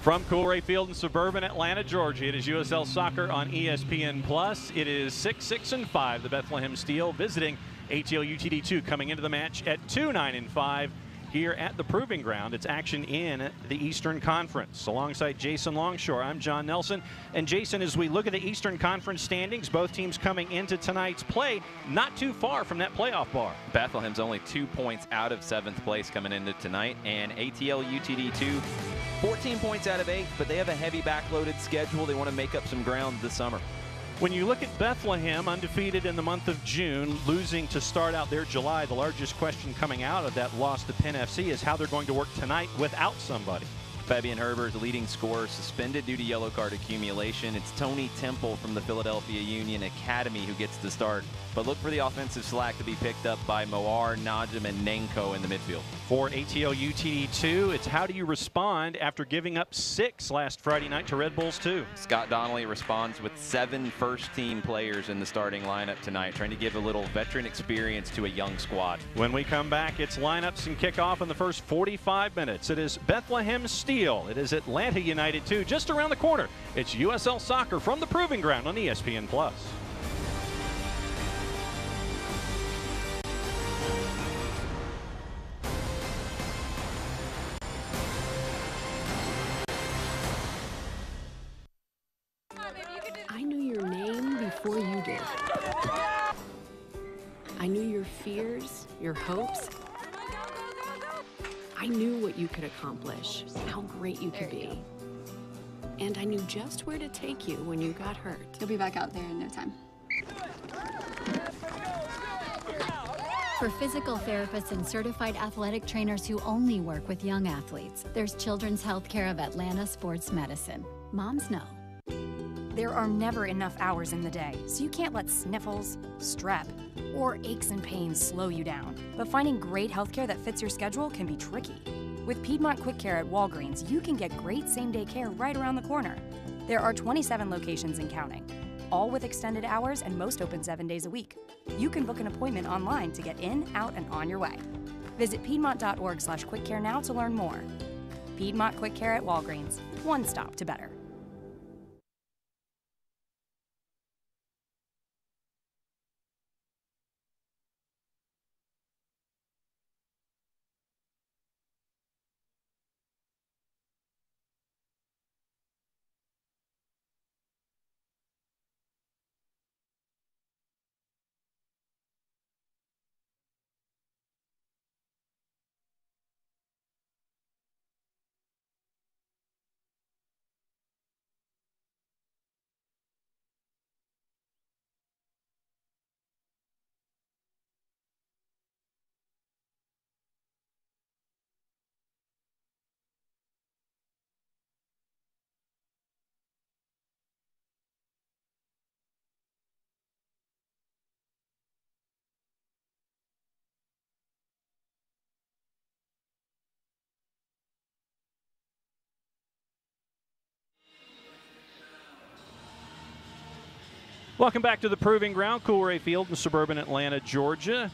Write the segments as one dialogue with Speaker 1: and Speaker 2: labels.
Speaker 1: From Coolray Field in suburban Atlanta, Georgia, it is USL Soccer on ESPN+. It is 6-6-5, the Bethlehem Steel visiting ATL UTD2, coming into the match at 2-9-5 here at the Proving Ground. It's action in the Eastern Conference. Alongside Jason Longshore, I'm John Nelson. And Jason, as we look at the Eastern Conference standings, both teams coming into tonight's play not too far from that playoff bar.
Speaker 2: Bethlehem's only 2 points out of 7th place coming into tonight, and ATL UTD2 14 points out of 8th, but they have a heavy backloaded schedule. They want to make up some ground this summer.
Speaker 1: When you look at Bethlehem, undefeated in the month of June, losing to start out their July, the largest question coming out of that loss to Penn FC is how they're going to work tonight without somebody.
Speaker 2: Fabian Herbert, the leading scorer, suspended due to yellow card accumulation. It's Tony Temple from the Philadelphia Union Academy who gets the start. But look for the offensive slack to be picked up by Moar, Najim, and Nenko in the midfield.
Speaker 1: For ATL UTD2, it's how do you respond after giving up 6 last Friday night to Red Bulls 2?
Speaker 2: Scott Donnelly responds with 7 first-team players in the starting lineup tonight, trying to give a little veteran experience to a young squad.
Speaker 1: When we come back, it's lineups and kickoff in the first 45 minutes. It is Bethlehem Steel. It is Atlanta United 2, just around the corner. It's USL Soccer from the Proving Ground on ESPN+.
Speaker 3: I knew your name before you did. I knew your fears, your hopes. I knew what you could accomplish, how great you could be. And I knew just where to take you when you got hurt.
Speaker 4: You'll be back out there in no time.
Speaker 5: For physical therapists and certified athletic trainers who only work with young athletes, there's Children's Healthcare of Atlanta Sports Medicine. Moms know.
Speaker 6: There are never enough hours in the day, so you can't let sniffles, strep, or aches and pains slow you down. But finding great healthcare that fits your schedule can be tricky. With Piedmont Quick Care at Walgreens, you can get great same-day care right around the corner. There are 27 locations and counting, all with extended hours and most open 7 days a week. You can book an appointment online to get in, out, and on your way. Visit piedmont.org/quickcare now to learn more. Piedmont Quick Care at Walgreens, one stop to better.
Speaker 1: Welcome back to the Proving Ground, Coolray Field in suburban Atlanta, Georgia.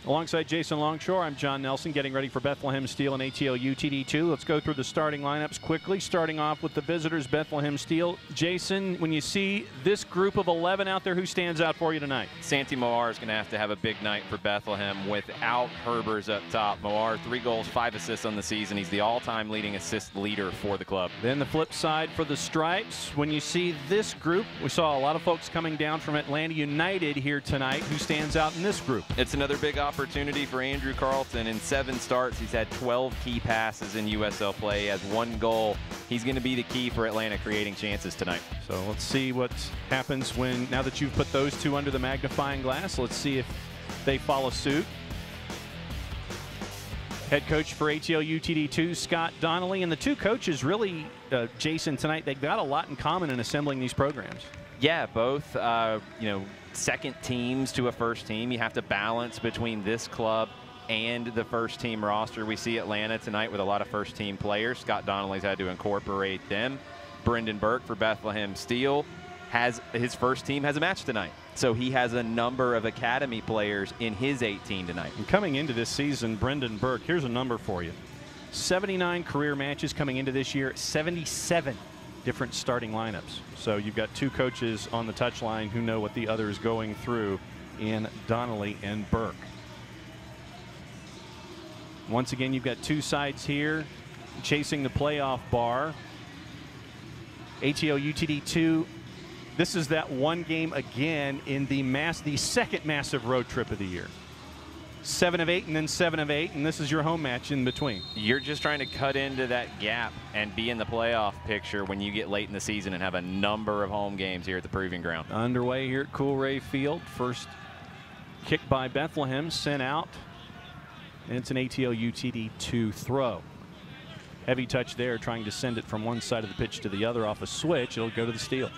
Speaker 1: Alongside Jason Longshore, I'm John Nelson, getting ready for Bethlehem Steel and ATL UTD2. Let's go through the starting lineups quickly, starting off with the visitors, Bethlehem Steel. Jason, when you see this group of 11 out there, who stands out for you tonight?
Speaker 2: Santi Moar is going to have a big night for Bethlehem without Herbers up top. Moar, 3 goals, 5 assists on the season. He's the all-time leading assist leader for the club.
Speaker 1: Then the flip side for the Stripes. When you see this group, we saw a lot of folks coming down from Atlanta United here tonight. Who stands out in this group?
Speaker 2: It's another big opportunity for Andrew Carlton. In 7 starts, he's had 12 key passes in USL play. He has 1 goal. He's going to be the key for Atlanta creating chances tonight.
Speaker 1: So let's see what happens now that you've put those 2 under the magnifying glass. Let's see if they follow suit. Head coach for ATL UTD2, Scott Donnelly, and the 2 coaches really, Jason, tonight, they've got a lot in common in assembling these programs.
Speaker 2: Yeah, both, second teams to a first team. You have to balance between this club and the first team roster. We see Atlanta tonight with a lot of first team players. Scott Donnelly's had to incorporate them. Brendan Burke for Bethlehem Steel his first team has a match tonight. So he has a number of academy players in his 18 tonight.
Speaker 1: And coming into this season, Brendan Burke, here's a number for you. 79 career matches coming into this year, 77 different starting lineups. So you've got two coaches on the touchline who know what the other is going through in Donnelly and Burke. Once again, you've got two sides here chasing the playoff bar. ATL UTD 2. This is that one game again in the second massive road trip of the year. 7 of 8 and then 7 of 8, and this is your home match in between.
Speaker 2: You're just trying to cut into that gap and be in the playoff picture when you get late in the season and have a number of home games here at the Proving Ground.
Speaker 1: Underway here at Coolray Field. First kick by Bethlehem, sent out, and it's an ATL UTD 2 throw. Heavy touch there, trying to send it from one side of the pitch to the other off a switch. It'll go to the steal.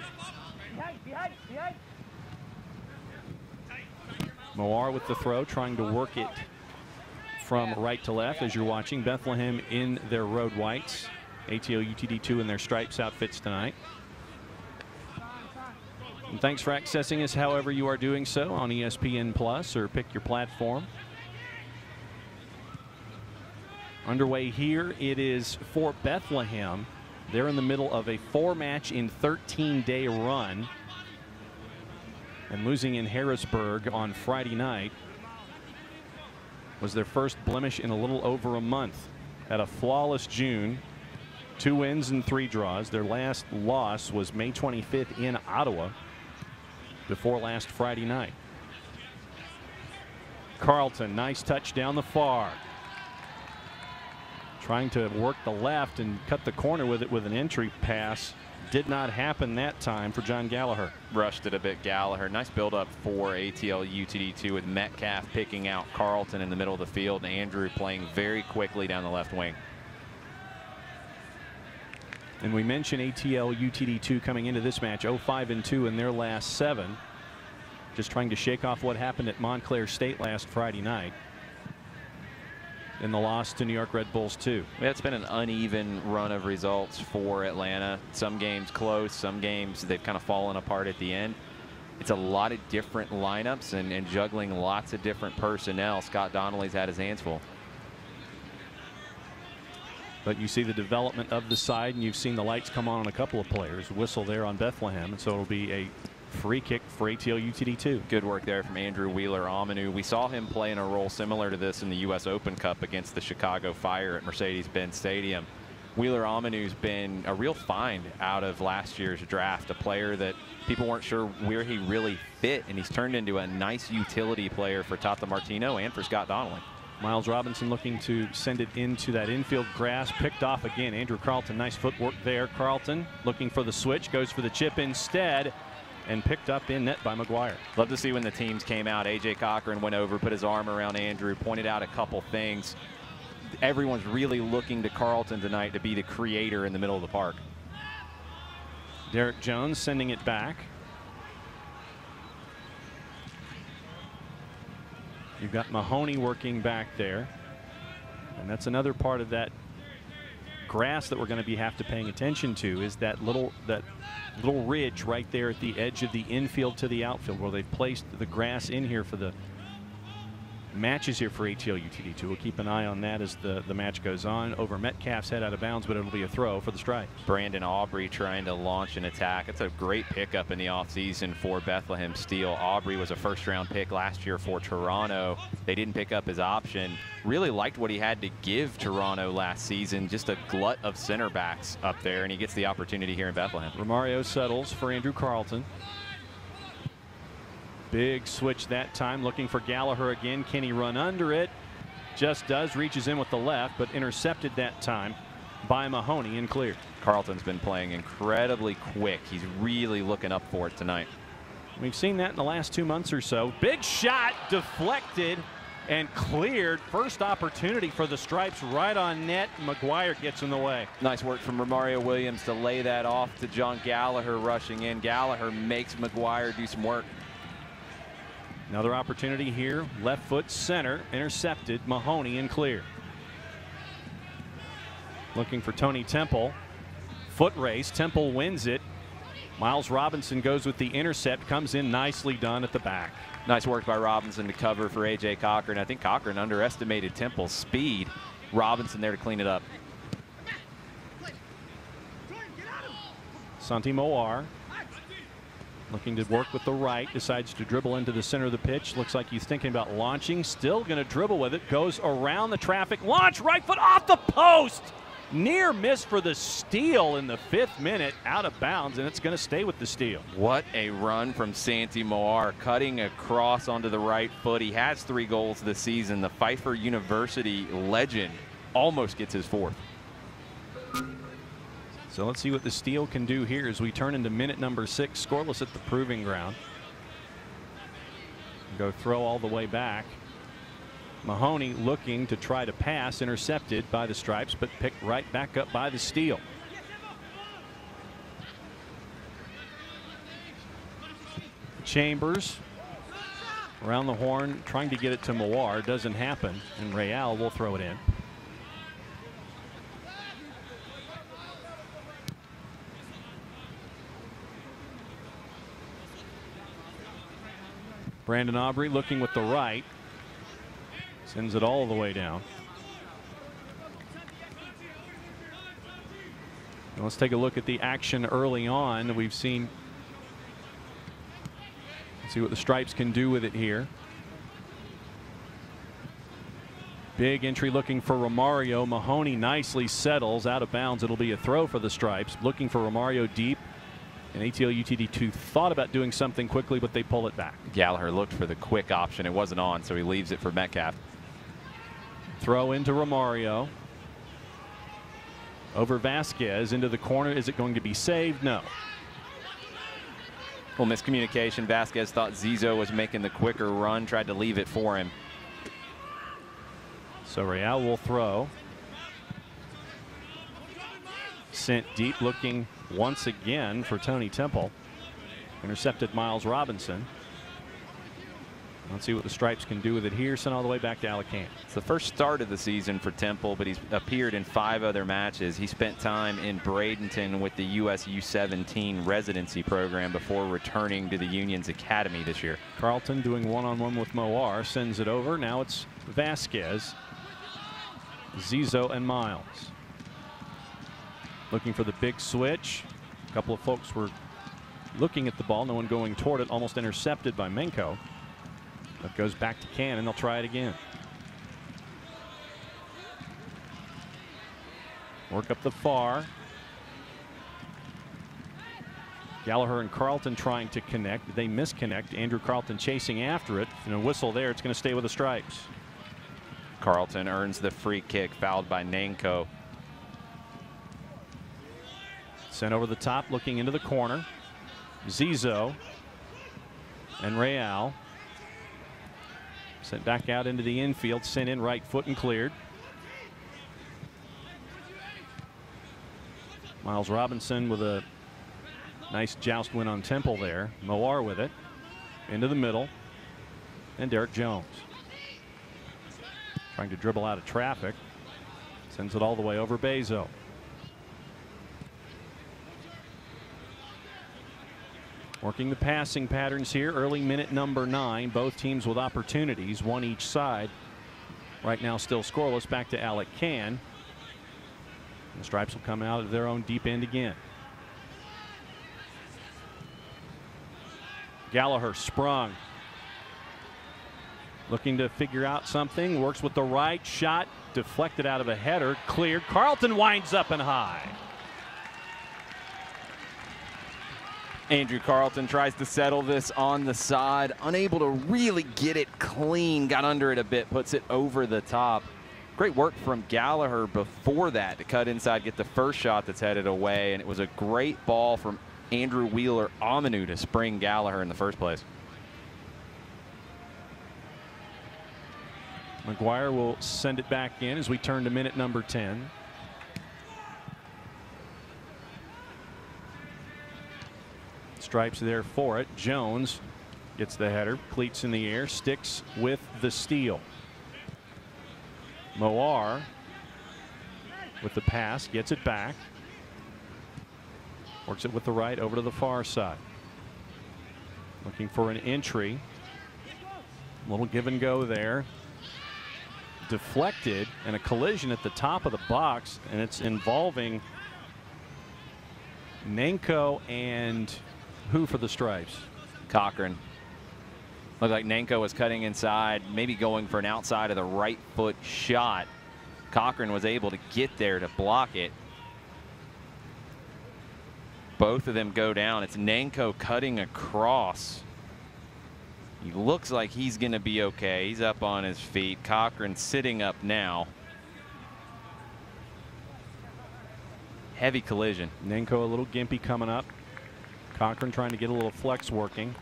Speaker 1: Moar with the throw, trying to work it from right to left as you're watching. Bethlehem in their road whites. ATL UTD 2 in their stripes outfits tonight. And thanks for accessing us however you are doing so on ESPN Plus or pick your platform. Underway here, it is for Bethlehem. They're in the middle of a 4-match in 13-day run. And losing in Harrisburg on Friday night was their first blemish in a little over a month. Had a flawless June, 2 wins and 3 draws. Their last loss was May 25th in Ottawa before last Friday night. Carlton, nice touch down the far. Trying to work the left and cut the corner with it with an entry pass. Did not happen that time for John Gallagher.
Speaker 2: Rushed it a bit, Gallagher. Nice build-up for ATL UTD 2 with Metcalf picking out Carlton in the middle of the field and Andrew playing very quickly down the left wing.
Speaker 1: And we mentioned ATL UTD 2 coming into this match 0-5-2 in their last 7. Just trying to shake off what happened at Montclair State last Friday night in the loss to New York Red Bulls 2.
Speaker 2: Yeah, it's been an uneven run of results for Atlanta. Some games close, some games they've kind of fallen apart at the end. It's a lot of different lineups and juggling lots of different personnel. Scott Donnelly's had his hands full.
Speaker 1: But you see the development of the side, and you've seen the lights come on a couple of players. Whistle there on Bethlehem, and so it'll be a free kick for ATL UTD 2.
Speaker 2: Good work there from Andrew Wheeler-Amanu. We saw him play in a role similar to this in the U.S. Open Cup against the Chicago Fire at Mercedes-Benz Stadium. Wheeler-Amanu's been a real find out of last year's draft, a player that people weren't sure where he really fit, and he's turned into a nice utility player for Tata Martino and for Scott Donnelly.
Speaker 1: Miles Robinson looking to send it into that infield grass, picked off again. Andrew Carlton, nice footwork there. Carlton looking for the switch, goes for the chip instead, and picked up in net by McGuire.
Speaker 2: Love to see when the teams came out. A.J. Cochran went over, put his arm around Andrew, pointed out a couple things. Everyone's really looking to Carlton tonight to be the creator in the middle of the park.
Speaker 1: Derek Jones sending it back. You've got Mahoney working back there. And that's another part of that grass that we're going to have to paying attention to, is that little ridge right there at the edge of the infield to the outfield, where they've placed the grass in here for the matches here for ATL UTD 2. We'll keep an eye on that as the match goes on. Over Metcalf's head out of bounds, but it'll be a throw for the Stripes.
Speaker 2: Brandon Aubrey trying to launch an attack. It's a great pickup in the offseason for Bethlehem Steel. Aubrey was a first-round pick last year for Toronto. They didn't pick up his option. Really liked what he had to give Toronto last season. Just a glut of center backs up there, and he gets the opportunity here in Bethlehem.
Speaker 1: Romario settles for Andrew Carlton. Big switch that time, looking for Gallagher again. Can he run under it? Just does, reaches in with the left, but intercepted that time by Mahoney and cleared.
Speaker 2: Carlton's been playing incredibly quick. He's really looking up for it tonight.
Speaker 1: We've seen that in the last 2 months or so. Big shot, deflected and cleared. First opportunity for the Stripes right on net. McGuire gets in the way.
Speaker 2: Nice work from Romario Williams to lay that off to John Gallagher rushing in. Gallagher makes McGuire do some work.
Speaker 1: Another opportunity here. Left foot center, intercepted. Mahoney and clear. Looking for Tony Temple. Foot race. Temple wins it. Miles Robinson goes with the intercept. Comes in nicely done at the back.
Speaker 2: Nice work by Robinson to cover for A.J. Cochran. I think Cochran underestimated Temple's speed. Robinson there to clean it up.
Speaker 1: Santi Moar looking to work with the right, decides to dribble into the center of the pitch. Looks like he's thinking about launching, still going to dribble with it, goes around the traffic, launch, right foot off the post. Near miss for the steal in the 5th minute, out of bounds, and it's going to stay with the steal.
Speaker 2: What a run from Santi Moar, cutting across onto the right foot. He has 3 goals this season. The Pfeiffer University legend almost gets his 4th.
Speaker 1: So let's see what the steal can do here as we turn into minute number 6, scoreless at the proving ground. Go throw all the way back. Mahoney looking to try to pass, intercepted by the Stripes, but picked right back up by the steal. Chambers around the horn, trying to get it to Moar. Doesn't happen, and Real will throw it in. Brandon Aubrey looking with the right. Sends it all the way down. Now let's take a look at the action early on. We've seen. Let's see what the Stripes can do with it here. Big entry looking for Romario. Mahoney nicely settles out of bounds. It'll be a throw for the Stripes. Looking for Romario deep. And ATL UTD2 thought about doing something quickly, but they pull it back.
Speaker 2: Gallagher looked for the quick option. It wasn't on, so he leaves it for Metcalf.
Speaker 1: Throw into Romario. Over Vasquez into the corner. Is it going to be saved? No.
Speaker 2: Well, miscommunication. Vasquez thought Zizo was making the quicker run, tried to leave it for him.
Speaker 1: So Real will throw. Sent deep, looking once again for Tony Temple. Intercepted Miles Robinson. Let's see what the Stripes can do with it here. Sent all the way back to Alicante.
Speaker 2: It's the first start of the season for Temple, but he's appeared in 5 other matches. He spent time in Bradenton with the US U17 residency program before returning to the Union's academy this year.
Speaker 1: Carlton doing one-on-one with Moar. Sends it over. Now it's Vasquez, Zizo, and Miles. Looking for the big switch. A couple of folks were looking at the ball. No one going toward it. Almost intercepted by Menko. But goes back to Cannon. They'll try it again. Work up the far. Gallagher and Carlton trying to connect. They misconnect. Andrew Carlton chasing after it. And a whistle there. It's going to stay with the Stripes.
Speaker 2: Carlton earns the free kick, fouled by Nanko.
Speaker 1: Sent over the top, looking into the corner. Zizo and Real. Sent back out into the infield, sent in right foot and cleared. Miles Robinson with a nice joust win on Temple there. Moar with it. Into the middle. And Derek Jones. Trying to dribble out of traffic. Sends it all the way over Bezo. Working the passing patterns here. Early minute number 9. Both teams with opportunities, one each side. Right now still scoreless. Back to Alec Can. The Stripes will come out of their own deep end again. Gallagher sprung. Looking to figure out something. Works with the right shot. Deflected out of a header. Cleared. Carlton winds up and high.
Speaker 2: Andrew Carlton tries to settle this on the side, unable to really get it clean. Got under it a bit, puts it over the top. Great work from Gallagher before that to cut inside, get the first shot that's headed away, and it was a great ball from Andrew Wheeler Amanu to spring Gallagher in the first place.
Speaker 1: McGuire will send it back in as we turn to minute number 10. Stripes there for it. Jones gets the header, cleats in the air, sticks with the steal. Moar with the pass, gets it back. Works it with the right over to the far side. Looking for an entry. A little give and go there. deflected and a collision at the top of the box, and it's involving Nanko and who for the stripes?
Speaker 2: Cochran. Looked like Nanko was cutting inside, maybe going for an outside of the right foot shot. Cochran was able to get there to block it. Both of them go down. It's Nanko cutting across. He looks like he's going to be okay. He's up on his feet. Cochran sitting up now. Heavy collision.
Speaker 1: Nanko a little gimpy coming up. Cochran trying to get a little flex working.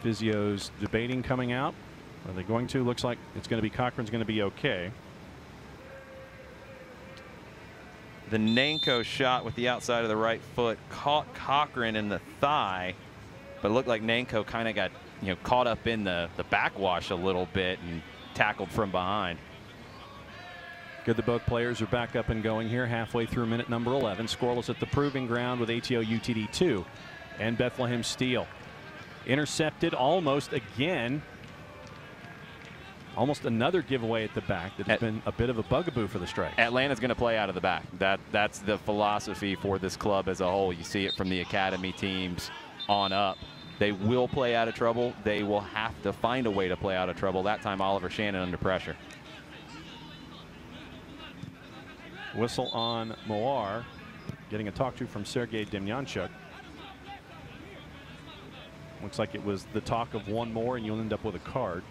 Speaker 1: Physio's debating coming out. Are they going to? Looks like it's going to be Cochran's going to be okay.
Speaker 2: The Nanko shot with the outside of the right foot caught Cochran in the thigh, but it looked like Nanko kind of got, you know, caught up in the backwash a little bit and tackled from behind.
Speaker 1: Good that both players are back up and going here halfway through minute number 11. Scoreless at the Proving Ground with ATL UTD 2 and Bethlehem Steel. Intercepted almost again. Almost another giveaway at the back that has been a bit of a bugaboo for the Stripes.
Speaker 2: Atlanta's going to play out of the back. That's the philosophy for this club as a whole. You see it from the academy teams on up. They will play out of trouble. They will have to find a way to play out of trouble. That time Oliver Shannon under pressure.
Speaker 1: Whistle on Moar. Getting a talk to from Sergei Demyanchuk. Looks like it was the talk of one more and you'll end up with a card.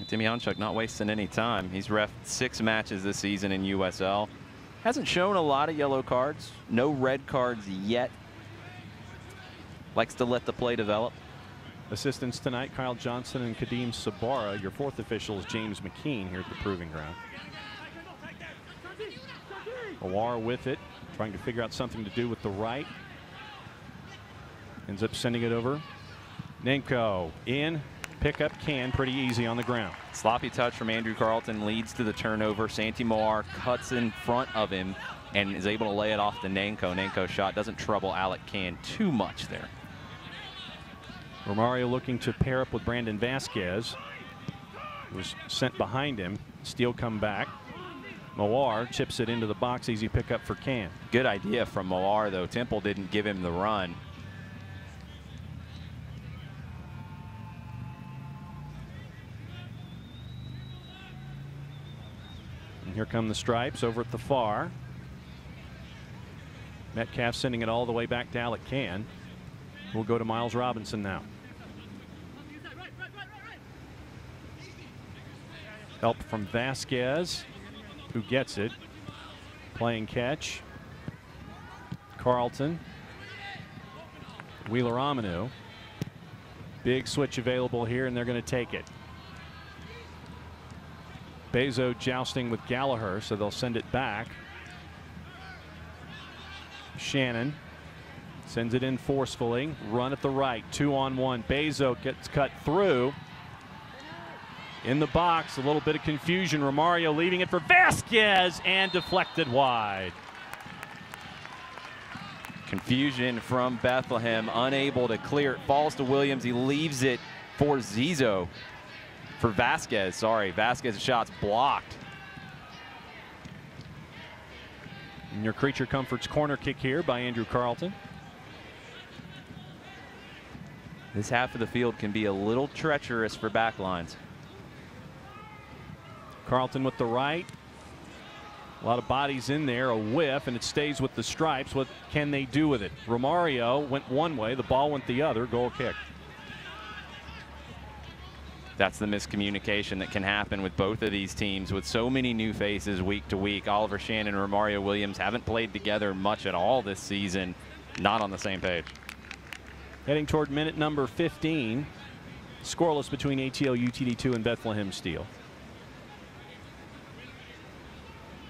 Speaker 2: Demyanchuk not wasting any time. He's reffed 6 matches this season in USL. Hasn't shown a lot of yellow cards. No red cards yet. Likes to let the play develop.
Speaker 1: Assistants tonight, Kyle Johnson and Kadeem Sabara. Your fourth official is James McKean here at the Proving Ground. Awar with it, trying to figure out something to do with the right. Ends up sending it over. Nanko in. Pickup can pretty easy on the ground.
Speaker 2: Sloppy touch from Andrew Carlton leads to the turnover. Santi Moar cuts in front of him and is able to lay it off to Nanko. Nanko's shot doesn't trouble Alec Can too much there.
Speaker 1: Romario looking to pair up with Brandon Vasquez. Was sent behind him. Steele come back. Moar chips it into the box. Easy pickup for Can.
Speaker 2: Good idea from Moar, though. Temple didn't give him the run.
Speaker 1: And here come the Stripes over at the far. Metcalf sending it all the way back to Alec Can. We'll go to Miles Robinson now. Help from Vasquez, who gets it. Playing catch. Carlton. Wheeler Aminu. Big switch available here, and they're going to take it. Bezo jousting with Gallagher, so they'll send it back. Shannon sends it in forcefully. Run at the right. 2-on-1. Bezo gets cut through. In the box, a little bit of confusion. Romario leaving it for Vasquez and deflected wide.
Speaker 2: Confusion from Bethlehem, unable to clear it. Falls to Williams. He leaves it for Zizo. For Vasquez, sorry. Vasquez's shot's blocked.
Speaker 1: And your Creature Comforts corner kick here by Andrew Carlton.
Speaker 2: This half of the field can be a little treacherous for backlines.
Speaker 1: Carlton with the right. A lot of bodies in there, a whiff, and it stays with the Stripes. What can they do with it? Romario went one way, the ball went the other. Goal kick.
Speaker 2: That's the miscommunication that can happen with both of these teams with so many new faces week to week. Oliver Shannon and Romario Williams haven't played together much at all this season. Not on the same page.
Speaker 1: Heading toward minute number 15. Scoreless between ATL UTD2 and Bethlehem Steel.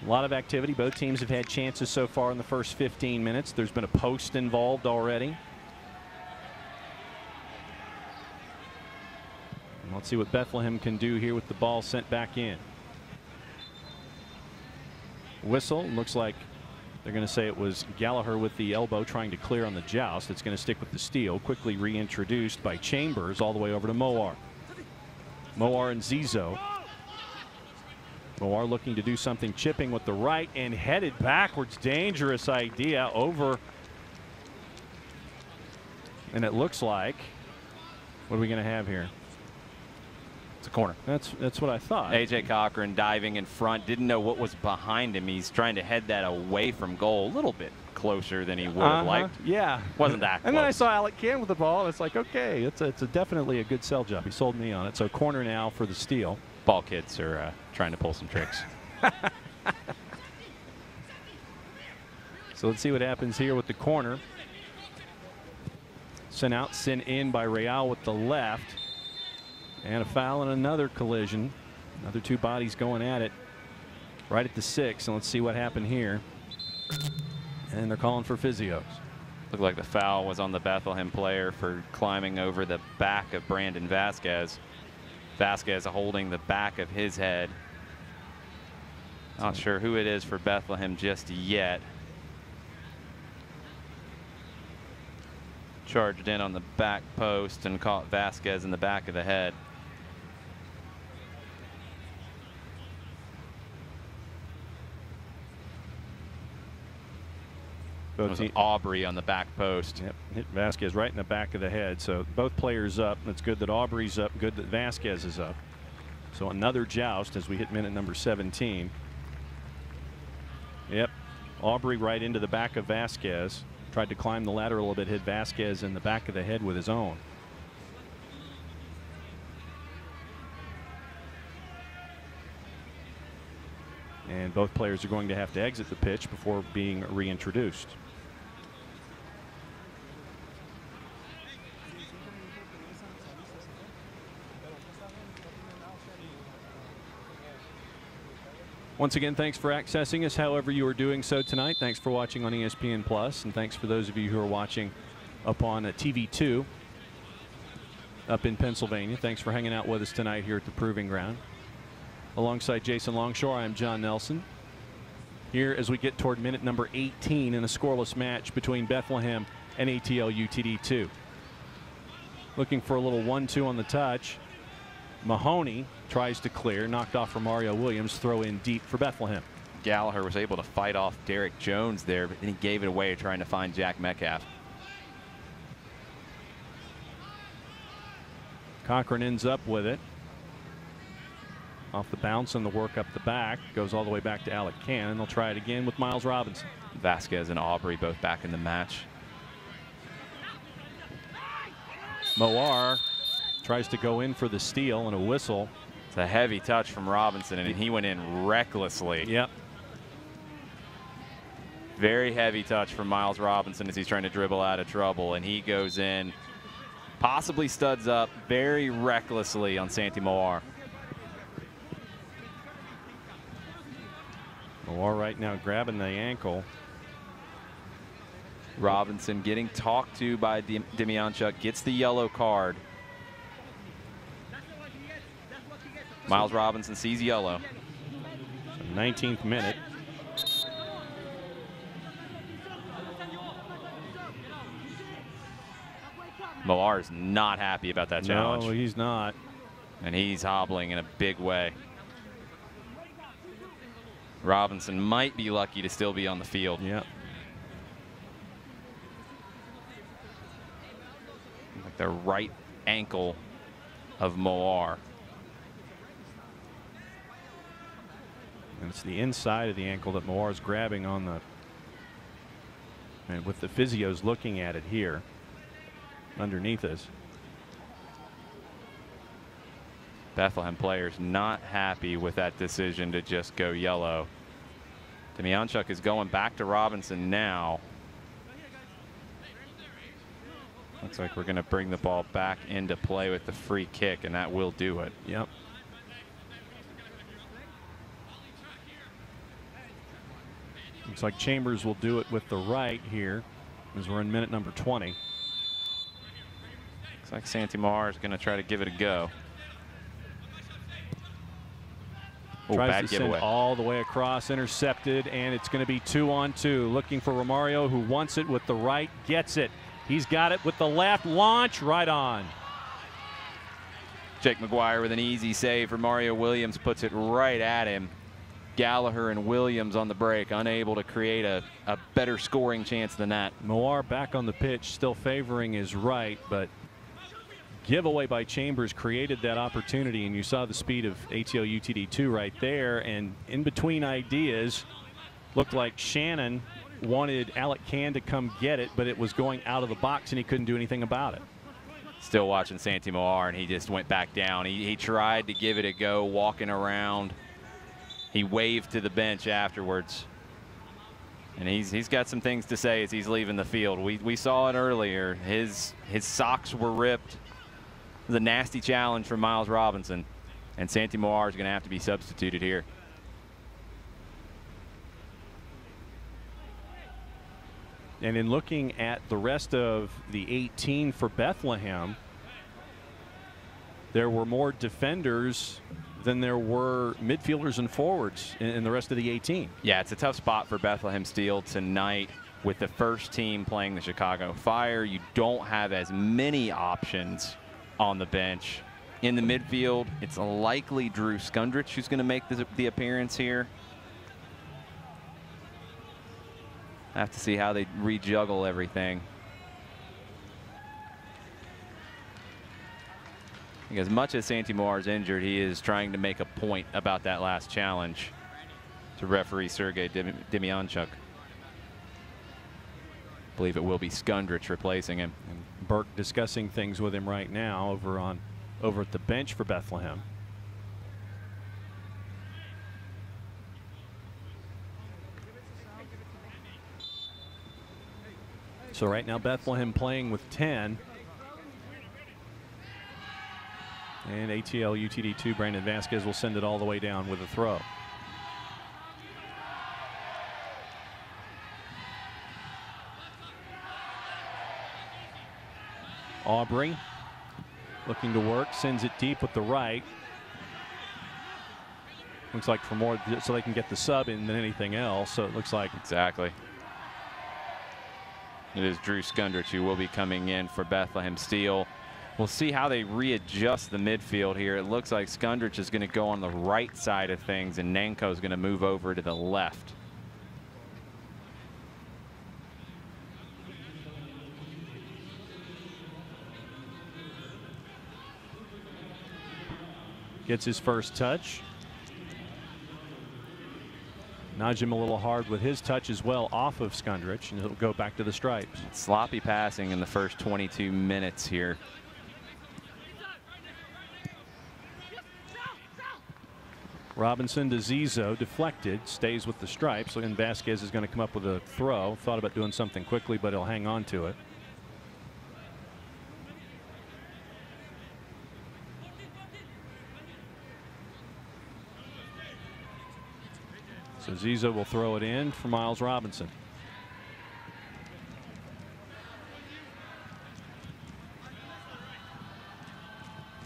Speaker 1: A lot of activity. Both teams have had chances so far in the first 15 minutes. There's been a post involved already. And let's see what Bethlehem can do here with the ball sent back in. Whistle. Looks like They're going to say it was Gallagher with the elbow trying to clear on the joust. It's going to stick with the steal. Quickly reintroduced by Chambers all the way over to Moar. Moar and Zizo. Moar looking to do something, chipping with the right and headed backwards. Dangerous idea over. And it looks like, what are we going to have here?
Speaker 2: It's a corner.
Speaker 1: That's what I thought.
Speaker 2: A.J. Cochran diving in front, didn't know what was behind him. He's trying to head that away from goal, a little bit closer than he would have liked.
Speaker 1: Yeah.
Speaker 2: Wasn't that close.
Speaker 1: And then I saw Alec Can with the ball, and it's like, okay, it's definitely a good sell job. He sold me on it. So corner now for the steal.
Speaker 2: Ball kids are trying to pull some tricks.
Speaker 1: So let's see what happens here with the corner. Sent out, sent in by Real with the left. And a foul and another collision. Another two bodies going at it right at the 6. And let's see what happened here. And they're calling for physios.
Speaker 2: Looked like the foul was on the Bethlehem player for climbing over the back of Brandon Vasquez. Vasquez holding the back of his head. Not sure who it is for Bethlehem just yet. Charged in on the back post and caught Vasquez in the back of the head. Aubrey on the back post.
Speaker 1: Yep, hit Vasquez right in the back of the head. So both players up. It's good that Aubrey's up. Good that Vasquez is up. So another joust as we hit minute number 17. Yep, Aubrey right into the back of Vasquez. Tried to climb the ladder a little bit. Hit Vasquez in the back of the head with his own. And both players are going to have to exit the pitch before being reintroduced. Once again, thanks for accessing us however you are doing so tonight. Thanks for watching on ESPN Plus, and thanks for those of you who are watching up on TV2 up in Pennsylvania. Thanks for hanging out with us tonight here at the Proving Ground. Alongside Jason Longshore, I'm John Nelson. Here as we get toward minute number 18 in a scoreless match between Bethlehem and ATL UTD2. Looking for a little 1-2 on the touch. Mahoney tries to clear, knocked off from Mario Williams, throw in deep for Bethlehem.
Speaker 2: Gallagher was able to fight off Derek Jones there, but then he gave it away trying to find Jack Metcalf.
Speaker 1: Cochran ends up with it. Off the bounce and the work up the back. Goes all the way back to Alec Can, and they'll try it again with Miles Robinson.
Speaker 2: Vasquez and Aubrey both back in the match.
Speaker 1: Moar tries to go in for the steal and a whistle.
Speaker 2: It's a heavy touch from Robinson, and he went in recklessly.
Speaker 1: Yep.
Speaker 2: Very heavy touch from Miles Robinson as he's trying to dribble out of trouble, and he goes in, possibly studs up very recklessly on Santi Moar.
Speaker 1: Moar right now grabbing the ankle.
Speaker 2: Robinson getting talked to by Demianchuk, gets the yellow card. Miles Robinson sees yellow.
Speaker 1: So 19th minute.
Speaker 2: Moar is not happy about that challenge.
Speaker 1: No, he's not.
Speaker 2: And he's hobbling in a big way. Robinson might be lucky to still be on the field.
Speaker 1: Yep.
Speaker 2: Like the right ankle of Moar.
Speaker 1: And it's the inside of the ankle that Moar is grabbing on the, and with the physios looking at it here underneath us.
Speaker 2: Bethlehem players not happy with that decision to just go yellow. Demianchuk is going back to Robinson now. Looks like we're going to bring the ball back into play with the free kick, and that will do it.
Speaker 1: Yep. Looks like Chambers will do it with the right here as we're in minute number 20.
Speaker 2: Looks like Santi Moar is going to try to give it a go.
Speaker 1: Tries to send all the way across, intercepted, and it's going to be 2-on-2. Looking for Romario, who wants it with the right, gets it. He's got it with the left, launch, right on.
Speaker 2: Jake McGuire with an easy save. Romario Williams puts it right at him. Gallagher and Williams on the break, unable to create a better scoring chance than that.
Speaker 1: Moir back on the pitch, still favoring his right, but giveaway by Chambers created that opportunity, and you saw the speed of ATL UTD2 right there. And in between ideas, looked like Shannon wanted Alec Can to come get it, but it was going out of the box and he couldn't do anything about it.
Speaker 2: Still watching Santi Moir, and he just went back down. He tried to give it a go, walking around. He waved to the bench afterwards. And he's got some things to say as he's leaving the field. We saw it earlier. His socks were ripped. It was a nasty challenge from Miles Robinson. And Santi Moir is going to have to be substituted here.
Speaker 1: And in looking at the rest of the 18 for Bethlehem, there were more defenders than there were midfielders and forwards in the rest of the 18.
Speaker 2: Yeah, it's a tough spot for Bethlehem Steel tonight with the first team playing the Chicago Fire. You don't have as many options on the bench. In the midfield, it's likely Drew Skundrich who's going to make the appearance here. I have to see how they rejuggle everything. As much as Santi Moir is injured, he is trying to make a point about that last challenge to referee Sergei Demyanchuk. I believe it will be Skundrich replacing him.
Speaker 1: And Burke discussing things with him right now over at the bench for Bethlehem. So right now Bethlehem playing with 10. And ATL UTD2 Brandon Vasquez will send it all the way down with a throw. Aubrey looking to work, sends it deep with the right. Looks like for more, so they can get the sub in than anything else. So it looks like
Speaker 2: exactly. It is Drew Skundrich who will be coming in for Bethlehem Steel. We'll see how they readjust the midfield here. It looks like Skundrich is going to go on the right side of things, and Nanko is going to move over to the left.
Speaker 1: Gets his first touch. Nudge him a little hard with his touch as well off of Skundrich, and it'll go back to the stripes.
Speaker 2: Sloppy passing in the first 22 minutes here.
Speaker 1: Robinson to Zizo, deflected, stays with the stripes, and Vasquez is going to come up with a throw. Thought about doing something quickly, but he'll hang on to it. So Zizo will throw it in for Miles Robinson.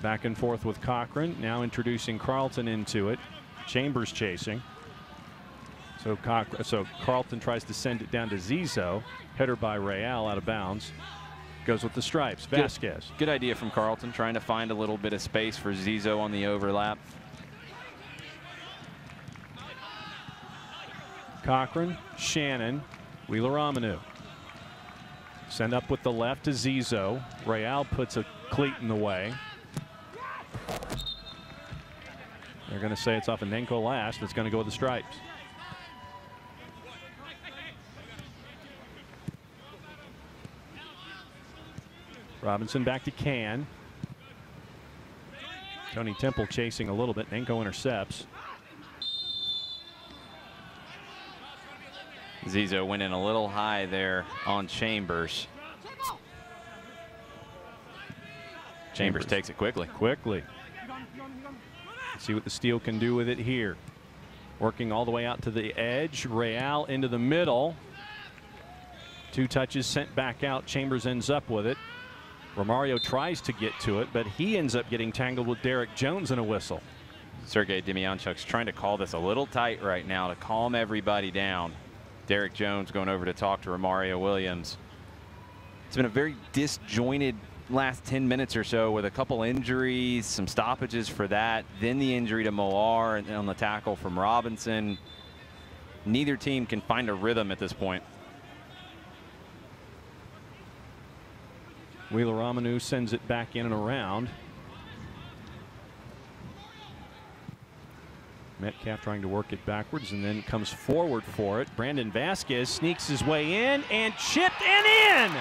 Speaker 1: Back and forth with Cochran, now introducing Carlton into it. Chambers chasing. So Carlton tries to send it down to Zizo. Header by Real out of bounds. Goes with the stripes. Vasquez.
Speaker 2: Good idea from Carlton, trying to find a little bit of space for Zizo on the overlap.
Speaker 1: Cochran, Shannon, Wheeler-Amanu. Send up with the left to Zizo. Real puts a cleat in the way. They're going to say it's off of Nenko last. It's going to go with the stripes. Robinson back to Can. Tony Temple chasing a little bit. Nenko intercepts.
Speaker 2: Zizo went in a little high there on Chambers. Chambers takes it quickly. Let's see what the Steel can do with it here. Working all the way out to the edge. Real into the middle. 2 touches sent back out. Chambers ends up with it. Romario tries to get to it, but he ends up getting tangled with Derek Jones in a whistle. Sergei Demyanchuk's trying to call this a little tight right now to calm everybody down. Derek Jones going over to talk to Romario Williams. It's been a very disjointed last 10 minutes or so with a couple injuries, some stoppages for that, then the injury to Moar and on the tackle from Robinson. Neither team can find a rhythm at this point.
Speaker 1: Wheeler-Amanu sends it back in and around. Metcalf trying to work it backwards and then comes forward for it. Brandon Vasquez sneaks his way in and chipped and in.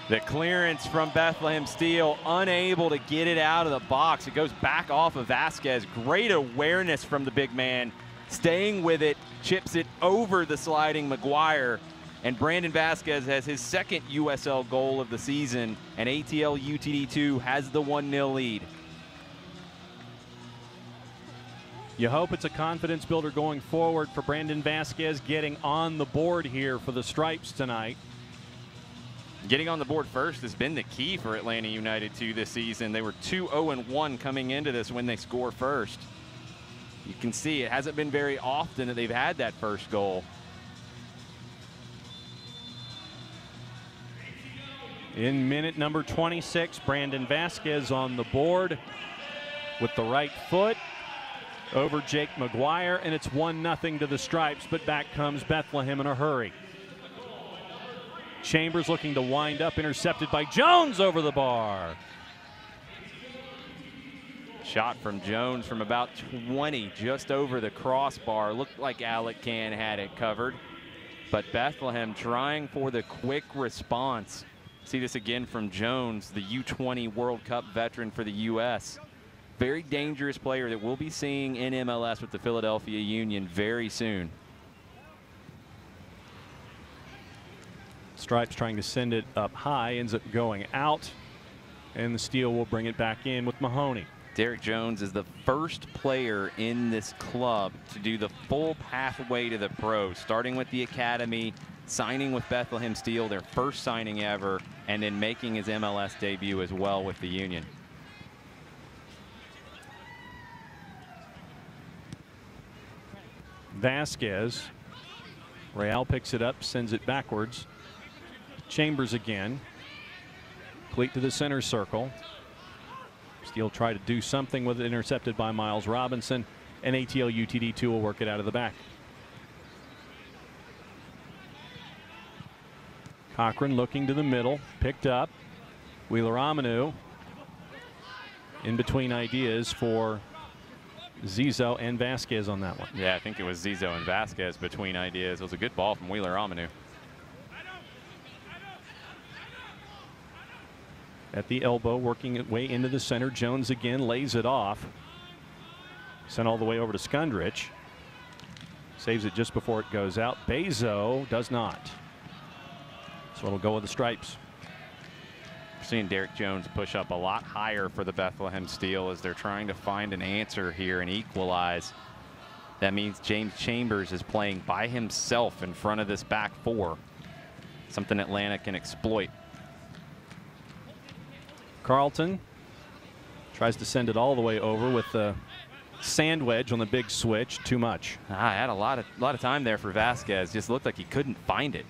Speaker 2: The clearance from Bethlehem Steel, unable to get it out of the box. It goes back off of Vasquez. Great awareness from the big man. Staying with it, chips it over the sliding McGuire. And Brandon Vasquez has his second USL goal of the season, and ATL UTD2 has the 1-0 lead.
Speaker 1: You hope it's a confidence builder going forward for Brandon Vasquez getting on the board here for the Stripes tonight.
Speaker 2: Getting on the board first has been the key for Atlanta United 2 this season. They were 2-0-1 coming into this when they score first. You can see it hasn't been very often that they've had that first goal.
Speaker 1: In minute number 26, Brandon Vasquez on the board with the right foot over Jake McGuire, and it's 1-0 to the Stripes, but back comes Bethlehem in a hurry. Chambers looking to wind up, intercepted by Jones over the bar.
Speaker 2: Shot from Jones from about 20, just over the crossbar. Looked like Alec Can had it covered, but Bethlehem trying for the quick response. See this again from Jones, the U20 World Cup veteran for the U.S. Very dangerous player that we'll be seeing in MLS with the Philadelphia Union very soon.
Speaker 1: Stripes trying to send it up high, ends up going out, and the Steel will bring it back in with Mahoney.
Speaker 2: Derek Jones is the first player in this club to do the full pathway to the pros, starting with the academy, signing with Bethlehem Steel, their first signing ever, and then making his MLS debut as well with the Union.
Speaker 1: Vasquez. Real picks it up, sends it backwards. Chambers again. Cleat to the center circle. Steel try to do something with it, intercepted by Miles Robinson, and ATL UTD2 will work it out of the back. Cochran looking to the middle, picked up. Wheeler-Amanu in between ideas for Zizo and Vasquez on that one.
Speaker 2: Yeah, I think it was Zizo and Vasquez between ideas. It was a good ball from Wheeler-Amanu.
Speaker 1: At the elbow, working its way into the center. Jones again lays it off. Sent all the way over to Skundrich. Saves it just before it goes out. Bezo does not. So it'll go with the Stripes.
Speaker 2: We're seeing Derek Jones push up a lot higher for the Bethlehem Steel as they're trying to find an answer here and equalize. That means James Chambers is playing by himself in front of this back four. Something Atlanta can exploit.
Speaker 1: Carlton tries to send it all the way over with the sand wedge on the big switch. Too much.
Speaker 2: I had a lot of time there for Vasquez. Just looked like he couldn't find it.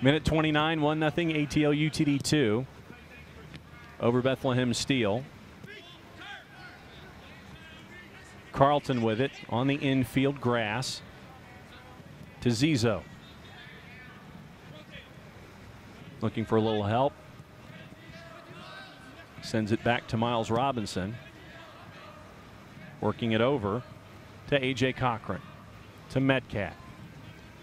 Speaker 1: Minute 29, 1-0 ATL UTD2 over Bethlehem Steel. Carlton with it on the infield grass to Zizo. Looking for a little help. Sends it back to Miles Robinson. Working it over to A.J. Cochran. To Metcalf.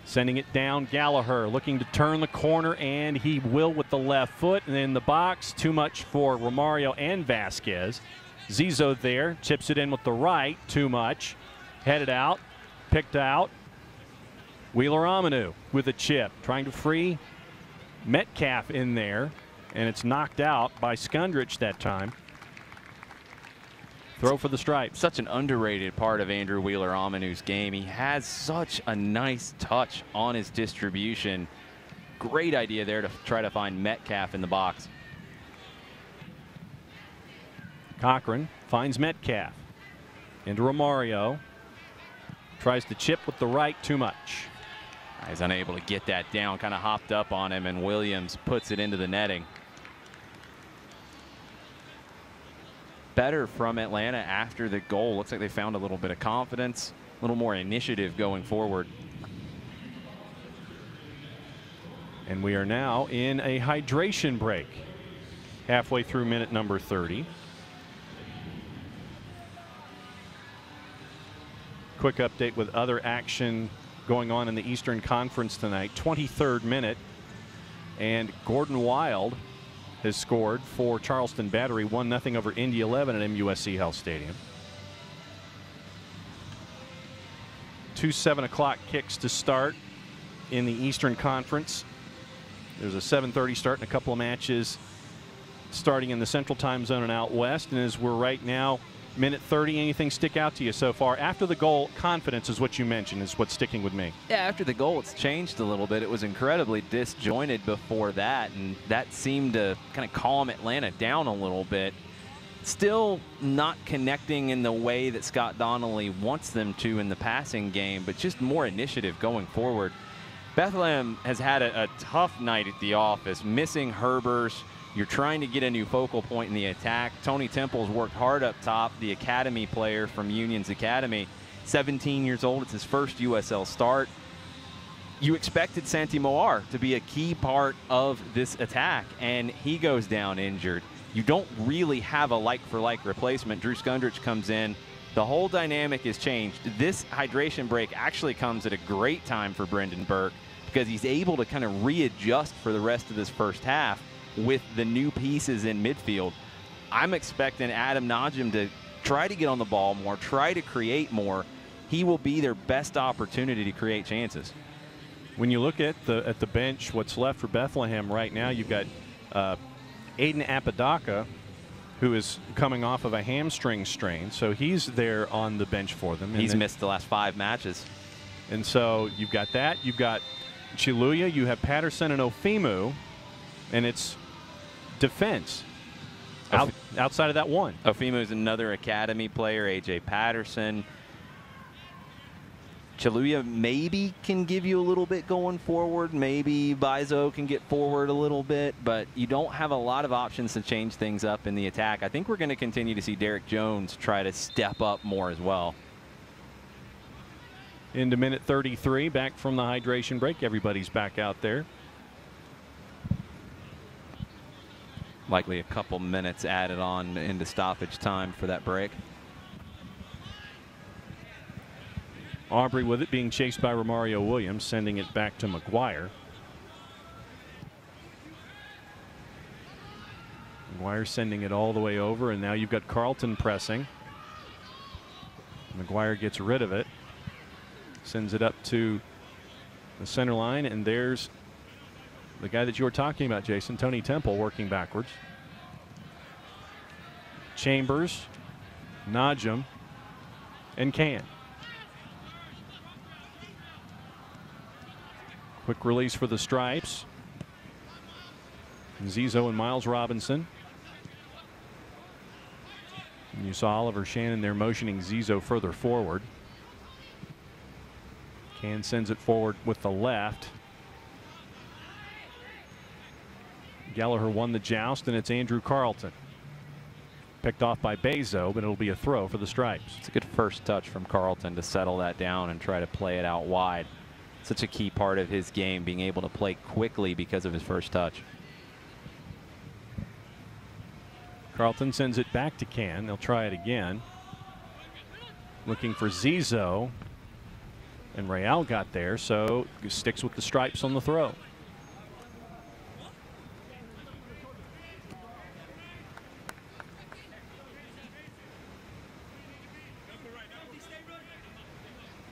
Speaker 1: Sending it down. Gallagher looking to turn the corner, and he will with the left foot. And in the box, too much for Romario and Vasquez. Zizo there. Chips it in with the right. Too much. Headed out. Picked out. Wheeler-Amanu with a chip. Trying to free Metcalf in there, and it's knocked out by Skundrich that time. Throw for the Stripes.
Speaker 2: Such an underrated part of Andrew Wheeler-Amanu's game. He has such a nice touch on his distribution. great idea there to try to find Metcalf in the box.
Speaker 1: Cochran finds Metcalf. Into Romario. Tries to chip with the right, too much.
Speaker 2: He's unable to get that down, kind of hopped up on him, and Williams puts it into the netting. Better from Atlanta after the goal. Looks like they found a little bit of confidence, a little more initiative going forward.
Speaker 1: And we are now in a hydration break, halfway through minute number 30. Quick update with other action going on in the Eastern Conference tonight. 23rd minute, and Gordon Wild has scored for Charleston Battery, 1-0 over Indy 11 at MUSC Health Stadium. 2 7 o'clock kicks to start in the Eastern Conference. There's a 7:30 start and a couple of matches starting in the Central Time Zone and out west. And as we're right now, minute 30, anything stick out to you so far? After the goal, confidence is what you mentioned, is what's sticking with me.
Speaker 2: Yeah, after the goal, it's changed a little bit. It was incredibly disjointed before that, and that seemed to kind of calm Atlanta down a little bit. Still not connecting in the way that Scott Donnelly wants them to in the passing game, but just more initiative going forward. Bethlehem has had a tough night at the office, missing Herbers. You're trying to get a new focal point in the attack. Tony Temple's worked hard up top, the academy player from Union's Academy. 17 years old, it's his first USL start. You expected Santi Moar to be a key part of this attack, and he goes down injured. You don't really have a like-for-like replacement. Drew Skundrich comes in. The whole dynamic has changed. This hydration break actually comes at a great time for Brendan Burke because he's able to kind of readjust for the rest of this first half with the new pieces in midfield. I'm expecting Adam Najim to try to get on the ball more, try to create more. He will be their best opportunity to create chances.
Speaker 1: When you look at the bench, what's left for Bethlehem right now, you've got Aiden Apodaca, who is coming off of a hamstring strain, so he's there on the bench for them.
Speaker 2: He's missed the last 5 matches.
Speaker 1: And so you've got that. You've got Chiluya, you have Patterson and Ofimu, and it's defense outside of that one.
Speaker 2: Ofimu is another academy player, A.J. Patterson. Chiluya maybe can give you a little bit going forward. Maybe Bizo can get forward a little bit, but you don't have a lot of options to change things up in the attack. I think we're going to continue to see Derek Jones try to step up more as well.
Speaker 1: Into minute 33, back from the hydration break. Everybody's back out there.
Speaker 2: Likely a couple minutes added on into stoppage time for that break.
Speaker 1: Aubrey with it, being chased by Romario Williams, sending it back to McGuire. McGuire sending it all the way over, and now you've got Carlton pressing. McGuire gets rid of it, sends it up to the center line, and there's the guy that you were talking about, Jason, Tony Temple, working backwards. Chambers, Najim, and Can. Quick release for the Stripes. Zizo and Miles Robinson. And you saw Oliver Shannon there motioning Zizo further forward. Can sends it forward with the left. Gallagher won the joust, and it's Andrew Carlton. Picked off by Bezo, but it'll be a throw for the Stripes.
Speaker 2: It's a good first touch from Carlton to settle that down and try to play it out wide. Such a key part of his game, being able to play quickly because of his first touch.
Speaker 1: Carlton sends it back to Can. They'll try it again. Looking for Zizo. And Real got there, so sticks with the Stripes on the throw.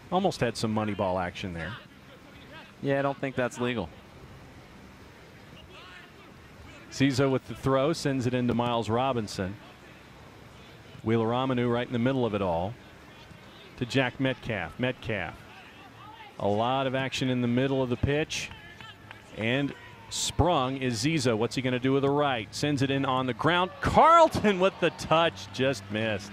Speaker 1: Almost had some money ball action there.
Speaker 2: Yeah, I don't think that's legal.
Speaker 1: Zizo with the throw, sends it into Miles Robinson. Wheeler Amanu right in the middle of it all to Jack Metcalf. Metcalf. A lot of action in the middle of the pitch. And sprung is Zizo. What's he going to do with the right? Sends it in on the ground. Carlton with the touch, just missed.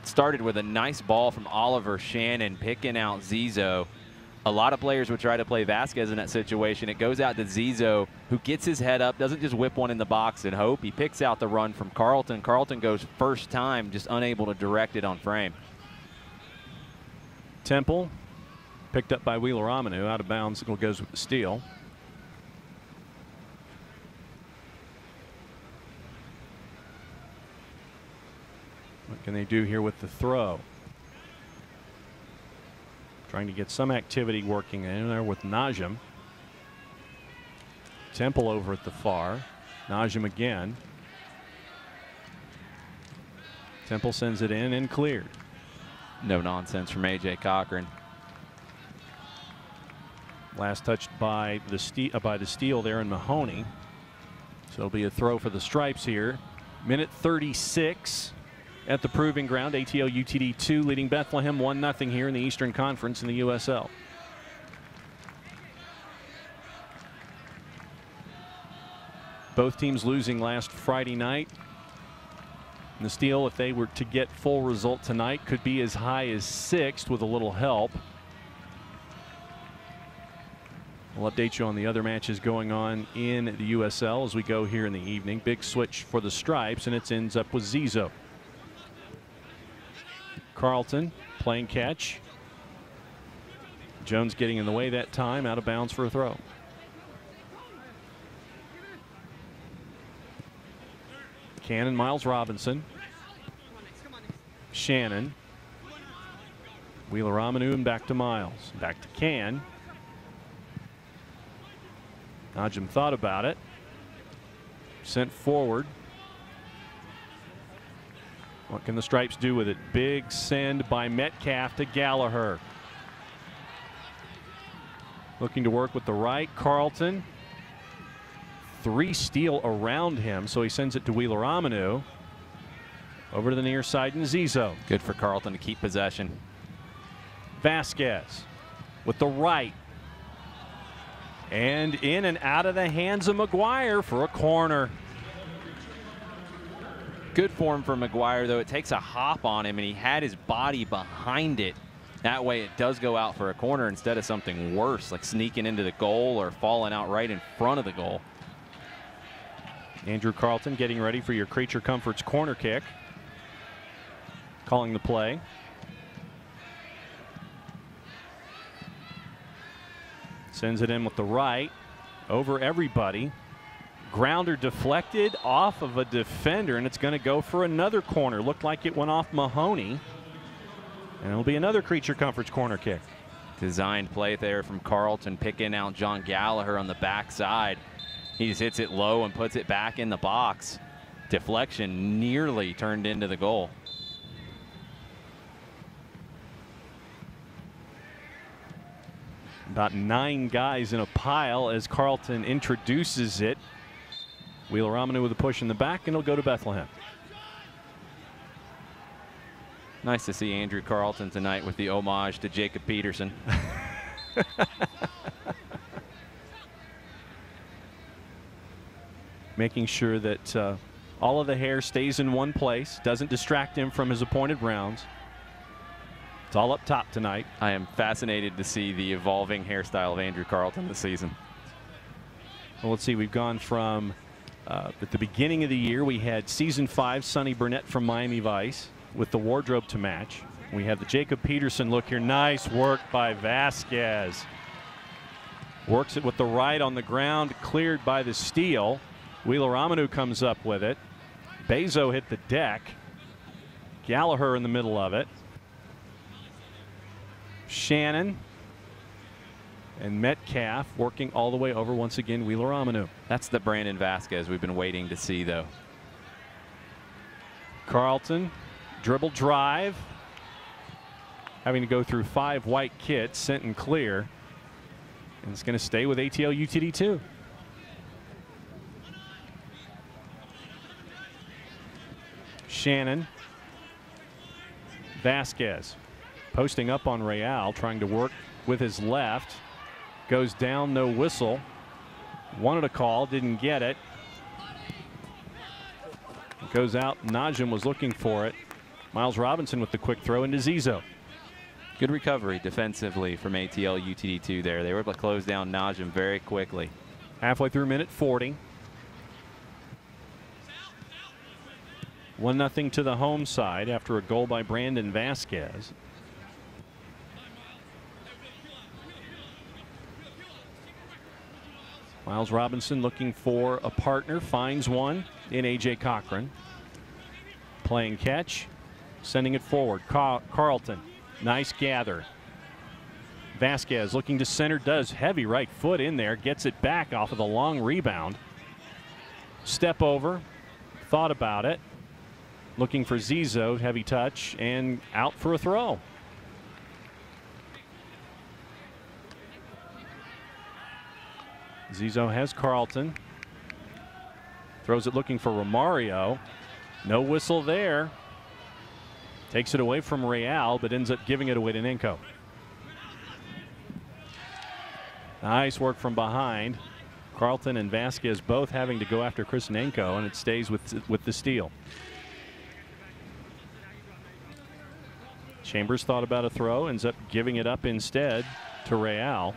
Speaker 2: Started with a nice ball from Oliver Shannon picking out Zizo. A lot of players would try to play Vasquez in that situation. It goes out to Zizo, who gets his head up, doesn't just whip one in the box and hope. He picks out the run from Carlton. Carlton goes first time, just unable to direct it on frame.
Speaker 1: Temple picked up by Wheeler Amanu, out of bounds, goes with the steal. What can they do here with the throw? Trying to get some activity working in there with Najim. Temple over at the far. Najim again. Temple sends it in and cleared.
Speaker 2: No nonsense from A.J. Cochran.
Speaker 1: Last touched by the steal there in Mahoney. So it'll be a throw for the Stripes here. Minute 36 at the Proving Ground. ATL UTD 2 leading Bethlehem 1-0 here in the Eastern Conference in the USL. Both teams losing last Friday night. And the Steel, if they were to get full result tonight, could be as high as 6th with a little help. We'll update you on the other matches going on in the USL as we go here in the evening. Big switch for the Stripes, and it ends up with Zizo. Carlton playing catch. Jones getting in the way that time, out of bounds for a throw. Cannon, Miles Robinson. Shannon. Wheeler Amanu and back to Miles. Back to Can. Najim thought about it. Sent forward. What can the Stripes do with it? Big send by Metcalf to Gallagher. Looking to work with the right. Carlton. 3 steal around him, so he sends it to Wheeler Amanu. Over to the near side and Zizo.
Speaker 2: Good for Carlton to keep possession.
Speaker 1: Vasquez with the right. And in and out of the hands of McGuire for a corner.
Speaker 2: Good form for McGuire, though. It takes a hop on him, and he had his body behind it. That way it does go out for a corner instead of something worse, like sneaking into the goal or falling out right in front of the goal.
Speaker 1: Andrew Carlton getting ready for your Creature Comforts corner kick. Calling the play. Sends it in with the right. Over everybody. Grounder deflected off of a defender, and it's going to go for another corner. Looked like it went off Mahoney. And it'll be another Creature Comforts corner kick.
Speaker 2: Designed play there from Carlton, picking out John Gallagher on the backside. He just hits it low and puts it back in the box. Deflection nearly turned into the goal.
Speaker 1: About 9 guys in a pile as Carlton introduces it. Wheeler Amanu with a push in the back, and it'll go to Bethlehem.
Speaker 2: Nice to see Andrew Carlton tonight with the homage to Jacob Peterson.
Speaker 1: Making sure that all of the hair stays in one place, doesn't distract him from his appointed rounds. It's all up top tonight.
Speaker 2: I am fascinated to see the evolving hairstyle of Andrew Carlton this season.
Speaker 1: Well, let's see. We've gone from at the beginning of the year, we had season 5 Sonny Burnett from Miami Vice with the wardrobe to match. We have the Jacob Peterson look here. Nice work by Vasquez. Works it with the right on the ground, cleared by the steal. Wheeler Amanu comes up with it. Bezo hit the deck. Gallagher in the middle of it. Shannon and Metcalf working all the way over once again. Wheeler Amanu.
Speaker 2: That's the Brandon Vasquez we've been waiting to see, though.
Speaker 1: Carlton, dribble drive. Having to go through 5 white kits, sent and clear. And it's going to stay with ATL UTD 2. Shannon. Vasquez posting up on Real, trying to work with his left. Goes down, no whistle. Wanted a call, didn't get it. Goes out, Najim was looking for it. Miles Robinson with the quick throw into Zizo.
Speaker 2: Good recovery defensively from ATL UTD2 there. They were able to close down Najim very quickly.
Speaker 1: Halfway through minute 40. 1-0 to the home side after a goal by Brandon Vasquez. Miles Robinson looking for a partner, finds one in A.J. Cochran. Playing catch, sending it forward. Carlton, nice gather. Vasquez looking to center, does heavy right foot in there, gets it back off of the long rebound. Step over, thought about it. Looking for Zizo, heavy touch, and out for a throw. Zizo has Carlton. Throws it looking for Romario. No whistle there. Takes it away from Real, but ends up giving it away to Nenko. Nice work from behind. Carlton and Vasquez both having to go after Chris Nenko, and it stays with the steal. Chambers thought about a throw, ends up giving it up instead to Real.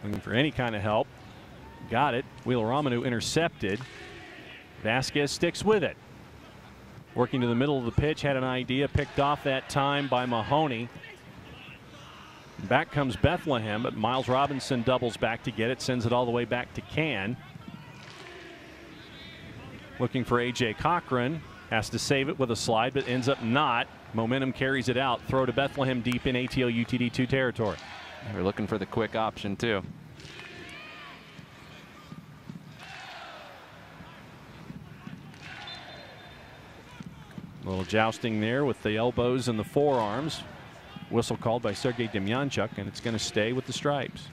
Speaker 1: Looking for any kind of help. Got it. Wheeler Ramanu intercepted. Vasquez sticks with it. Working to the middle of the pitch, had an idea, picked off that time by Mahoney. Back comes Bethlehem, but Miles Robinson doubles back to get it, sends it all the way back to Can. Looking for A.J. Cochran, has to save it with a slide, but ends up not. Momentum carries it out. Throw to Bethlehem deep in ATL UTD2 territory.
Speaker 2: We're looking for the quick option too.
Speaker 1: A little jousting there with the elbows and the forearms. Whistle called by Sergei Demyanchuk, and it's going to stay with the Stripes.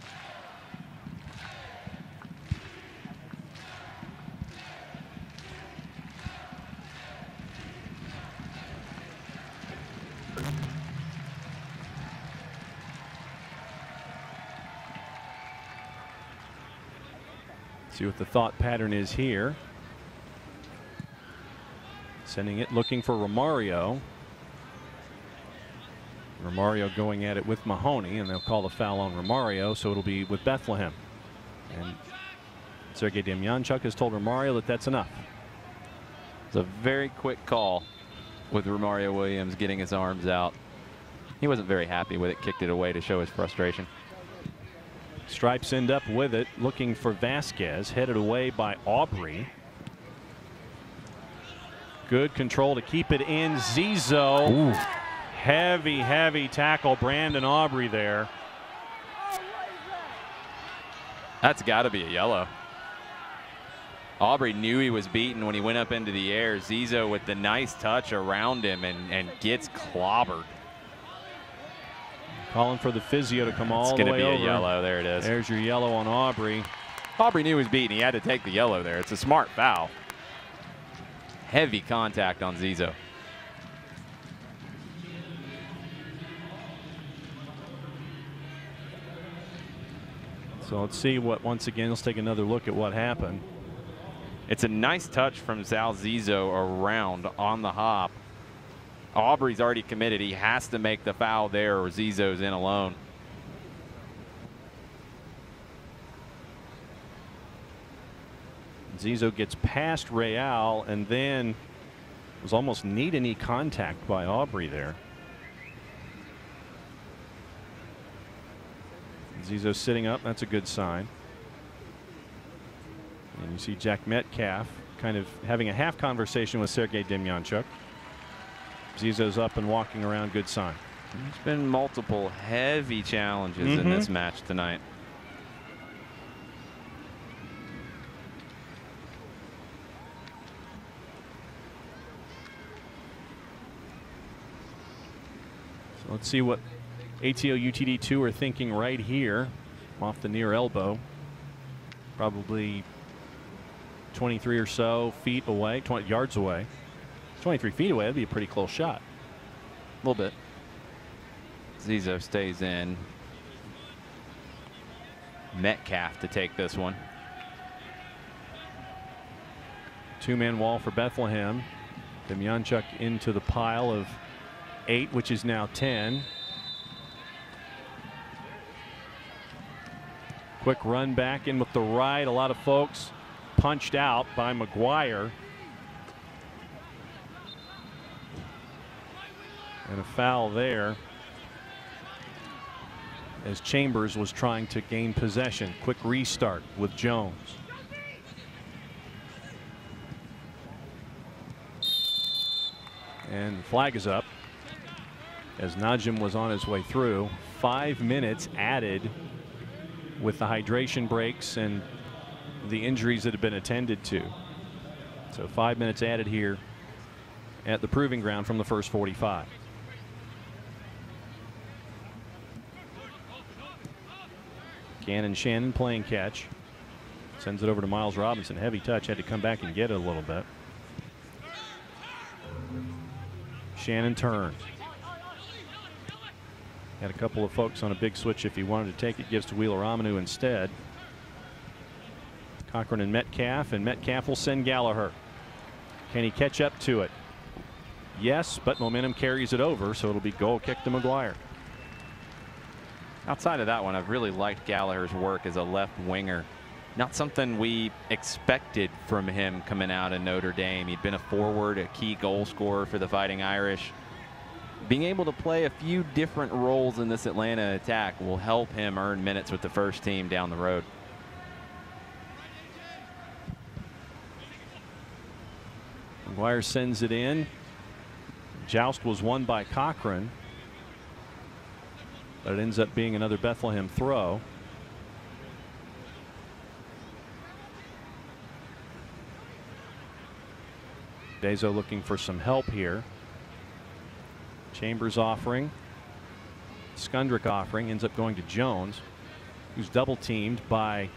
Speaker 1: See what the thought pattern is here. Sending it, looking for Romario. Romario going at it with Mahoney, and they'll call the foul on Romario, so it'll be with Bethlehem. And Sergei Demyanchuk has told Romario that that's enough.
Speaker 2: It's a very quick call with Romario Williams getting his arms out. He wasn't very happy with it, kicked it away to show his frustration.
Speaker 1: Stripes end up with it, looking for Vasquez, headed away by Aubrey. Good control to keep it in. Zizo. Ooh. Heavy tackle. Brandon Aubrey there.
Speaker 2: That's got to be a yellow. Aubrey knew he was beaten when he went up into the air. Zizo with the nice touch around him and gets clobbered.
Speaker 1: Calling for the physio to come all the way over.
Speaker 2: It's going to be a yellow. There it is.
Speaker 1: There's your yellow on Aubrey.
Speaker 2: Aubrey knew he was beaten. He had to take the yellow there. It's a smart foul. Heavy contact on Zizo.
Speaker 1: So let's see what, once again, let's take another look at what happened.
Speaker 2: It's a nice touch from Zal Zizo around on the hop. Aubrey's already committed. He has to make the foul there or Zizo's in alone.
Speaker 1: Zizo gets past Real and then was almost knee-to-knee contact by Aubrey there. Zizo sitting up, that's a good sign. And you see Jack Metcalf kind of having a half conversation with Sergei Demyanchuk. Zizo's up and walking around, good sign.
Speaker 2: There's been multiple heavy challenges in this match tonight.
Speaker 1: So let's see what ATL UTD2 are thinking right here off the near elbow. Probably 23 or so feet away, 20 yards away. 23 feet away, that'd be a pretty close shot.
Speaker 2: A little bit. Zizo stays in. Metcalf to take this one.
Speaker 1: Two-man wall for Bethlehem. Demjanchuk into the pile of 8, which is now 10. Quick run back in with the right. A lot of folks punched out by McGuire. And a foul there as Chambers was trying to gain possession. Quick restart with Jones. And the flag is up as Najim was on his way through. 5 minutes added with the hydration breaks and the injuries that have been attended to. So 5 minutes added here at the Proving Ground from the first 45. Gannon Shannon playing catch. Sends it over to Miles Robinson. Heavy touch. Had to come back and get it a little bit. Shannon turns. Had a couple of folks on a big switch if he wanted to take it. Gives to Wheeler Aminu instead. Cochran and Metcalf will send Gallagher. Can he catch up to it? Yes, but momentum carries it over, so it'll be goal kick to McGuire.
Speaker 2: Outside of that one, I've really liked Gallagher's work as a left winger. Not something we expected from him coming out of Notre Dame. He'd been a forward, a key goal scorer for the Fighting Irish. Being able to play a few different roles in this Atlanta attack will help him earn minutes with the first team down the road.
Speaker 1: McGuire sends it in. Joust was won by Cochran, but it ends up being another Bethlehem throw. Dezo looking for some help here. Chambers offering. Skundrich offering. Ends up going to Jones, who's double teamed by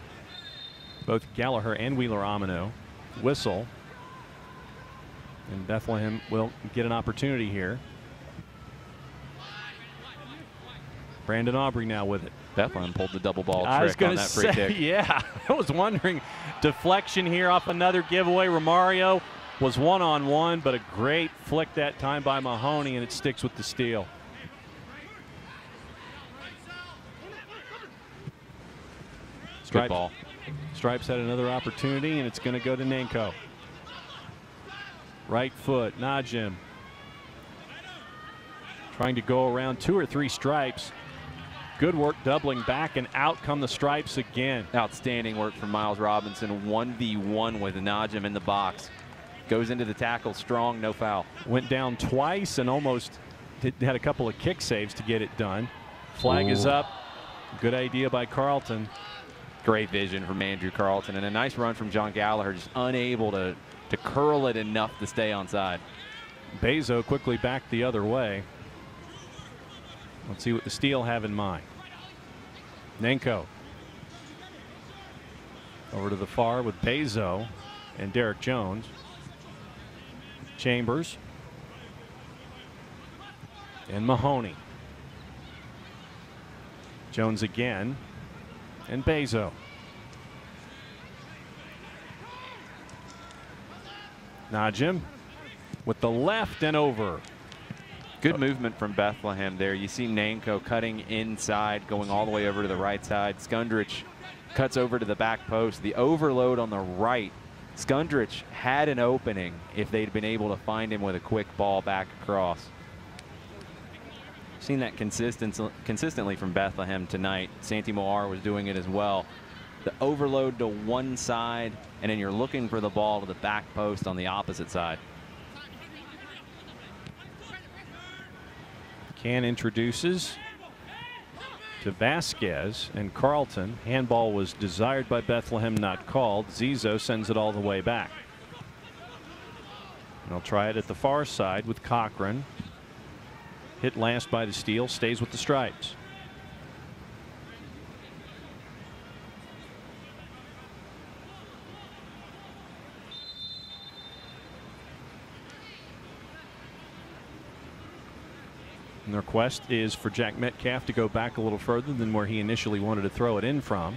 Speaker 1: both Gallagher and Wheeler Aminu. Whistle. And Bethlehem will get an opportunity here. Brandon Aubrey now with it.
Speaker 2: Bethlehem pulled the double ball
Speaker 1: I was
Speaker 2: trick on
Speaker 1: going to
Speaker 2: that free
Speaker 1: say,
Speaker 2: kick.
Speaker 1: yeah, I was wondering. Deflection here off another giveaway. Romario was one-on-one, but a great flick that time by Mahoney, and it sticks with the steal.
Speaker 2: Good ball.
Speaker 1: Stripes had another opportunity, and it's going to go to Nanko. Right foot, Najim. Trying to go around 2 or 3 Stripes. Good work doubling back, and out come the Stripes again.
Speaker 2: Outstanding work from Miles Robinson. 1v1 with Najim in the box. Goes into the tackle strong, no foul.
Speaker 1: Went down twice and almost had a couple of kick saves to get it done. Flag is up. Good idea by Carlton.
Speaker 2: Great vision from Andrew Carlton, and a nice run from John Gallagher, just unable to curl it enough to stay onside.
Speaker 1: Bezo quickly back the other way. Let's see what the Steel have in mind. Nanko over to the far with Bezo and Derek Jones. Chambers and Mahoney. Jones again and Bezo. Najim with the left and over.
Speaker 2: Good movement from Bethlehem there. You see Nanko cutting inside, going all the way over to the right side. Skundrich cuts over to the back post. The overload on the right. Skundrich had an opening if they'd been able to find him with a quick ball back across. Seen that consistently from Bethlehem tonight. Santi Moar was doing it as well. The overload to one side, and then you're looking for the ball to the back post on the opposite side.
Speaker 1: Can introduces to Vasquez and Carlton. Handball was desired by Bethlehem, not called. Zizo sends it all the way back. And they'll try it at the far side with Cochran. Hit last by the Steel, stays with the Stripes. And the request is for Jack Metcalf to go back a little further than where he initially wanted to throw it in from.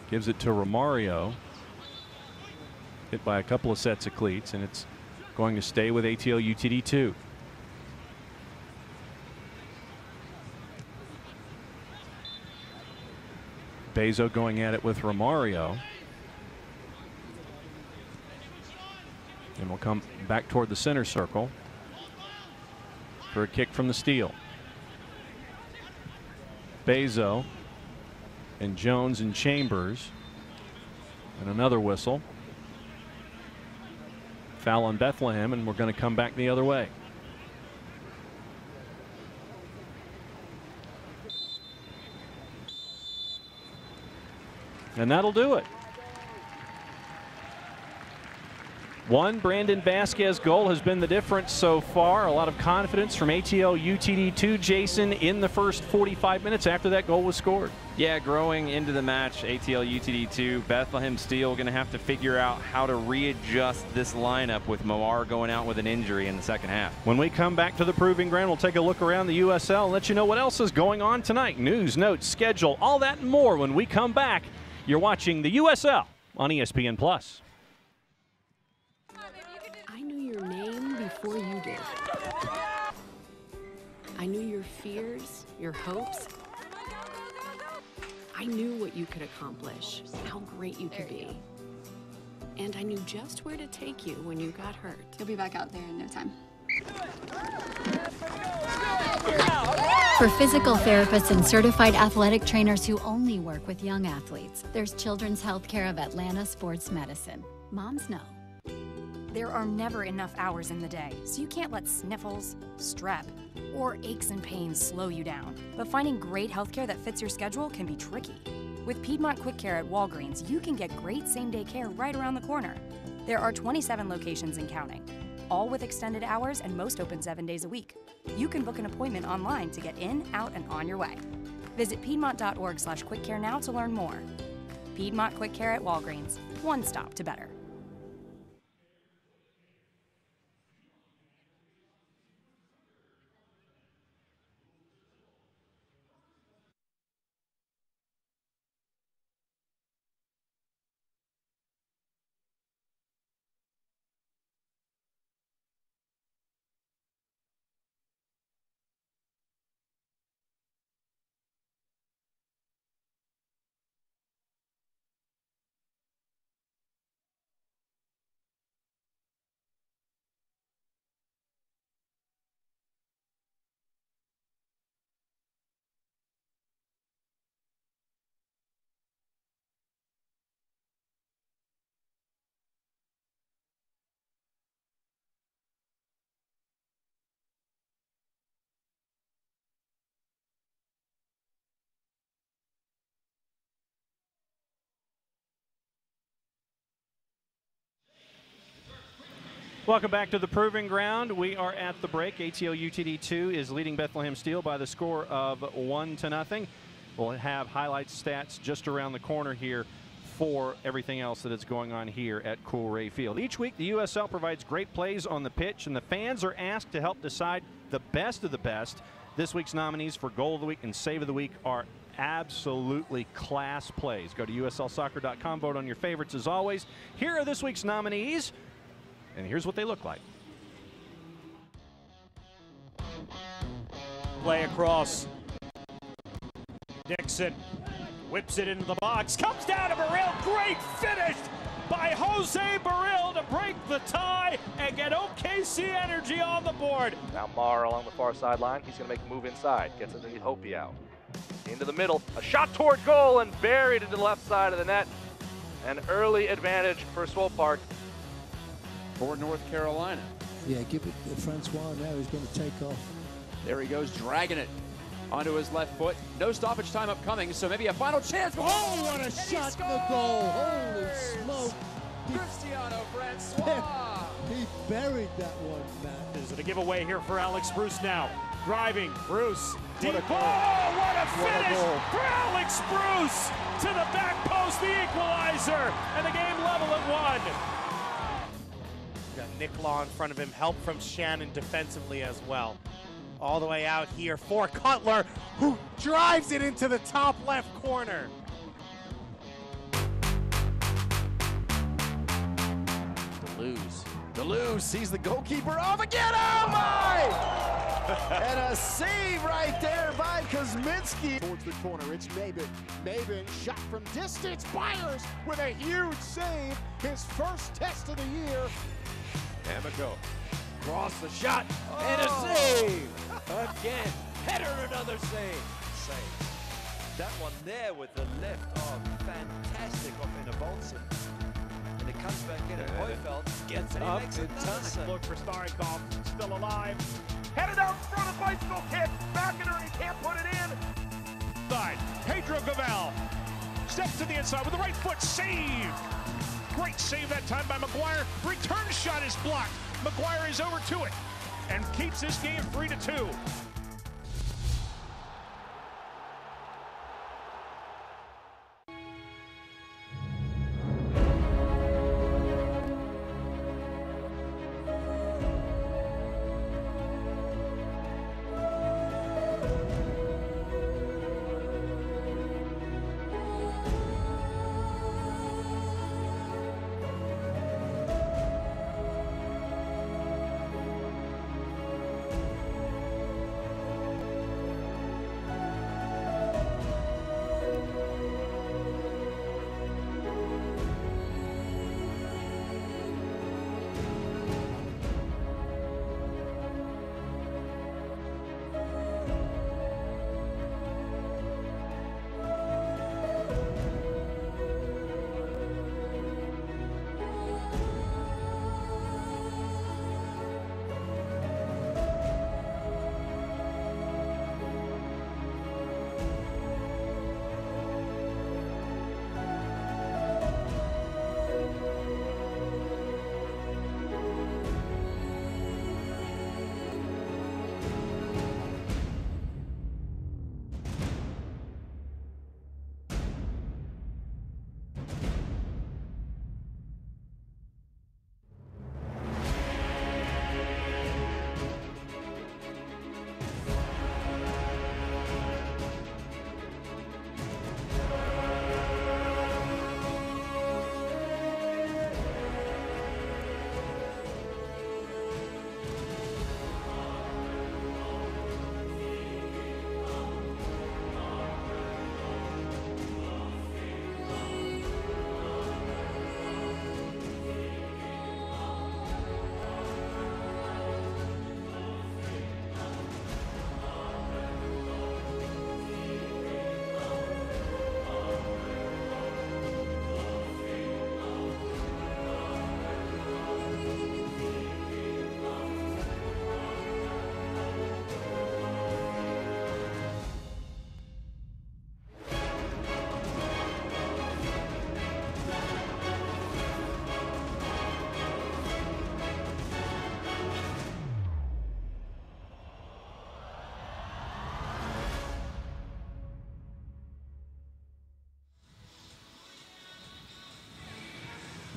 Speaker 1: Gives it to Romario. Hit by a couple of sets of cleats, and it's going to stay with ATL UTD 2. Bezo going at it with Romario. And we'll come back toward the center circle for a kick from the steal. Bezo and Jones and Chambers, and another whistle. Foul on Bethlehem, and we're going to come back the other way. And that'll do it. One Brandon Vasquez goal has been the difference so far. A lot of confidence from ATL UTD 2, Jason, in the first 45 minutes after that goal was scored.
Speaker 2: Yeah, growing into the match, ATL UTD 2, Bethlehem Steel going to have to figure out how to readjust this lineup with Moar going out with an injury in the second half.
Speaker 1: When we come back to the Proving Ground, we'll take a look around the USL and let you know what else is going on tonight. News, notes, schedule, all that and more when we come back. You're watching the USL on ESPN+.
Speaker 3: I knew your name before you did. I knew your fears, your hopes. I knew what you could accomplish, how great you could be. And I knew just where to take you when you got hurt.
Speaker 4: You'll be back out there in no time.
Speaker 5: For physical therapists and certified athletic trainers who only work with young athletes, there's Children's Healthcare of Atlanta Sports Medicine. Moms know.
Speaker 6: There are never enough hours in the day, so you can't let sniffles, strep, or aches and pains slow you down. But finding great healthcare that fits your schedule can be tricky. With Piedmont Quick Care at Walgreens, you can get great same-day care right around the corner. There are 27 locations and counting, all with extended hours and most open 7 days a week. You can book an appointment online to get in, out, and on your way. Visit piedmont.org/quickcare now to learn more. Piedmont Quick Care at Walgreens, one stop to better.
Speaker 1: Welcome back to the Proving Ground. We are at the break. ATL UTD 2 is leading Bethlehem Steel by the score of 1-0. We'll have highlights, stats just around the corner here for everything else that is going on here at Coolray Field. Each week, the USL provides great plays on the pitch, and the fans are asked to help decide the best of the best. This week's nominees for Goal of the Week and Save of the Week are absolutely class plays. Go to uslsoccer.com, vote on your favorites as always. Here are this week's nominees, and here's what they look like.
Speaker 7: Play across. Dixon whips it into the box, comes down to Burrell. Great finish by Jose Burrell to break the tie and get OKC Energy on the board.
Speaker 8: Now Marr along the far sideline. He's going to make a move inside. Gets underneath Hopi out. Into the middle. A shot toward goal and buried into the left side of the net. An early advantage for Swope Park.
Speaker 9: For North Carolina.
Speaker 10: Yeah, give it to Francois now. He's going to take off.
Speaker 9: There he goes, dragging it onto his left foot. No stoppage time upcoming, so maybe a final chance. Oh,
Speaker 10: what a shot in the goal. Holy smoke.
Speaker 9: Cristiano Francois.
Speaker 10: He buried that one, Matt.
Speaker 7: Is it a giveaway here for Alex Bruce now? Driving, Bruce. Deep
Speaker 10: What a
Speaker 7: ball.
Speaker 10: goal.
Speaker 7: What a
Speaker 10: What a
Speaker 7: finish
Speaker 10: goal.
Speaker 7: for Alex Bruce. To the back post, the equalizer. And the game level at 1.
Speaker 8: Got
Speaker 4: Nick Law in front of him. Help from Shannon defensively as well. All the way out here for Cutler, who drives it into the top left corner.
Speaker 11: DeLuz sees the goalkeeper off again. Oh my! And a save right there by Kuzminski.
Speaker 12: Towards the corner, it's Maben. Maben shot from distance. Byers with a huge save. His first test of the year.
Speaker 7: Amico, cross the shot, and a save! Again, header, another save.
Speaker 13: That one there with the left, oh, fantastic off in a Bolton. And it comes back in, and Hoyfeld
Speaker 7: Gets
Speaker 13: and he
Speaker 7: up
Speaker 13: makes
Speaker 7: in
Speaker 13: another
Speaker 7: time.
Speaker 13: save.
Speaker 7: Look for Steinkoff, still alive. Headed out in front of bicycle kick. Marketer, and he can't put it in. Side, Pedro Gavel steps to the inside with the right foot, save. Great save that time by McGuire. Return shot is blocked. McGuire is over to it and keeps this game 3-2.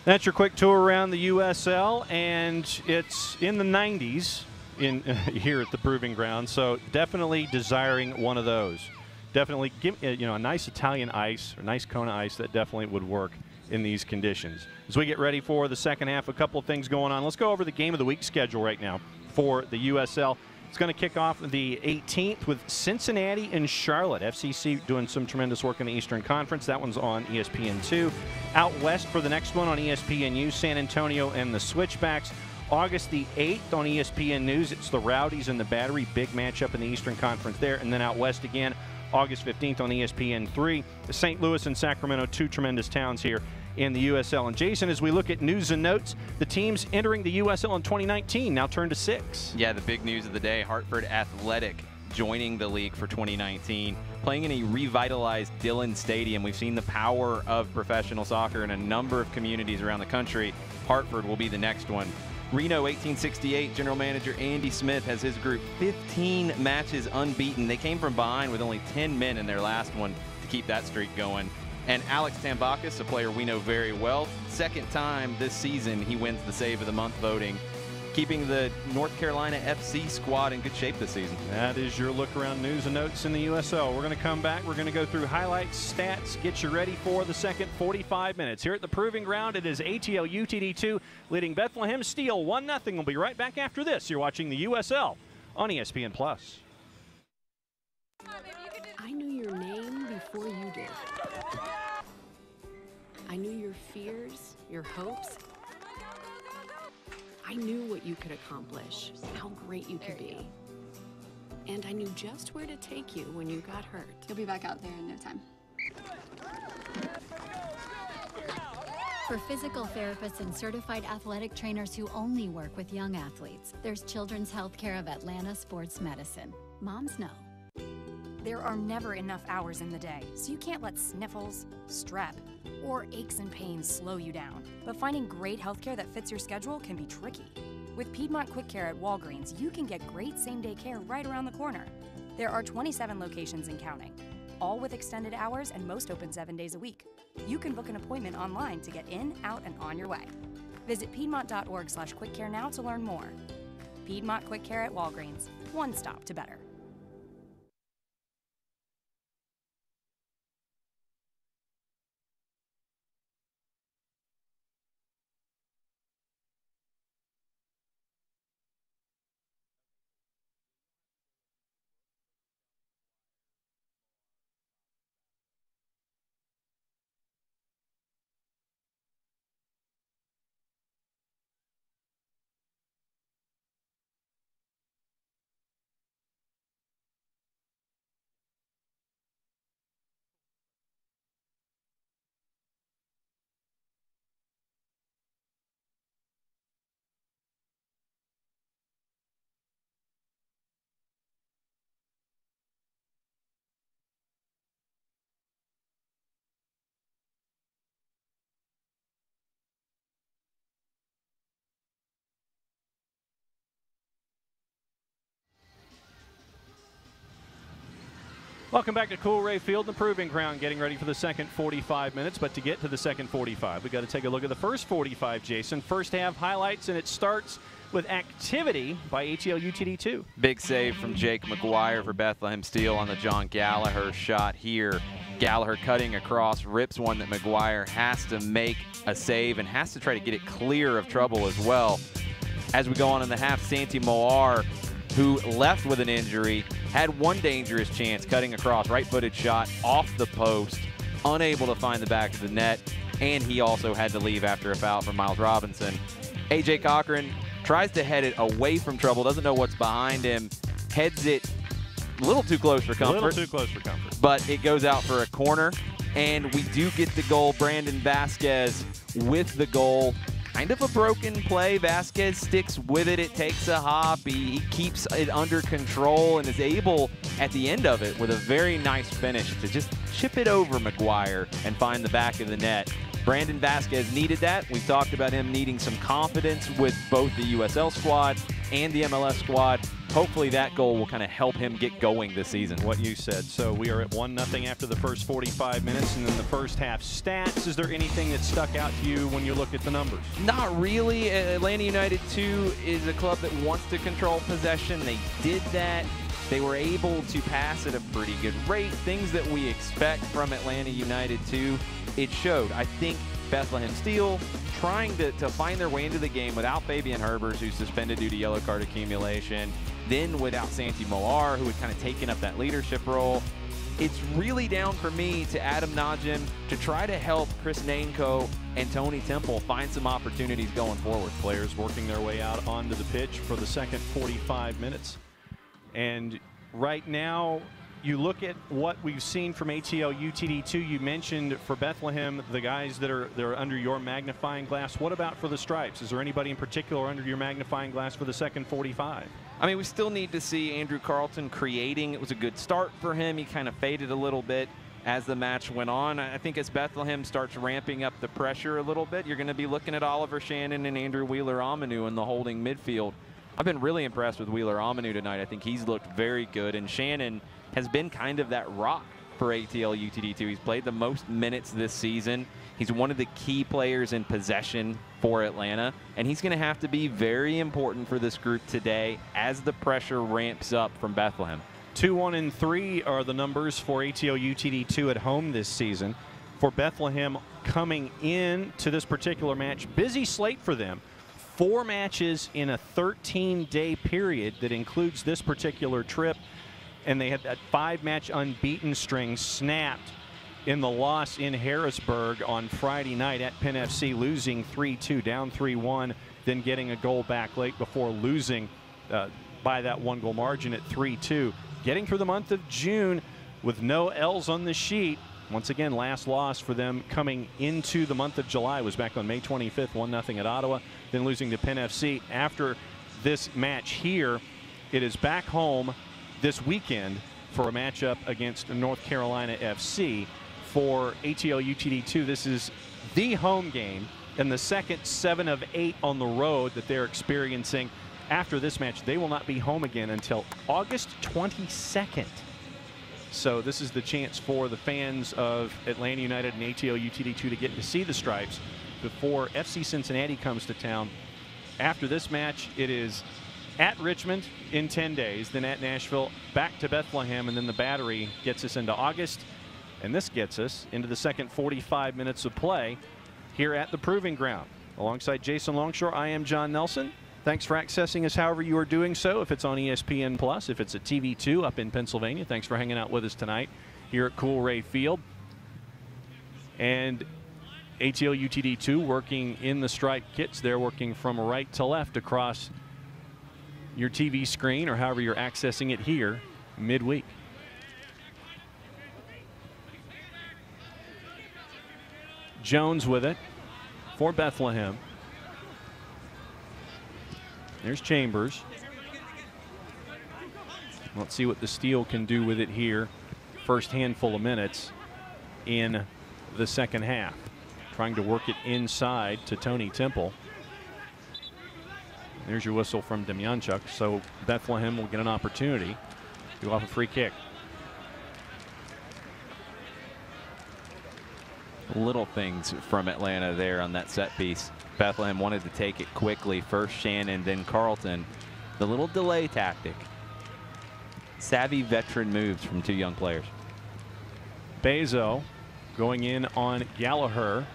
Speaker 7: That's your quick tour around the USL, and it's in the 90s here at the Proving Ground, so definitely desiring one of those. Definitely give a nice Italian ice or nice Kona ice that definitely would work in these conditions. As we get ready for the second half, a couple of things going on. Let's go over the game of the week schedule right now for the USL. It's going to kick off the 18th with Cincinnati and Charlotte. FCC doing some tremendous work in the Eastern Conference. That one's on ESPN2. Out west for the next one on ESPNU, San Antonio and the Switchbacks. August the 8th on ESPN News, it's the Rowdies and the Battery. Big matchup in the Eastern Conference there. And then out west again, August 15th on ESPN3. St. Louis and Sacramento, two tremendous towns here in the USL. And Jason, as we look at news and notes, the teams entering the USL in 2019 now turn to 6.
Speaker 2: Yeah, the big news of the day, Hartford Athletic joining the league for 2019, playing in a revitalized Dillon Stadium. We've seen the power of professional soccer in a number of communities around the country. Hartford will be the next one. Reno 1868 general manager Andy Smith has his group 15 matches unbeaten. They came from behind with only 10 men in their last one to keep that streak going. And Alex Tambakis, a player we know very well, second time this season he wins the Save of the Month voting keeping the North Carolina FC squad in good shape this season.
Speaker 7: That is your look around news and notes in the USL. We're going to come back. We're going to go through highlights, stats, get you ready for the second 45 minutes. Here at the Proving Ground, it is ATL UTD2 leading Bethlehem Steel 1-0. We'll be right back after this. You're watching the USL on ESPN+.
Speaker 3: I knew your name before you did. I knew your fears, your hopes. I knew what you could accomplish, how great you could be. And I knew just where to take you when you got hurt.
Speaker 14: You'll be back out there in no time.
Speaker 5: For physical therapists and certified athletic trainers who only work with young athletes, there's Children's Healthcare of Atlanta Sports Medicine. Moms know.
Speaker 6: There are never enough hours in the day, so you can't let sniffles, strep, or aches and pains slow you down. But finding great healthcare that fits your schedule can be tricky. With Piedmont Quick Care at Walgreens, you can get great same-day care right around the corner. There are 27 locations and counting, all with extended hours and most open 7 days a week. You can book an appointment online to get in, out, and on your way. Visit piedmont.org/quickcare now to learn more. Piedmont Quick Care at Walgreens, one stop to better.
Speaker 7: Welcome back to Coolray Field, the Proving Ground, getting ready for the second 45 minutes. But to get to the second 45, we've got to take a look at the first 45, Jason. First half highlights, and it starts with activity by ATL UTD2.
Speaker 2: Big save from Jake McGuire for Bethlehem Steel on the John Gallagher shot here. Gallagher cutting across, rips one that McGuire has to make a save and has to try to get it clear of trouble as well. As we go on in the half, Santi Moar, who left with an injury, had one dangerous chance, cutting across, right-footed shot off the post, unable to find the back of the net, and he also had to leave after a foul from Miles Robinson. A.J. Cochran tries to head it away from trouble, doesn't know what's behind him, heads it a little too close for comfort.
Speaker 7: A little too close for comfort.
Speaker 2: But it goes out for a corner, and we do get the goal. Brandon Vasquez with the goal. Kind of a broken play. Vasquez sticks with it. It takes a hop. He keeps it under control and is able, at the end of it, with a very nice finish, to just chip it over McGuire and find the back of the net. Brandon Vasquez needed that. We've talked about him needing some confidence with both the USL squad and the MLS squad. Hopefully that goal will kind of help him get going this season.
Speaker 7: What you said. So we are at 1-0 after the first 45 minutes, and then the first half stats. Is there anything that stuck out to you when you look at the numbers?
Speaker 2: Not really. Atlanta United 2 is a club that wants to control possession. They did that. They were able to pass at a pretty good rate. Things that we expect from Atlanta United 2, it showed. I think Bethlehem Steel trying to find their way into the game without Fabian Herbers, who's suspended due to yellow card accumulation, then without Santi Moar, who had kind of taken up that leadership role. It's really down for me to Adam Najim to try to help Chris Nainko and Tony Temple find some opportunities going forward.
Speaker 7: Players working their way out onto the pitch for the second 45 minutes. And right now, you look at what we've seen from ATL UTD2. You mentioned for Bethlehem, the guys that are under your magnifying glass. What about for the Stripes? Is there anybody in particular under your magnifying glass for the second 45?
Speaker 2: I mean, we still need to see Andrew Carlton creating. It was a good start for him. He kind of faded a little bit as the match went on. I think as Bethlehem starts ramping up the pressure a little bit, you're going to be looking at Oliver Shannon and Andrew Wheeler-Amanu in the holding midfield. I've been really impressed with Wheeler-Amanu tonight. I think he's looked very good, and Shannon has been kind of that rock for ATL UTD2. He's played the most minutes this season. He's one of the key players in possession for Atlanta, and he's going to have to be very important for this group today as the pressure ramps up from Bethlehem.
Speaker 7: 2-1-3 are the numbers for ATL UTD2 at home this season. For Bethlehem coming in to this particular match, busy slate for them. 4 matches in a 13-day period that includes this particular trip, and they had that 5-match unbeaten string snapped in the loss in Harrisburg on Friday night at Penn FC, losing 3-2, down 3-1, then getting a goal back late before losing by that 1-goal margin at 3-2. Getting through the month of June with no L's on the sheet. Once again, last loss for them coming into the month of July was back on May 25th, 1-0 at Ottawa, then losing to Penn FC. After this match here, it is back home this weekend for a matchup against North Carolina FC. For ATL UTD2, this is the home game and the second 7 of 8 on the road that they're experiencing. After this match, they will not be home again until August 22nd. So this is the chance for the fans of Atlanta United and ATL UTD2 to get to see the Stripes before FC Cincinnati comes to town. After this match, it is at Richmond in 10 days, then at Nashville, back to Bethlehem, and then the Battery gets us into August. And this gets us into the second 45 minutes of play here at the Proving Ground. Alongside Jason Longshore, I am John Nelson. Thanks for accessing us however you are doing so. If it's on ESPN Plus, if it's at TV2 up in Pennsylvania, thanks for hanging out with us tonight here at Cool Ray Field. And ATL UTD2 working in the stripe kits. They're working from right to left across your TV screen or however you're accessing it here midweek. Jones with it for Bethlehem. There's Chambers. Let's see what the Steel can do with it here. First handful of minutes in the second half. Trying to work it inside to Tony Temple. There's your whistle from Demjanchuk. So Bethlehem will get an opportunity to go off a free kick.
Speaker 2: Little things from Atlanta there on that set piece. Bethlehem wanted to take it quickly. First Shannon, then Carlton. The little delay tactic. Savvy veteran moves from 2 young players.
Speaker 7: Bezo going in on Gallagher.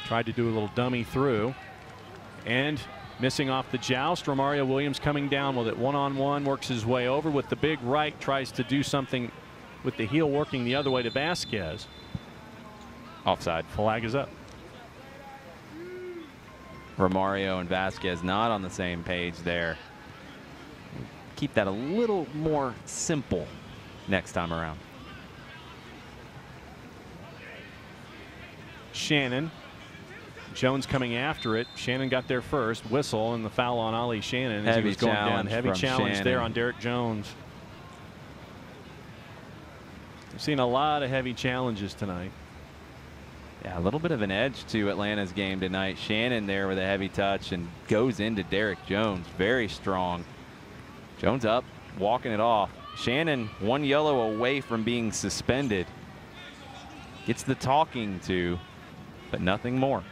Speaker 7: Tried to do a little dummy through. And missing off the joust. Romario Williams coming down with it. One-on-one, works his way over with the big right. Tries to do something with the heel working the other way to Vasquez.
Speaker 2: Offside.
Speaker 7: Flag is up.
Speaker 2: Romario and Vasquez not on the same page there. Keep that a little more simple next time around.
Speaker 7: Shannon. Jones coming after it. Shannon got there first. Whistle and the foul on Ollie Shannon as he was going down. Heavy challenge there on Derek Jones. We've seen a lot of heavy challenges tonight.
Speaker 2: Yeah, a little bit of an edge to Atlanta's game tonight. Shannon there with a heavy touch and goes into Derek Jones. Very strong. Jones up, walking it off. Shannon 1 yellow away from being suspended. Gets the talking to, but nothing more.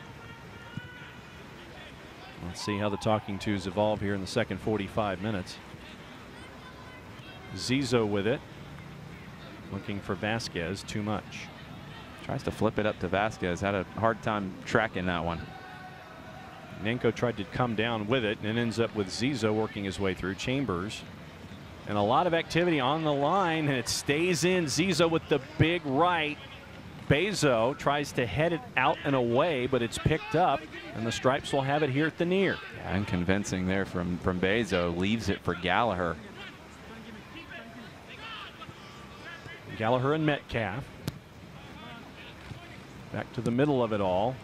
Speaker 7: Let's see how the talking twos evolve here in the second 45 minutes. Zizo with it. Looking for Vasquez, too much.
Speaker 2: Tries to flip it up to Vasquez. Had a hard time tracking that one.
Speaker 7: Nenko tried to come down with it and ends up with Zizo working his way through. Chambers. And a lot of activity on the line, and it stays in. Zizo with the big right. Bezo tries to head it out and away, but it's picked up, and the Stripes will have it here at the near.
Speaker 2: Yeah, unconvincing there from Bezo. Leaves it for Gallagher.
Speaker 7: Gallagher and Metcalf. Back to the middle of it all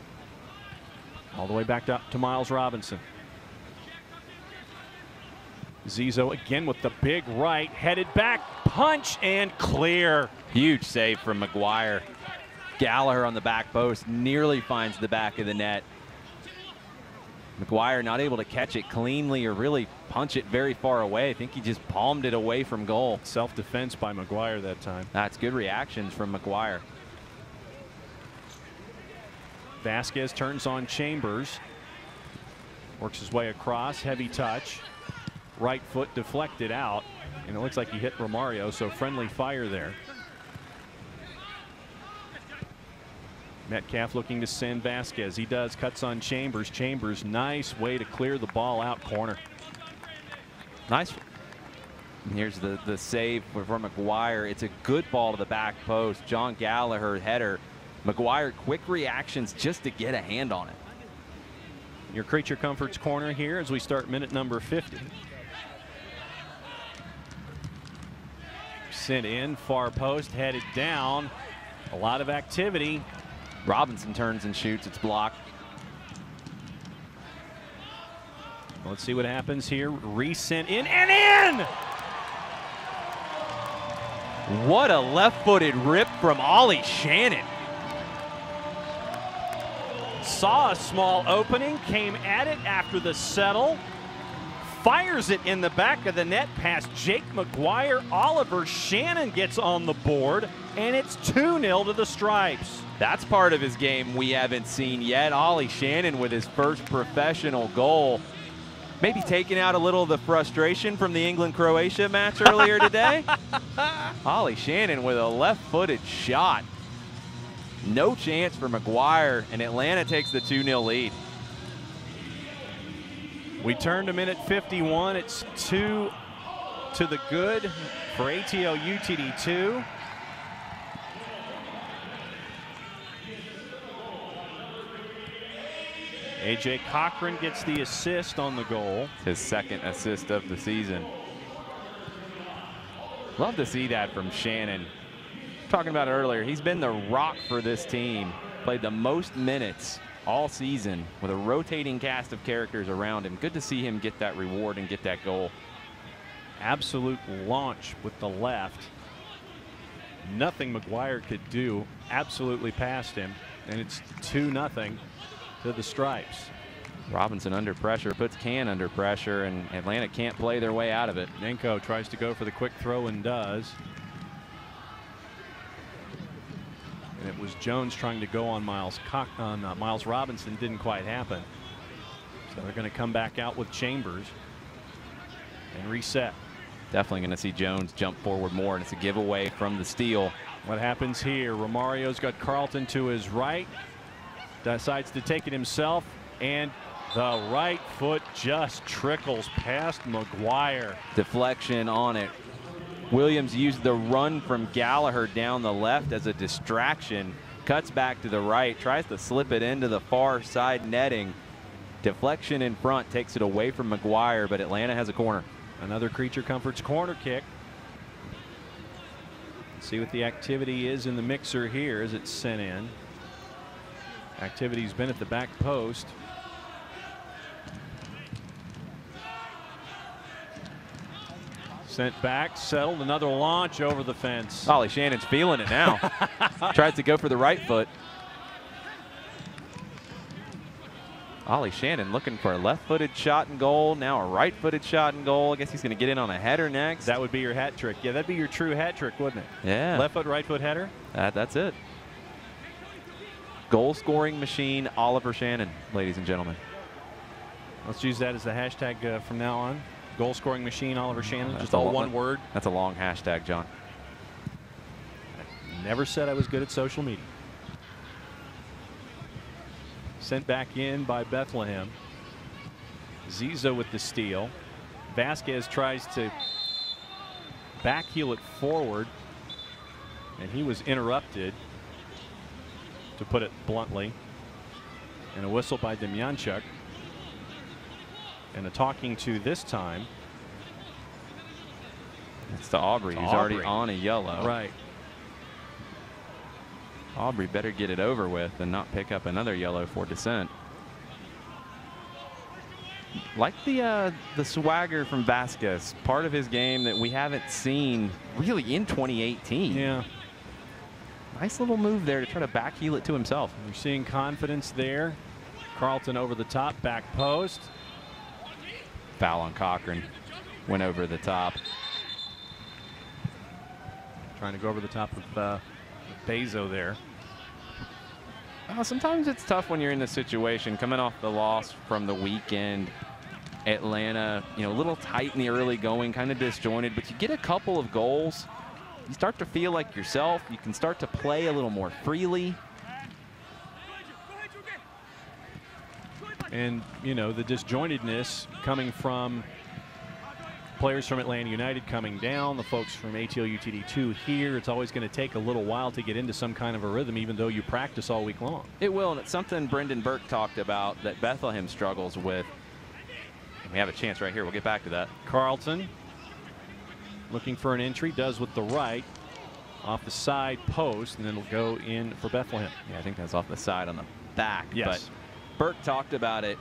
Speaker 7: the way back up to Miles Robinson. Zizo again with the big right, headed back, punch, and clear.
Speaker 2: Huge save from McGuire. Gallagher on the back post nearly finds the back of the net. McGuire not able to catch it cleanly or really punch it very far away. I think he just palmed it away from goal.
Speaker 7: Self-defense by McGuire that time.
Speaker 2: That's good reactions from McGuire.
Speaker 7: Vasquez turns on Chambers. Works his way across, heavy touch. Right foot deflected out, and it looks like he hit Romario, so friendly fire there. Metcalf looking to send Vasquez. He does, cuts on Chambers. Chambers, nice way to clear the ball out corner.
Speaker 2: Nice. And here's the save for McGuire. It's a good ball to the back post. John Gallagher header. McGuire, quick reactions just to get a hand on it.
Speaker 7: Your Creature Comforts corner here as we start minute number 50. Sent in, far post, headed down. A lot of activity.
Speaker 2: Robinson turns and shoots. It's blocked.
Speaker 7: Let's see what happens here. Resent in and in!
Speaker 2: What a left-footed rip from Ollie Shannon.
Speaker 7: Saw a small opening, came at it after the settle, fires it in the back of the net past Jake McGuire. Oliver Shannon gets on the board, and it's 2-0 to the Stripes.
Speaker 2: That's part of his game we haven't seen yet. Ollie Shannon with his first professional goal. Maybe taking out a little of the frustration from the England-Croatia match earlier today. Ollie Shannon with a left-footed shot. No chance for McGuire, and Atlanta takes the 2-0 lead.
Speaker 7: We turn to minute 51. It's 2 to the good for ATL UTD2. AJ Cochran gets the assist on the goal.
Speaker 2: His second assist of the season. Love to see that from Shannon. Talking about it earlier, he's been the rock for this team. Played the most minutes all season with a rotating cast of characters around him. Good to see him get that reward and get that goal.
Speaker 7: Absolute launch with the left. Nothing McGuire could do. Absolutely past him. And it's 2-0 to the Stripes.
Speaker 2: Robinson under pressure, puts Can under pressure, and Atlanta can't play their way out of it.
Speaker 7: Nenko tries to go for the quick throw and does. And it was Jones trying to go on Miles Robinson. Didn't quite happen. So they're going to come back out with Chambers and reset.
Speaker 2: Definitely going to see Jones jump forward more, and it's a giveaway from the steal.
Speaker 7: What happens here? Romario's got Carlton to his right. Decides to take it himself, and the right foot just trickles past McGuire.
Speaker 2: Deflection on it. Williams used the run from Gallagher down the left as a distraction. Cuts back to the right, tries to slip it into the far side netting. Deflection in front takes it away from McGuire, but Atlanta has a corner.
Speaker 7: Another Creature Comforts corner kick. See what the activity is in the mixer here as it's sent in. Activity's been at the back post. Sent back, settled, another launch over the fence.
Speaker 2: Ollie Shannon's feeling it now. Tries to go for the right foot. Ollie Shannon looking for a left-footed shot and goal, now a right-footed shot and goal. I guess he's going to get in on a header next.
Speaker 7: That would be your hat trick. Yeah, that'd be your true hat trick, wouldn't it?
Speaker 2: Yeah.
Speaker 7: Left foot, right foot header?
Speaker 2: That's it. Goal-scoring machine, Oliver Shannon, ladies and gentlemen.
Speaker 7: Let's use that as the hashtag from now on. Goal-scoring machine, Oliver Shannon. Just all one word.
Speaker 2: That's a long hashtag, John.
Speaker 7: I never said I was good at social media. Sent back in by Bethlehem. Zizo with the steal. Vasquez tries to backheel it forward, and he was interrupted, to put it bluntly. And a whistle by Demjanchuk. And a talking to this time.
Speaker 2: It's to Aubrey, who's already on a yellow.
Speaker 7: Right.
Speaker 2: Aubrey better get it over with and not pick up another yellow for dissent. Like the swagger from Vasquez, part of his game that we haven't seen really in 2018.
Speaker 7: Yeah.
Speaker 2: Nice little move there to try to backheel it to himself.
Speaker 7: You're seeing confidence there. Carlton over the top, back post.
Speaker 2: Foul on Cochran. Went over the top.
Speaker 7: Trying to go over the top of Bezo there.
Speaker 2: Sometimes it's tough when you're in this situation. Coming off the loss from the weekend, Atlanta, a little tight in the early going, kind of disjointed, but you get a couple of goals, you start to feel like yourself. You can start to play a little more freely.
Speaker 7: And, the disjointedness coming from players from Atlanta United coming down, the folks from ATL UTD2 here. It's always going to take a little while to get into some kind of a rhythm, even though you practice all week long.
Speaker 2: It will, and it's something Brendan Burke talked about that Bethlehem struggles with. We have a chance right here. We'll get back to that.
Speaker 7: Carlton looking for an entry, does with the right, off the side post, and then it'll go in for Bethlehem.
Speaker 2: Yeah, I think that's off the side on the back.
Speaker 7: Yes.
Speaker 2: But Burke talked about it.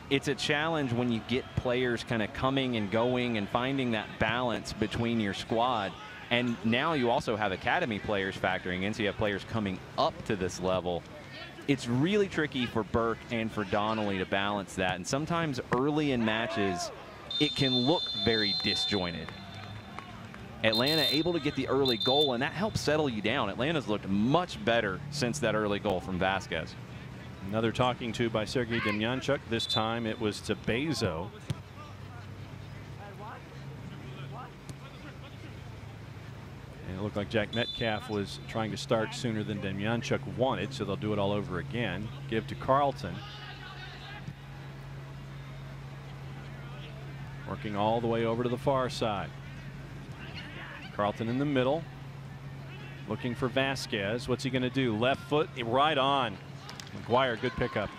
Speaker 2: It's a challenge when you get players kind of coming and going and finding that balance between your squad. And now you also have academy players factoring in, so you have players coming up to this level. It's really tricky for Burke and for Donnelly to balance that. And sometimes early in matches, it can look very disjointed. Atlanta able to get the early goal, and that helps settle you down. Atlanta's looked much better since that early goal from Vasquez.
Speaker 7: Another talking to by Sergei Demyanchuk. This time it was to Bezo. And it looked like Jack Metcalf was trying to start sooner than Demyanchuk wanted, so they'll do it all over again. Give to Carlton. Working all the way over to the far side. Carlton in the middle. Looking for Vasquez. What's he going to do? Left foot, right on. McGuire, good pickup.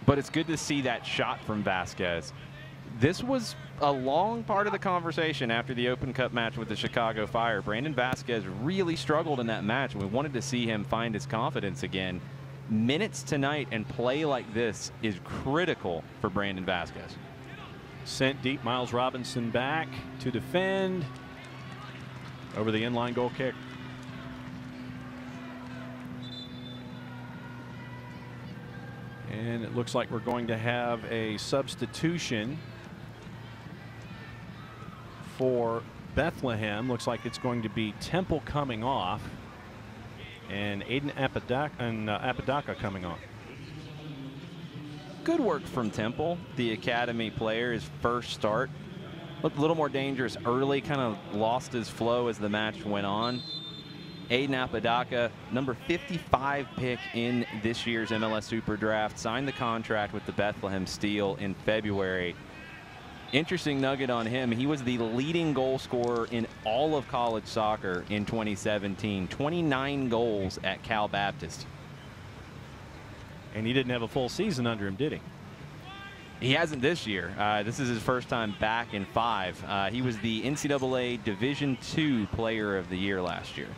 Speaker 2: But it's good to see that shot from Vasquez. This was a long part of the conversation after the Open Cup match with the Chicago Fire. Brandon Vasquez really struggled in that match, and we wanted to see him find his confidence again. Minutes tonight and play like this is critical for Brandon Vasquez.
Speaker 7: Sent deep, Miles Robinson back to defend. Over the inline goal kick. And it looks like we're going to have a substitution for Bethlehem. Looks like it's going to be Temple coming off and Aiden Apodaca coming on.
Speaker 2: Good work from Temple, the academy player, his first start. Looked a little more dangerous early, kind of lost his flow as the match went on. Aiden Apodaca, number 55 pick in this year's MLS Super Draft, signed the contract with the Bethlehem Steel in February. Interesting nugget on him, he was the leading goal scorer in all of college soccer in 2017, 29 goals at Cal Baptist.
Speaker 7: And he didn't have a full season under him, did he?
Speaker 2: He hasn't this year. This is his first time back in 5. He was the NCAA Division II Player of the Year last year.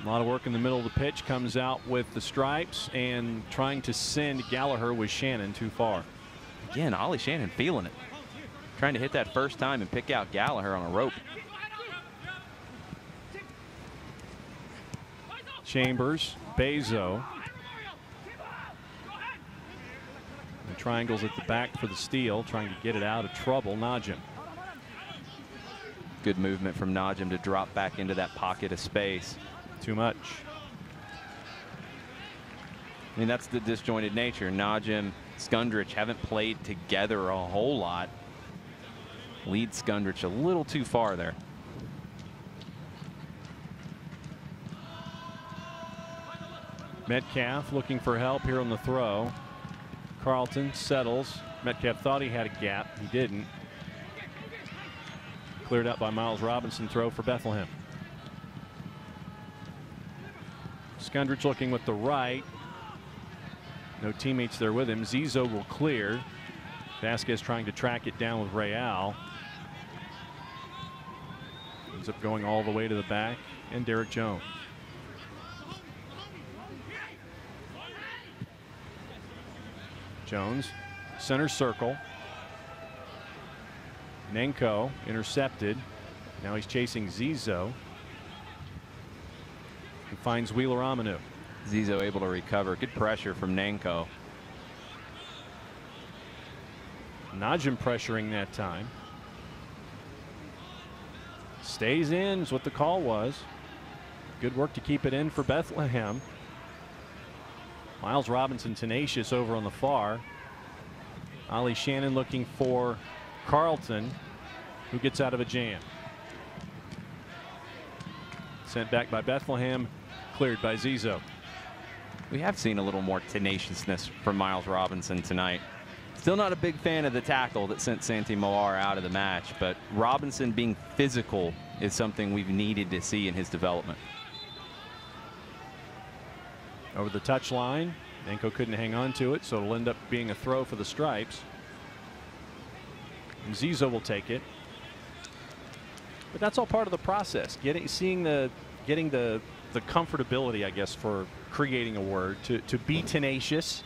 Speaker 7: A lot of work in the middle of the pitch, comes out with the stripes and trying to send Gallagher with Shannon too far.
Speaker 2: Again, Ollie Shannon feeling it. Trying to hit that first time and pick out Gallagher on a rope.
Speaker 7: Chambers, Bezo. The triangles at the back for the Steel, trying to get it out of trouble. Najim.
Speaker 2: Good movement from Najim to drop back into that pocket of space.
Speaker 7: Too much.
Speaker 2: I mean, that's the disjointed nature. Najim, Skundrich haven't played together a whole lot. Lead Skundrich a little too far there.
Speaker 7: Metcalf looking for help here on the throw. Carlton settles. Metcalf thought he had a gap. He didn't. Cleared up by Miles Robinson. Throw for Bethlehem. Skundrich looking with the right. No teammates there with him. Zizo will clear. Vasquez trying to track it down with Real. Ends up going all the way to the back. And Derek Jones. Jones, center circle. Nenko intercepted. Now he's chasing Zizo. He finds Wheeler Amanu.
Speaker 2: Zizo able to recover. Good pressure from Nanko.
Speaker 7: Najim pressuring that time. Stays in is what the call was. Good work to keep it in for Bethlehem. Miles Robinson tenacious over on the far. Ollie Shannon looking for Carlton, who gets out of a jam. Sent back by Bethlehem, cleared by Zizo.
Speaker 2: We have seen a little more tenaciousness from Miles Robinson tonight. Still not a big fan of the tackle that sent Santi Moar out of the match, but Robinson being physical is something we've needed to see in his development.
Speaker 7: Over the touchline, Nanko couldn't hang on to it, so it'll end up being a throw for the Stripes. And Zizo will take it. But that's all part of the process. Getting the comfortability, I guess, for creating a word, to be tenacious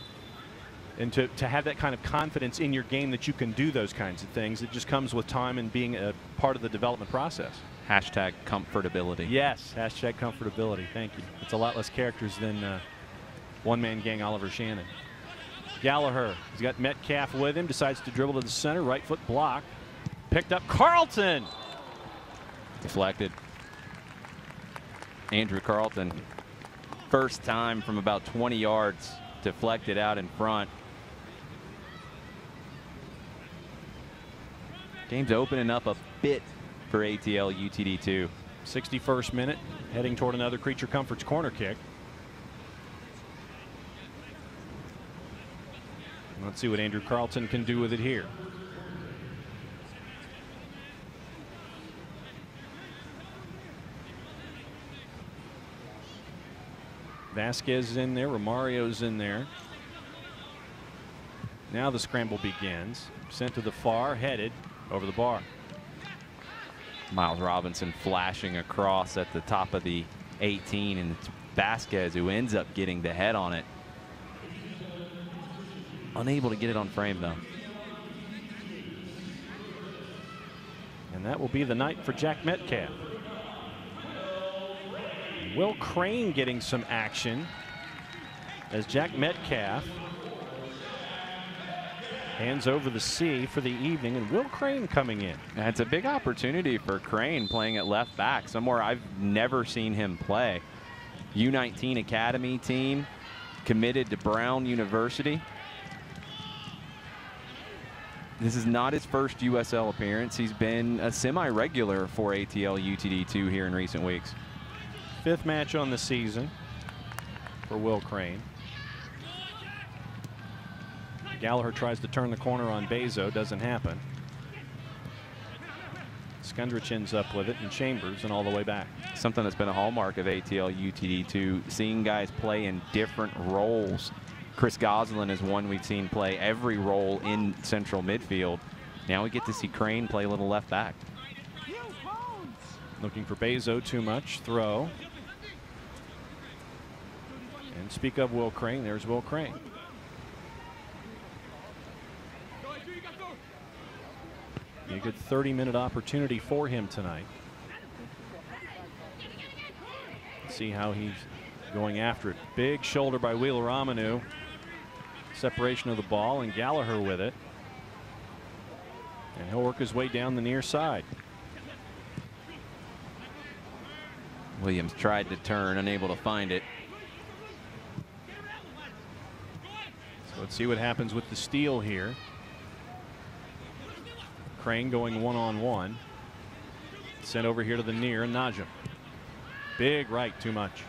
Speaker 7: and to have that kind of confidence in your game that you can do those kinds of things. It just comes with time and being a part of the development process.
Speaker 2: Hashtag comfortability.
Speaker 7: Yes, hashtag comfortability. Thank you. It's a lot less characters than one-man gang Oliver Shannon. Gallagher, he's got Metcalf with him, decides to dribble to the center, right foot block. Picked up Carlton.
Speaker 2: Deflected. Andrew Carlton, first time from about 20 yards, deflected out in front. Game's opening up a bit for ATL UTD2.
Speaker 7: 61st minute, heading toward another Creature Comforts corner kick. Let's see what Andrew Carlton can do with it here. Vasquez is in there, Romario's in there. Now the scramble begins. Sent to the far, headed over the bar.
Speaker 2: Miles Robinson flashing across at the top of the 18, and it's Vasquez who ends up getting the head on it. Unable to get it on frame, though.
Speaker 7: And that will be the night for Jack Metcalf. Will Crane getting some action as Jack Metcalf hands over the C for the evening, and Will Crane coming in.
Speaker 2: It's a big opportunity for Crane playing at left back, somewhere I've never seen him play. U19 Academy team, committed to Brown University. This is not his first USL appearance. He's been a semi-regular for ATL UTD2 here in recent weeks.
Speaker 7: 5th match on the season for Will Crane. Gallagher tries to turn the corner on Bezo, doesn't happen. Skundrich ends up with it, and Chambers, and all the way back.
Speaker 2: Something that's been a hallmark of ATL UTD2, seeing guys play in different roles. Chris Goslin is one we've seen play every role in central midfield. Now we get to see Crane play a little left back.
Speaker 7: Looking for Bezo, too much, throw. And speak of Will Crane, there's Will Crane. A good 30-minute opportunity for him tonight. See how he's going after it. Big shoulder by Wheeler Amanu. Separation of the ball, and Gallagher with it. And he'll work his way down the near side.
Speaker 2: Williams tried to turn, unable to find it.
Speaker 7: So let's see what happens with the steal here. Crane going one-on-one. Sent over here to the near, and Najim. Big right, too much.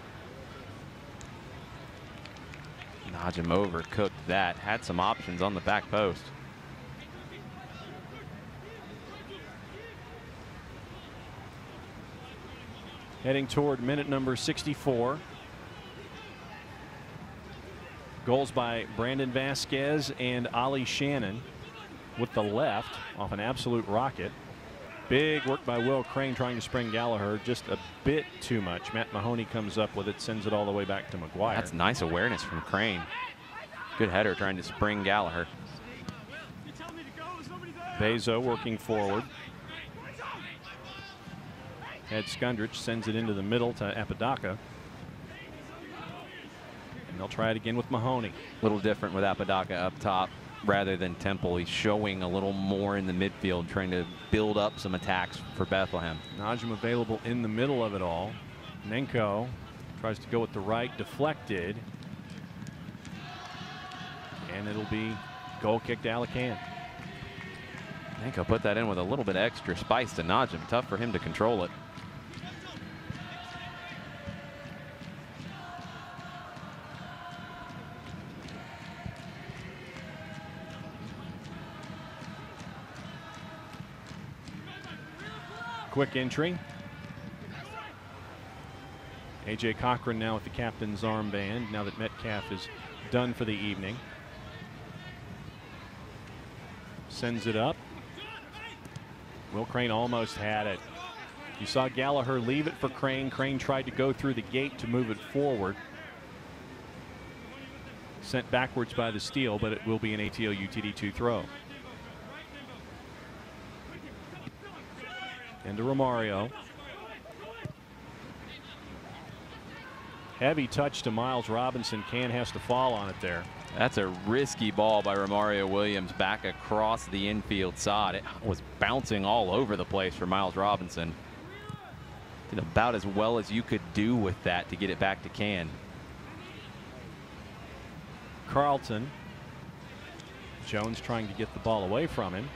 Speaker 2: Najim overcooked that. Had some options on the back post.
Speaker 7: Heading toward minute number 64. Goals by Brandon Vasquez and Ollie Shannon with the left off an absolute rocket. Big work by Will Crane trying to spring Gallagher, just a bit too much. Matt Mahoney comes up with it, sends it all the way back to McGuire.
Speaker 2: That's nice awareness from Crane. Good header trying to spring Gallagher.
Speaker 7: Bezo working forward. Had Skundrich, sends it into the middle to Apodaca. they'll try it again with Mahoney.
Speaker 2: A little different with Apodaca up top rather than Temple. He's showing a little more in the midfield, trying to build up some attacks for Bethlehem.
Speaker 7: Najim available in the middle of it all. Nenko tries to go with the right, deflected. And it'll be goal kick to Alacan.
Speaker 2: Nenko put that in with a little bit extra spice to Najim. Tough for him to control it.
Speaker 7: Quick entry. A.J. Cochran now with the captain's armband now that Metcalf is done for the evening. Sends it up. Will Crane almost had it. You saw Gallagher leave it for Crane. Crane tried to go through the gate to move it forward. Sent backwards by the steal, but it will be an ATL UTD2 throw. Into Romario. Heavy touch to Miles Robinson. Can has to fall on it there.
Speaker 2: That's a risky ball by Romario Williams back across the infield side. It was bouncing all over the place for Miles Robinson. Did about as well as you could do with that to get it back to Can.
Speaker 7: Carlton. Jones trying to get the ball away from him.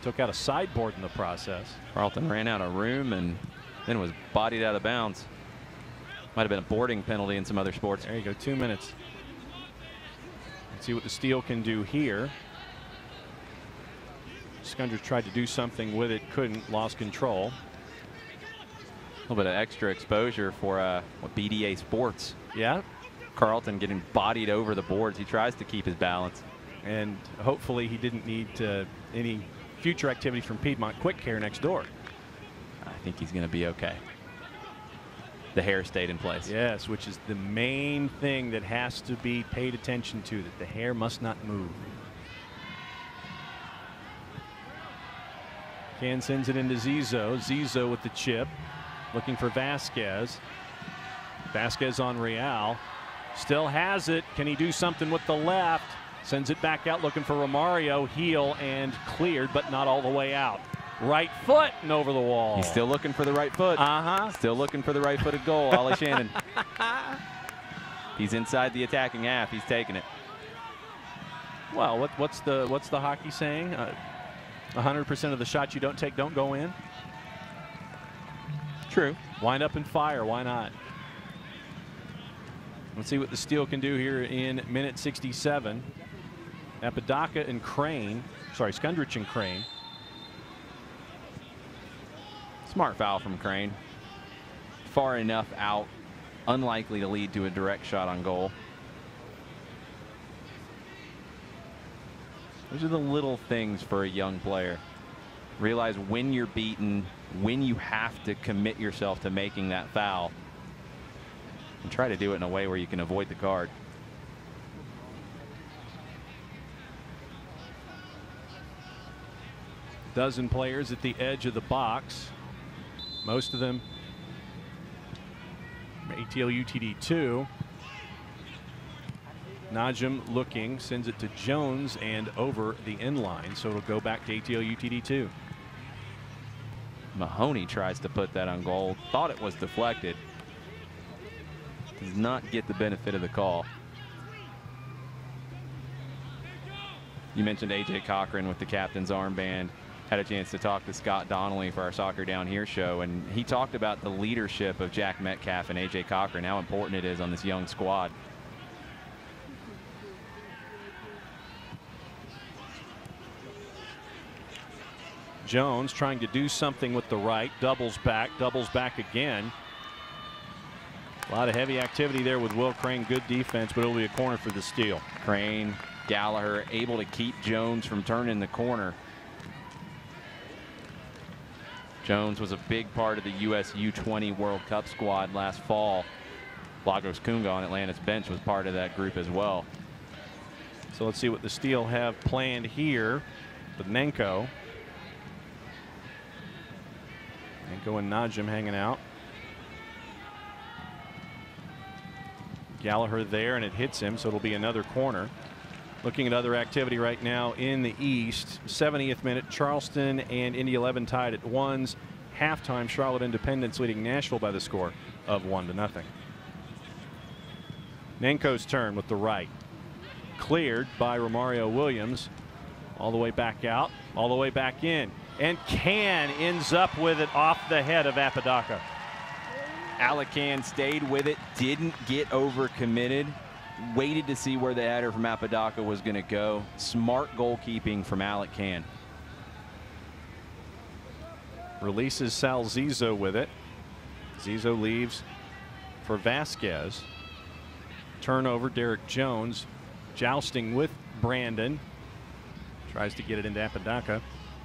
Speaker 7: Took out a sideboard in the process.
Speaker 2: Carlton ran out of room and then was bodied out of bounds. Might have been a boarding penalty in some other sports.
Speaker 7: There you go, 2 minutes. Let's see what the steal can do here. Scunders tried to do something with it, couldn't, lost control.
Speaker 2: A little bit of extra exposure for what BDA Sports.
Speaker 7: Yeah.
Speaker 2: Carlton getting bodied over the boards. He tries to keep his balance.
Speaker 7: And hopefully he didn't need any future activity from Piedmont Quick Care next door.
Speaker 2: I think he's going to be okay. The hair stayed in place.
Speaker 7: Yes, which is the main thing that has to be paid attention to, that the hair must not move. Can sends it into Zizo. Zizo with the chip, looking for Vasquez. Vasquez on Real. Still has it. Can he do something with the left? Sends it back out looking for Romario. Heel and cleared, but not all the way out. Right foot and over the wall.
Speaker 2: He's still looking for the right foot. Still looking for the right footed goal. Ollie Shannon. He's inside the attacking half. He's taking it.
Speaker 7: Well, what's the hockey saying? 100% of the shots you don't take don't go in.
Speaker 2: True.
Speaker 7: Wind up and fire. Why not? Let's see what the steal can do here in minute 67. Apodaca and Crane. Sorry, Skundrich and Crane.
Speaker 2: Smart foul from Crane. Far enough out, unlikely to lead to a direct shot on goal. Those are the little things for a young player. Realize when you're beaten, when you have to commit yourself to making that foul, and try to do it in a way where you can avoid the card.
Speaker 7: Dozen players at the edge of the box. Most of them ATL UTD2. Najim looking, sends it to Jones and over the inline, so it'll go back to ATL UTD2.
Speaker 2: Mahoney tries to put that on goal. Thought it was deflected. Does not get the benefit of the call. You mentioned A.J. Cochran with the captain's armband. Had a chance to talk to Scott Donnelly for our Soccer Down Here show, and he talked about the leadership of Jack Metcalf and A.J. Cochran, how important it is on this young squad.
Speaker 7: Jones trying to do something with the right, doubles back again. A lot of heavy activity there with Will Crane. Good defense, but it'll be a corner for the steal.
Speaker 2: Crane, Gallagher able to keep Jones from turning the corner. Jones was a big part of the U.S. U20 World Cup squad last fall. Lagos Kunga on Atlanta's bench was part of that group as well.
Speaker 7: So let's see what the Steel have planned here with Nenko. Nenko and Najim hanging out. Gallagher there, and it hits him, so it'll be another corner. Looking at other activity right now in the East, 70th minute, Charleston and Indy 11 tied at 1s. Halftime, Charlotte Independence leading Nashville by the score of 1-0. Nanko's turn with the right. Cleared by Romario Williams. All the way back out, all the way back in. And Can ends up with it off the head of Apodaca.
Speaker 2: Alec Can stayed with it, didn't get overcommitted, waited to see where the header from Apodaca was going to go. Smart goalkeeping from Alec Can.
Speaker 7: Releases Sal Zizzo with it. Zizzo leaves for Vasquez. Turnover, Derek Jones jousting with Brandon. Tries to get it into Apodaca.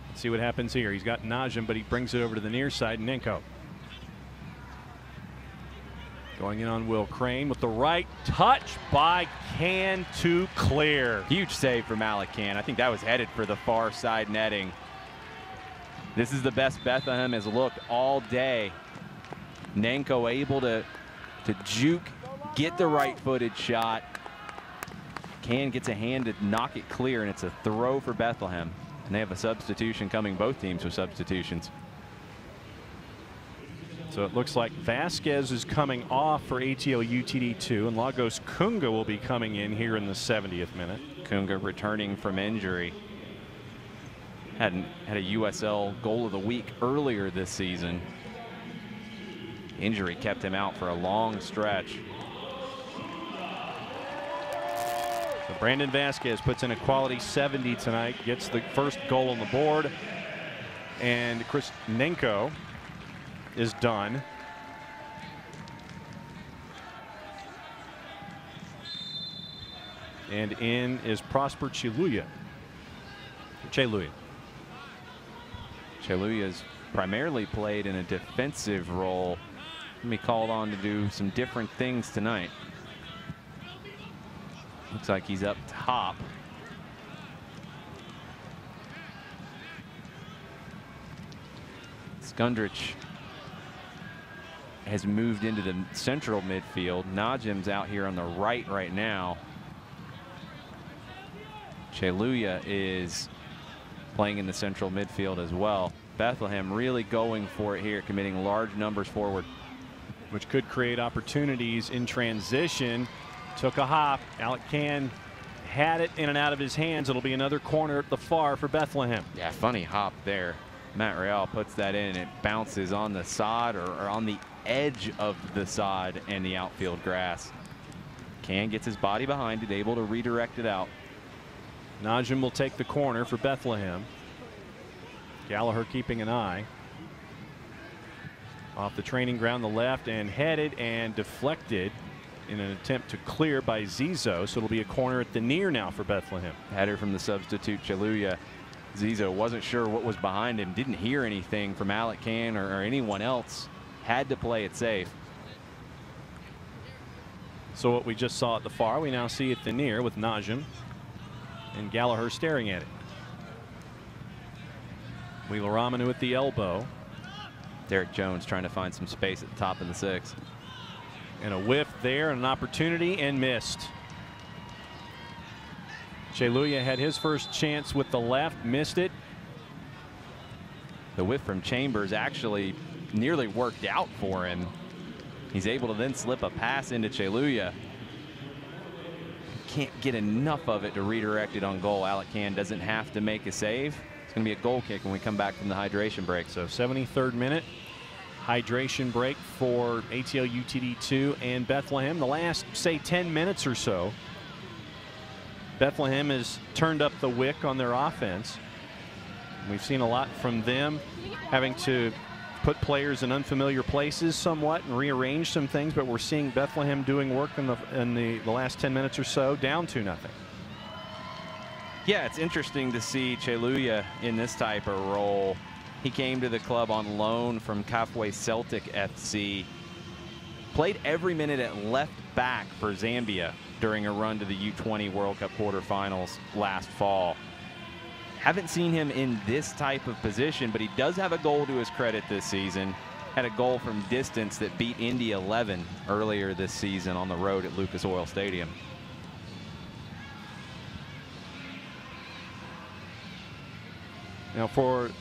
Speaker 7: Let's see what happens here. He's got Najim, but he brings it over to the near side. Nenko going in on Will Crane with the right touch by Can to clear.
Speaker 2: Huge save from Alec Can. I think that was headed for the far side netting. This is the best Bethlehem has looked all day. Nenko able to juke, get the right-footed shot. Can gets a hand to knock it clear, and it's a throw for Bethlehem. And they have a substitution coming, both teams with substitutions.
Speaker 7: So it looks like Vasquez is coming off for ATL UTD2, and Lagos Kunga will be coming in here in the 70th minute.
Speaker 2: Kunga returning from injury. Had a USL goal of the week earlier this season. Injury kept him out for a long stretch.
Speaker 7: So Brandon Vasquez puts in a quality 70 tonight, gets the first goal on the board, and Chris Nenko is done. And in is Prosper Cheluya.
Speaker 2: Cheluya's primarily played in a defensive role. He called on to do some different things tonight. Looks like he's up top. Skundrich has moved into the central midfield. Najim's out here on the right now. Cheluya is playing in the central midfield as well. Bethlehem really going for it here, committing large numbers forward,
Speaker 7: which could create opportunities in transition. Took a hop. Alec Can had it in and out of his hands. It'll be another corner at the far for Bethlehem.
Speaker 2: Yeah, funny hop there. Matt Real puts that in, and it bounces on the sod or on the edge of the sod and the outfield grass. Can gets his body behind it, able to redirect it out.
Speaker 7: Najim will take the corner for Bethlehem. Gallagher keeping an eye. Off the training ground, the left, and headed and deflected in an attempt to clear by Zizzo. So it'll be a corner at the near now for Bethlehem.
Speaker 2: Header from the substitute Cheluya. Zizzo wasn't sure what was behind him, didn't hear anything from Alec Can or anyone else. Had to play it safe.
Speaker 7: So what we just saw at the far, we now see at the near with Najim and Gallagher staring at it. Wheeler Ramanu at the elbow.
Speaker 2: Derek Jones trying to find some space at the top of the 6.
Speaker 7: And a whiff there, and an opportunity, and missed. Cheluya had his first chance with the left, missed it.
Speaker 2: The whiff from Chambers actually nearly worked out for him. He's able to then slip a pass into Cheluya. Can't get enough of it to redirect it on goal. Alec Can doesn't have to make a save. It's going to be a goal kick when we come back from the hydration break.
Speaker 7: So 73rd minute. Hydration break for ATL UTD2 and Bethlehem. The last, say, 10 minutes or so, Bethlehem has turned up the wick on their offense. We've seen a lot from them, having to put players in unfamiliar places somewhat and rearrange some things, but we're seeing Bethlehem doing work in the last 10 minutes or so, down 2-0.
Speaker 2: Yeah, it's interesting to see Cheluya in this type of role. He came to the club on loan from Kafue Celtic FC. Played every minute at left back for Zambia during a run to the U20 World Cup quarterfinals last fall. Haven't seen him in this type of position, but he does have a goal to his credit this season. had a goal from distance that beat Indy 11 earlier this season on the road at Lucas Oil Stadium.
Speaker 7: Now, for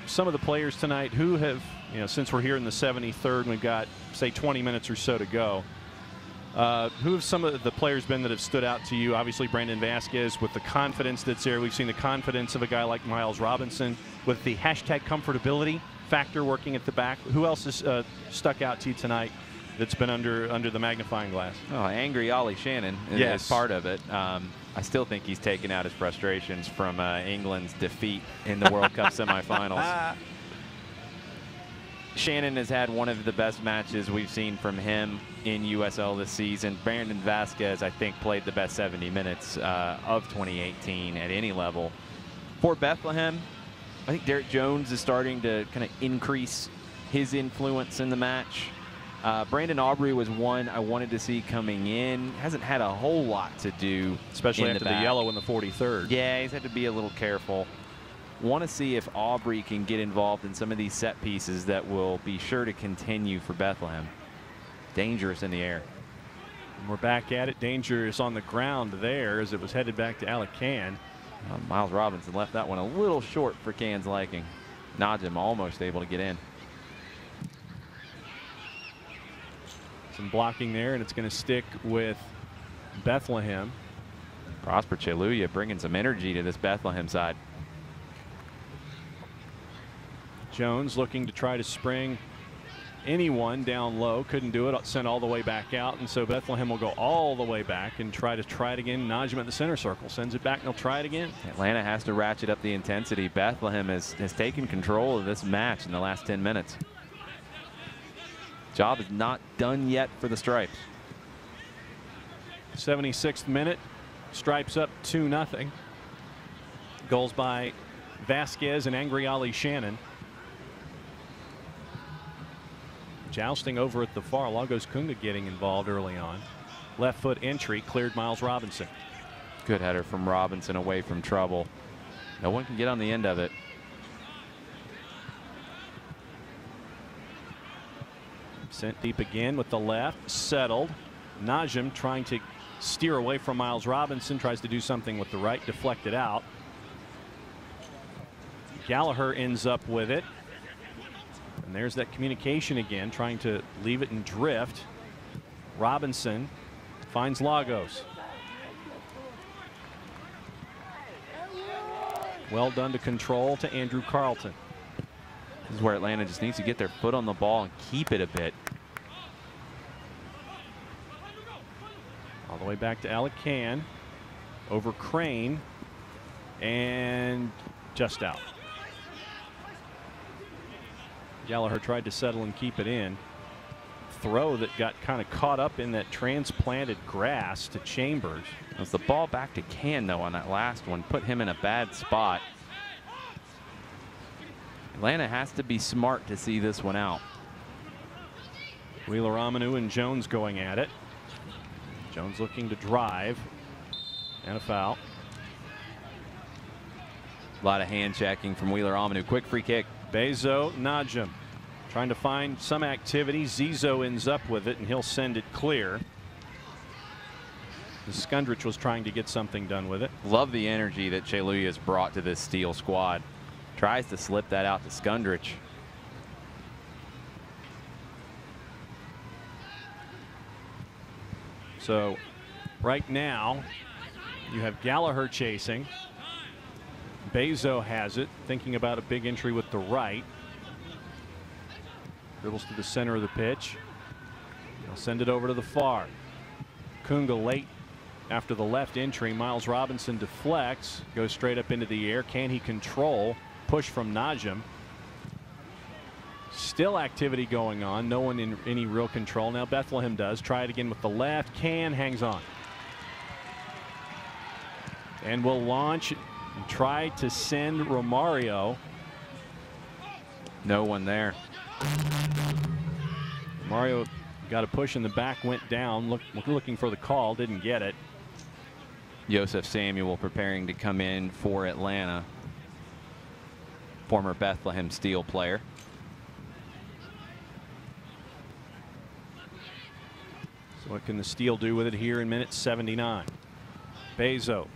Speaker 7: some of the players tonight who have, since we're here in the 73rd and we've got, say, 20 minutes or so to go, who have some of the players been that have stood out to you? Obviously, Brandon Vasquez with the confidence that's there. We've seen the confidence of a guy like Miles Robinson with the hashtag comfortability factor working at the back. Who else has stuck out to you tonight that's been under the magnifying glass?
Speaker 2: Oh, angry Ollie Shannon is part of it. I still think he's taken out his frustrations from England's defeat in the World Cup semifinals. Shannon has had one of the best matches we've seen from him in USL this season. Brandon Vasquez, I think, played the best 70 minutes of 2018 at any level. For Bethlehem, I think Derek Jones is starting to kind of increase his influence in the match. Brandon Aubrey was one I wanted to see coming in. Hasn't had a whole lot to do,
Speaker 7: especially after the yellow in the 43rd.
Speaker 2: Yeah, he's had to be a little careful. Want to see if Aubrey can get involved in some of these set pieces that will be sure to continue for Bethlehem. Dangerous in the air.
Speaker 7: And we're back at it. Dangerous on the ground there as it was headed back to Alec Can.
Speaker 2: Miles Robinson left that one a little short for Can's liking. Najim almost able to get in.
Speaker 7: Some blocking there, and it's going to stick with Bethlehem.
Speaker 2: Prosper Cheluya bringing some energy to this Bethlehem side.
Speaker 7: Jones looking to try to spring anyone down low. Couldn't do it. Sent all the way back out. And so Bethlehem will go all the way back and try it again. Najim at the center circle. Sends it back and they'll try it again.
Speaker 2: Atlanta has to ratchet up the intensity. Bethlehem has taken control of this match in the last 10 minutes. Job is not done yet for the Stripes.
Speaker 7: 76th minute. Stripes up 2-0. Goals by Vasquez and Angry Ollie Shannon. Jousting over at the far. Lagos Kunga getting involved early on. Left foot entry cleared Miles Robinson.
Speaker 2: Good header from Robinson away from trouble. No one can get on the end of it.
Speaker 7: Sent deep again with the left. Settled. Najim trying to steer away from Miles Robinson. Tries to do something with the right. Deflected out. Gallagher ends up with it. And there's that communication again, trying to leave it and drift. Robinson finds Lagos. Well done to control to Andrew Carlton.
Speaker 2: This is where Atlanta just needs to get their foot on the ball and keep it a bit.
Speaker 7: All the way back to Alec Can. Over Crane. And just out. Gallagher tried to settle and keep it in. Throw that got kind of caught up in that transplanted grass to Chambers.
Speaker 2: As the ball back to Can, though, on that last one, put him in a bad spot. Atlanta has to be smart to see this one out.
Speaker 7: Wheeler Amanu and Jones going at it. Jones looking to drive. And a foul.
Speaker 2: A lot of hand checking from Wheeler Amanu. Quick free kick.
Speaker 7: Bezo, Najim trying to find some activity. Zizo ends up with it and he'll send it clear. Skundrich was trying to get something done with it.
Speaker 2: Love the energy that Cheluya has brought to this Steel squad. Tries to slip that out to Skundrich.
Speaker 7: So right now you have Gallagher chasing. Bezo has it, thinking about a big entry with the right. Dribbles to the center of the pitch. He'll send it over to the far. Kunga late after the left entry. Miles Robinson deflects, goes straight up into the air. Can he control? Push from Najim. Still activity going on. No one in any real control. Now Bethlehem does. Try it again with the left. Can hangs on. And will launch and try to send Romario.
Speaker 2: No one there.
Speaker 7: Romario got a push in the back, went down, looking for the call, didn't get it.
Speaker 2: Joseph Samuel preparing to come in for Atlanta. Former Bethlehem Steel player.
Speaker 7: What can the Steel do with it here in minute 79? Bezo.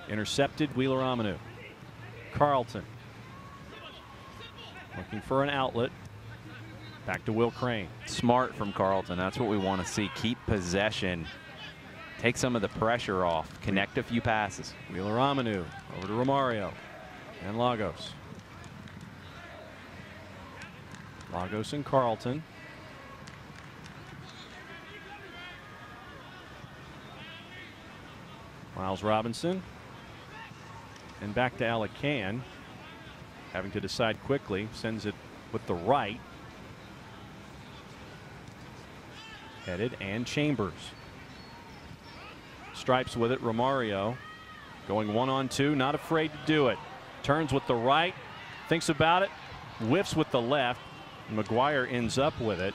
Speaker 7: Intercepted, Wheeler-Amanu. Carlton. Looking for an outlet. Back to Will Crane.
Speaker 2: Smart from Carlton. That's what we want to see. Keep possession. Take some of the pressure off. Connect a few passes.
Speaker 7: Wheeler-Amanu over to Romario and Lagos. Lagos and Carlton. Miles Robinson. And back to Alacan. Having to decide quickly. Sends it with the right. Headed and Chambers. Stripes with it. Romario going 1-on-2. Not afraid to do it. Turns with the right. Thinks about it. Whiffs with the left. McGuire ends up with it.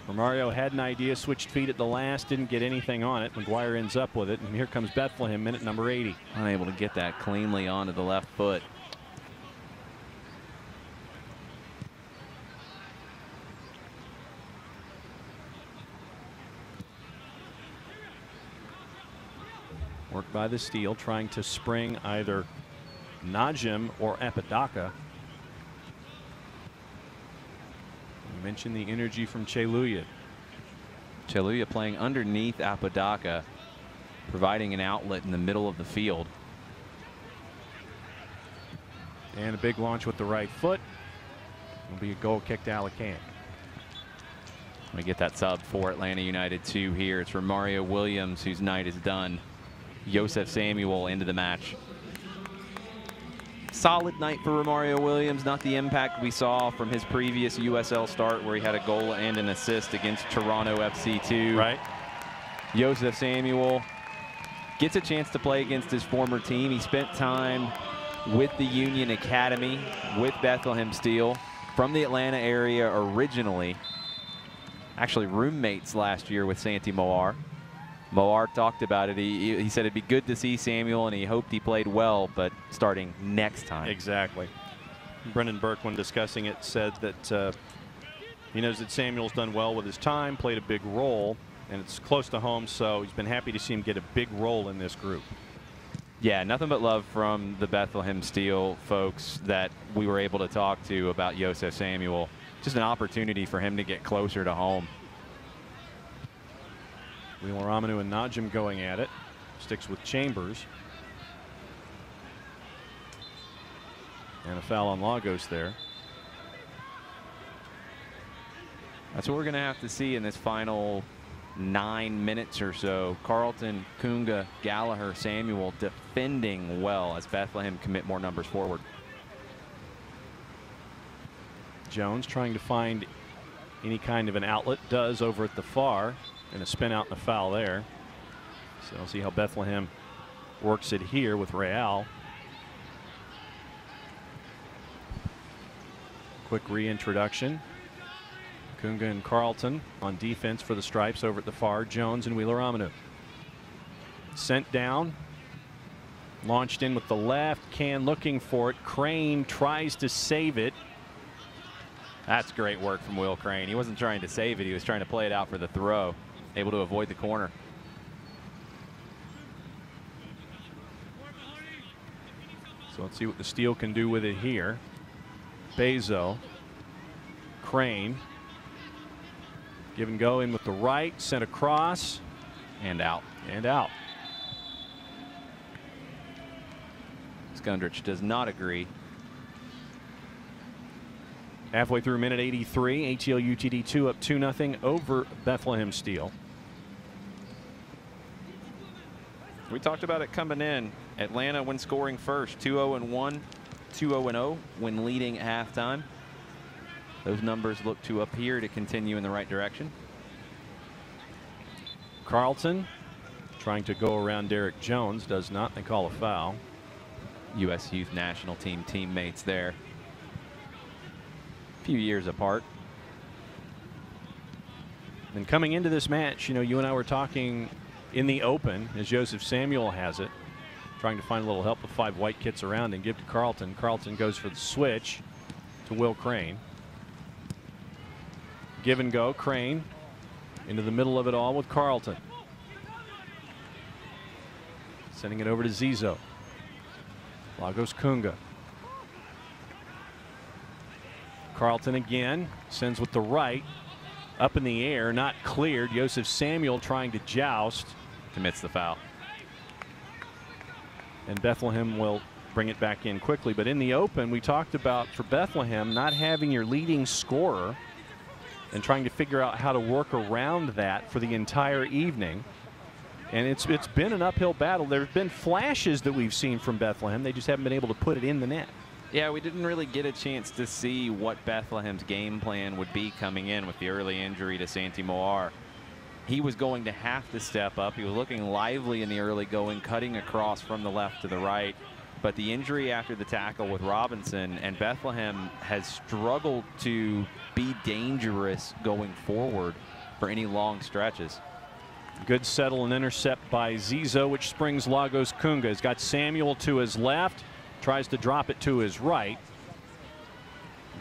Speaker 7: Romario had an idea, switched feet at the last, didn't get anything on it. McGuire ends up with it, and here comes Bethlehem, minute number 80.
Speaker 2: Unable to get that cleanly onto the left foot.
Speaker 7: Work by the Steel, trying to spring either Najim or Apodaca. You mentioned the energy from Cheluya.
Speaker 2: Cheluya playing underneath Apodaca, providing an outlet in the middle of the field.
Speaker 7: And a big launch with the right foot. Will be a goal kick to Alacan.
Speaker 2: We get that sub for Atlanta United 2 here. It's Romario Williams, whose night is done. Joseph Samuel into the match. Solid night for Romario Williams, not the impact we saw from his previous USL start where he had a goal and an assist against Toronto FC2.
Speaker 7: Right.
Speaker 2: Joseph Samuel gets a chance to play against his former team. He spent time with the Union Academy, with Bethlehem Steel, from the Atlanta area originally. Actually roommates last year with Santi Moar. Moar talked about it. He said it'd be good to see Samuel, and he hoped he played well, but starting next time.
Speaker 7: Exactly. Brendan Burke, when discussing it, said that he knows that Samuel's done well with his time, played a big role, and it's close to home, so he's been happy to see him get a big role in this group.
Speaker 2: Yeah, nothing but love from the Bethlehem Steel folks that we were able to talk to about Joseph Samuel. Just an opportunity for him to get closer to home.
Speaker 7: Wheeler-Amanu and Najim going at it. Sticks with Chambers. And a foul on Lagos there.
Speaker 2: That's what we're going to have to see in this final 9 minutes or so. Carlton, Kunga, Gallagher, Samuel defending well as Bethlehem commit more numbers forward.
Speaker 7: Jones trying to find any kind of an outlet. Does over at the far. And a spin out and a foul there. So we'll see how Bethlehem works it here with Real. Quick reintroduction. Kunga and Carlton on defense for the Stripes over at the far. Jones and Wheeler-Amanu. Sent down. Launched in with the left. Can looking for it. Crane tries to save it.
Speaker 2: That's great work from Will Crane. He wasn't trying to save it. He was trying to play it out for the throw. Able to avoid the corner.
Speaker 7: So let's see what the Steel can do with it here. Bezo. Crane. Give and go in with the right. Sent across.
Speaker 2: And out.
Speaker 7: And out.
Speaker 2: Skundrich does not agree.
Speaker 7: Halfway through minute 83. ATL UTD 2 up 2-0 over Bethlehem Steel.
Speaker 2: We talked about it coming in. Atlanta when scoring first, 2-0-1, 2-0-0 when leading at halftime. Those numbers look to appear to continue in the right direction.
Speaker 7: Carlton trying to go around Derek Jones, does not. They call a foul.
Speaker 2: U.S. Youth National Team teammates there. A few years apart.
Speaker 7: And coming into this match, you know, you and I were talking in the open, as Joseph Samuel has it, trying to find a little help with 5 white kits around and give to Carlton. Carlton goes for the switch to Will Crane. give and go. Crane into the middle of it all with Carlton. Sending it over to Zizo. Lagos Kunga. Carlton again sends with the right. Up in the air, not cleared. Joseph Samuel trying to joust.
Speaker 2: Commits the foul.
Speaker 7: And Bethlehem will bring it back in quickly. But in the open, we talked about for Bethlehem not having your leading scorer and trying to figure out how to work around that for the entire evening. And it's been an uphill battle. There have been flashes that we've seen from Bethlehem. They just haven't been able to put it in the net.
Speaker 2: Yeah, we didn't really get a chance to see what Bethlehem's game plan would be coming in with the early injury to Santi Moar. He was going to have to step up. He was looking lively in the early going, cutting across from the left to the right. But the injury after the tackle with Robinson, and Bethlehem has struggled to be dangerous going forward for any long stretches.
Speaker 7: Good settle and intercept by Zizo, which springs Lagos Kunga. He's got Samuel to his left. Tries to drop it to his right.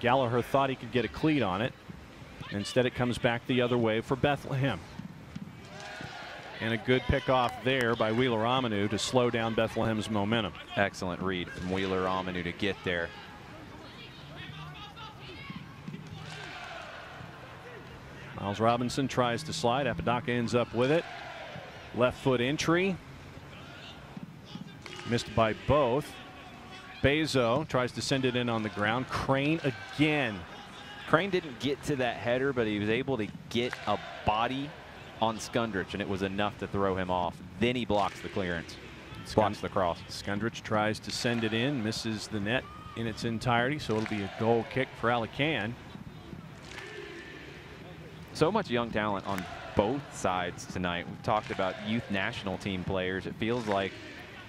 Speaker 7: Gallagher thought he could get a cleat on it. Instead, it comes back the other way for Bethlehem. And a good pickoff there by Wheeler Amanu to slow down Bethlehem's momentum.
Speaker 2: Excellent read from Wheeler Amanu to get there.
Speaker 7: Miles Robinson tries to slide. Apodaca ends up with it. Left foot entry. Missed by both. Bezo tries to send it in on the ground. Crane again.
Speaker 2: Crane didn't get to that header, but he was able to get a body on Skundrich, and it was enough to throw him off. Then he blocks the clearance. Blocks the cross.
Speaker 7: Skundrich tries to send it in, misses the net in its entirety, so it'll be a goal kick for Alacan.
Speaker 2: So much young talent on both sides tonight. We've talked about youth national team players. It feels like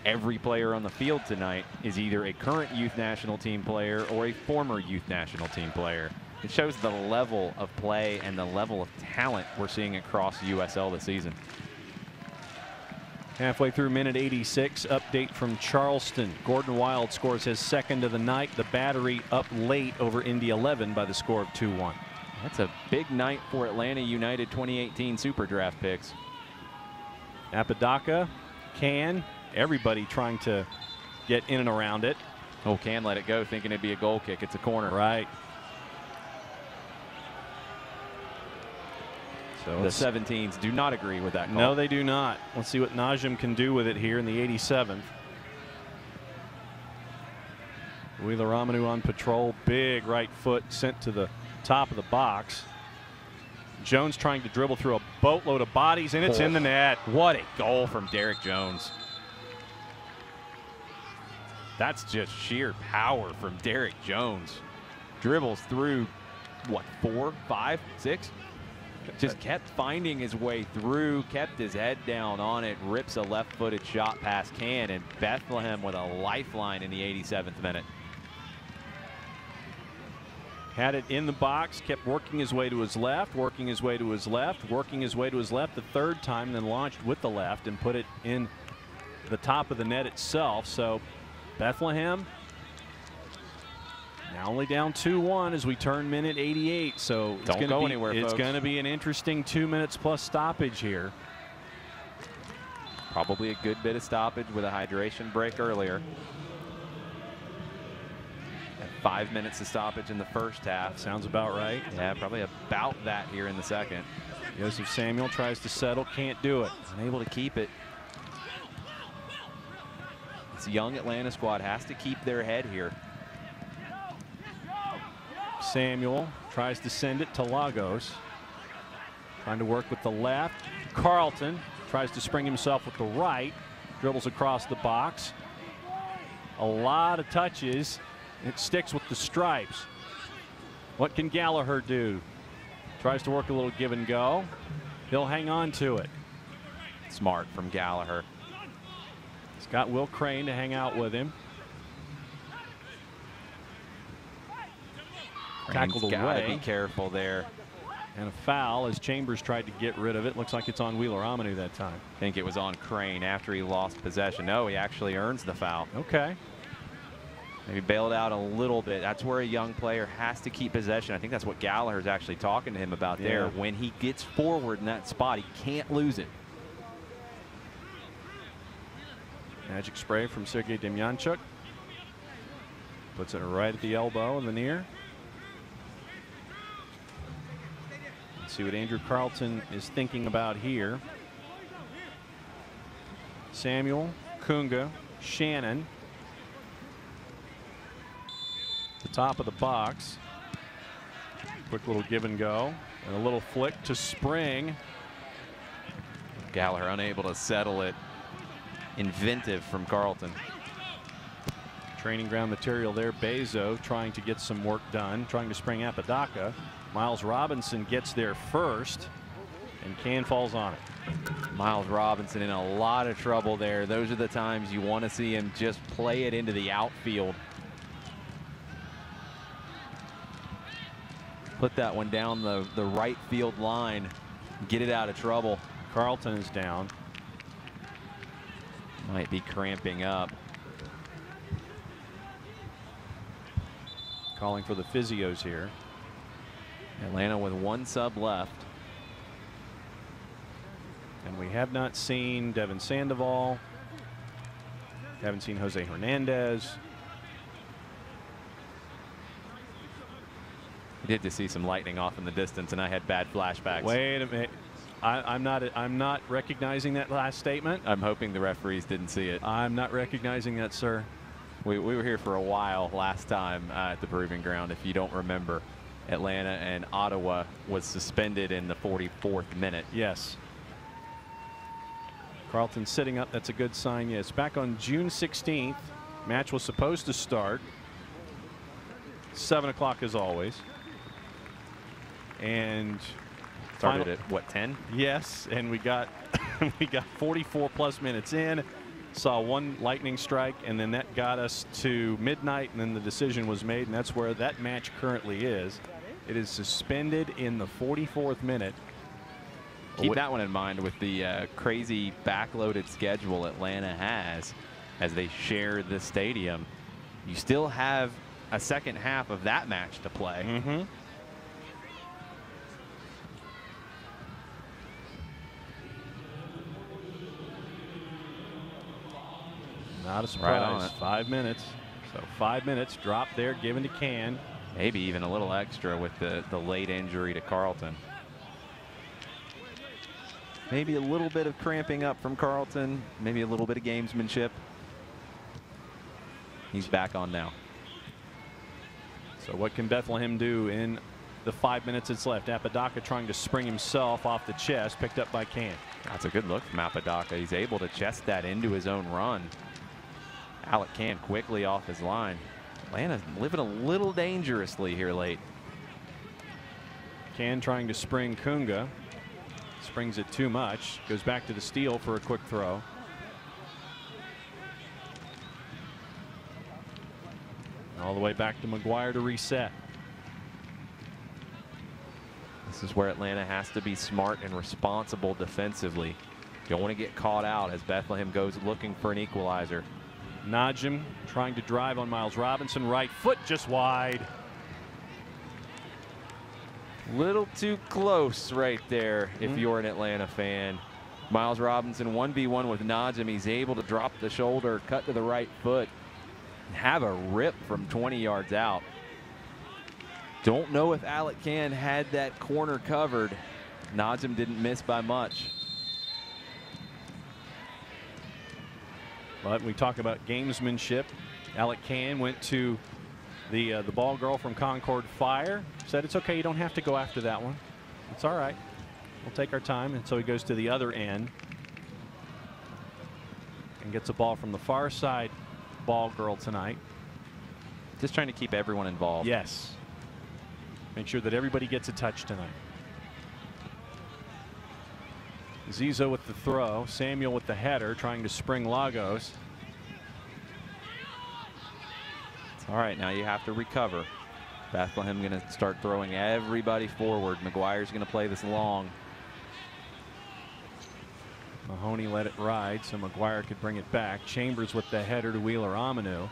Speaker 2: every player on the field tonight is either a current youth national team player or a former youth national team player. It shows the level of play and the level of talent we're seeing across USL this season.
Speaker 7: Halfway through minute 86, update from Charleston. Gordon Wild scores his second of the night. The Battery up late over Indy 11 by the score of 2-1.
Speaker 2: That's a big night for Atlanta United 2018 Super Draft picks.
Speaker 7: Apodaca, Can, everybody trying to get in and around it.
Speaker 2: Oh, Can let it go thinking it'd be a goal kick. It's a corner.
Speaker 7: Right.
Speaker 2: So the 17s do not agree with that call.
Speaker 7: No, they do not. Let's see what Najim can do with it here in the 87th. Wheeler Amanu on patrol. Big right foot sent to the top of the box. Jones trying to dribble through a boatload of bodies, and it's in the net.
Speaker 2: What a goal from Derek Jones. That's just sheer power from Derek Jones. Dribbles through, what, 4, 5, 6? Just kept finding his way through, kept his head down on it, rips a left-footed shot past Can, and Bethlehem with a lifeline in the 87th minute.
Speaker 7: Had it in the box, kept working his way to his left, working his way to his left, working his way to his left the third time, then launched with the left and put it in the top of the net itself. So Bethlehem now only down 2-1 as we turn minute 88. So
Speaker 2: it's
Speaker 7: going to be an interesting 2 minutes plus stoppage here.
Speaker 2: Probably a good bit of stoppage with a hydration break earlier. 5 minutes of stoppage in the first half.
Speaker 7: Sounds about right.
Speaker 2: Yeah, probably about that here in the second.
Speaker 7: Joseph Samuel tries to settle, can't do it.
Speaker 2: Unable to keep it. This young Atlanta squad has to keep their head here.
Speaker 7: Samuel tries to send it to Lagos. Trying to work with the left. Carlton tries to spring himself with the right. Dribbles across the box. A lot of touches. It sticks with the stripes. What can Gallagher do? Tries to work a little give and go. He'll hang on to it.
Speaker 2: Smart from Gallagher.
Speaker 7: He's got Will Crane to hang out with him. Tackled away.
Speaker 2: Gotta be careful there.
Speaker 7: And a foul as Chambers tried to get rid of it. Looks like it's on Wheeler Amanu that time.
Speaker 2: I think it was on Crane after he lost possession. No, he actually earns the foul.
Speaker 7: Okay.
Speaker 2: Maybe bailed out a little bit. That's where a young player has to keep possession. I think that's what Gallagher's actually talking to him about there. When he gets forward in that spot, he can't lose it.
Speaker 7: Magic spray from Sergei Demyanchuk. Puts it right at the elbow and the near. Let's see what Andrew Carlton is thinking about here. Samuel, Kunga, Shannon. The top of the box. Quick little give and go. And a little flick to Spring.
Speaker 2: Gallagher unable to settle it. Inventive from Carlton.
Speaker 7: Training ground material there. Bezo trying to get some work done. Trying to spring Apodaca. Miles Robinson gets there first. And Can falls on it.
Speaker 2: Miles Robinson in a lot of trouble there. Those are the times you want to see him just play it into the outfield. Put that one down the right field line. Get it out of trouble.
Speaker 7: Carlton is down.
Speaker 2: Might be cramping up.
Speaker 7: Calling for the physios here.
Speaker 2: Atlanta with one sub left.
Speaker 7: And we have not seen Devin Sandoval. Haven't seen Jose Hernandez.
Speaker 2: I did just see some lightning off in the distance, and I had bad flashbacks.
Speaker 7: Wait a minute. I'm not recognizing that last statement.
Speaker 2: I'm hoping the referees didn't see it.
Speaker 7: I'm not recognizing that, sir.
Speaker 2: We were here for a while last time at the Proving Ground. If you don't remember, Atlanta and Ottawa was suspended in the 44th minute.
Speaker 7: Yes. Carlton sitting up. That's a good sign. Yes. Back on June 16th. Match was supposed to start 7 o'clock as always. And
Speaker 2: started at what, 10?
Speaker 7: Yes, and we got 44 plus minutes in. Saw one lightning strike, and then that got us to midnight, and then the decision was made, and that's where that match currently is. It is suspended in the 44th minute.
Speaker 2: Keep that one in mind with the crazy backloaded schedule Atlanta has as they share the stadium. You still have a second half of that match to play.
Speaker 7: Mm-hmm. Not a surprise.
Speaker 2: Right on it.
Speaker 7: 5 minutes. So 5 minutes. Drop there, given to Can.
Speaker 2: Maybe even a little extra with the late injury to Carlton. Maybe a little bit of cramping up from Carlton. Maybe a little bit of gamesmanship. He's back on now.
Speaker 7: So what can Bethlehem do in the 5 minutes that's left? Apodaca trying to spring himself off the chest, picked up by Can.
Speaker 2: That's a good look from Apodaca. He's able to chest that into his own run. Alec Can quickly off his line. Atlanta's living a little dangerously here late.
Speaker 7: Can trying to spring Kunga. Springs it too much. Goes back to the steal for a quick throw. All the way back to McGuire to reset.
Speaker 2: This is where Atlanta has to be smart and responsible defensively. You don't want to get caught out as Bethlehem goes looking for an equalizer.
Speaker 7: Najim trying to drive on Miles Robinson. Right foot just wide.
Speaker 2: Little too close right there if you're an Atlanta fan. Miles Robinson 1v1 with Najim. He's able to drop the shoulder, cut to the right foot, and have a rip from 20 yards out. Don't know if Alec Can had that corner covered. Najim didn't miss by much.
Speaker 7: But we talk about gamesmanship. Alec Can went to the ball girl from Concord Fire. Said it's okay, you don't have to go after that one. It's all right. We'll take our time. And so he goes to the other end and gets a ball from the far side ball girl tonight.
Speaker 2: Just trying to keep everyone involved.
Speaker 7: Yes. Make sure that everybody gets a touch tonight. Zizo with the throw. Samuel with the header, trying to spring Lagos.
Speaker 2: All right, now you have to recover. Bethlehem going to start throwing everybody forward. McGuire's going to play this long.
Speaker 7: Mahoney let it ride so McGuire could bring it back. Chambers with the header to Wheeler Amanu.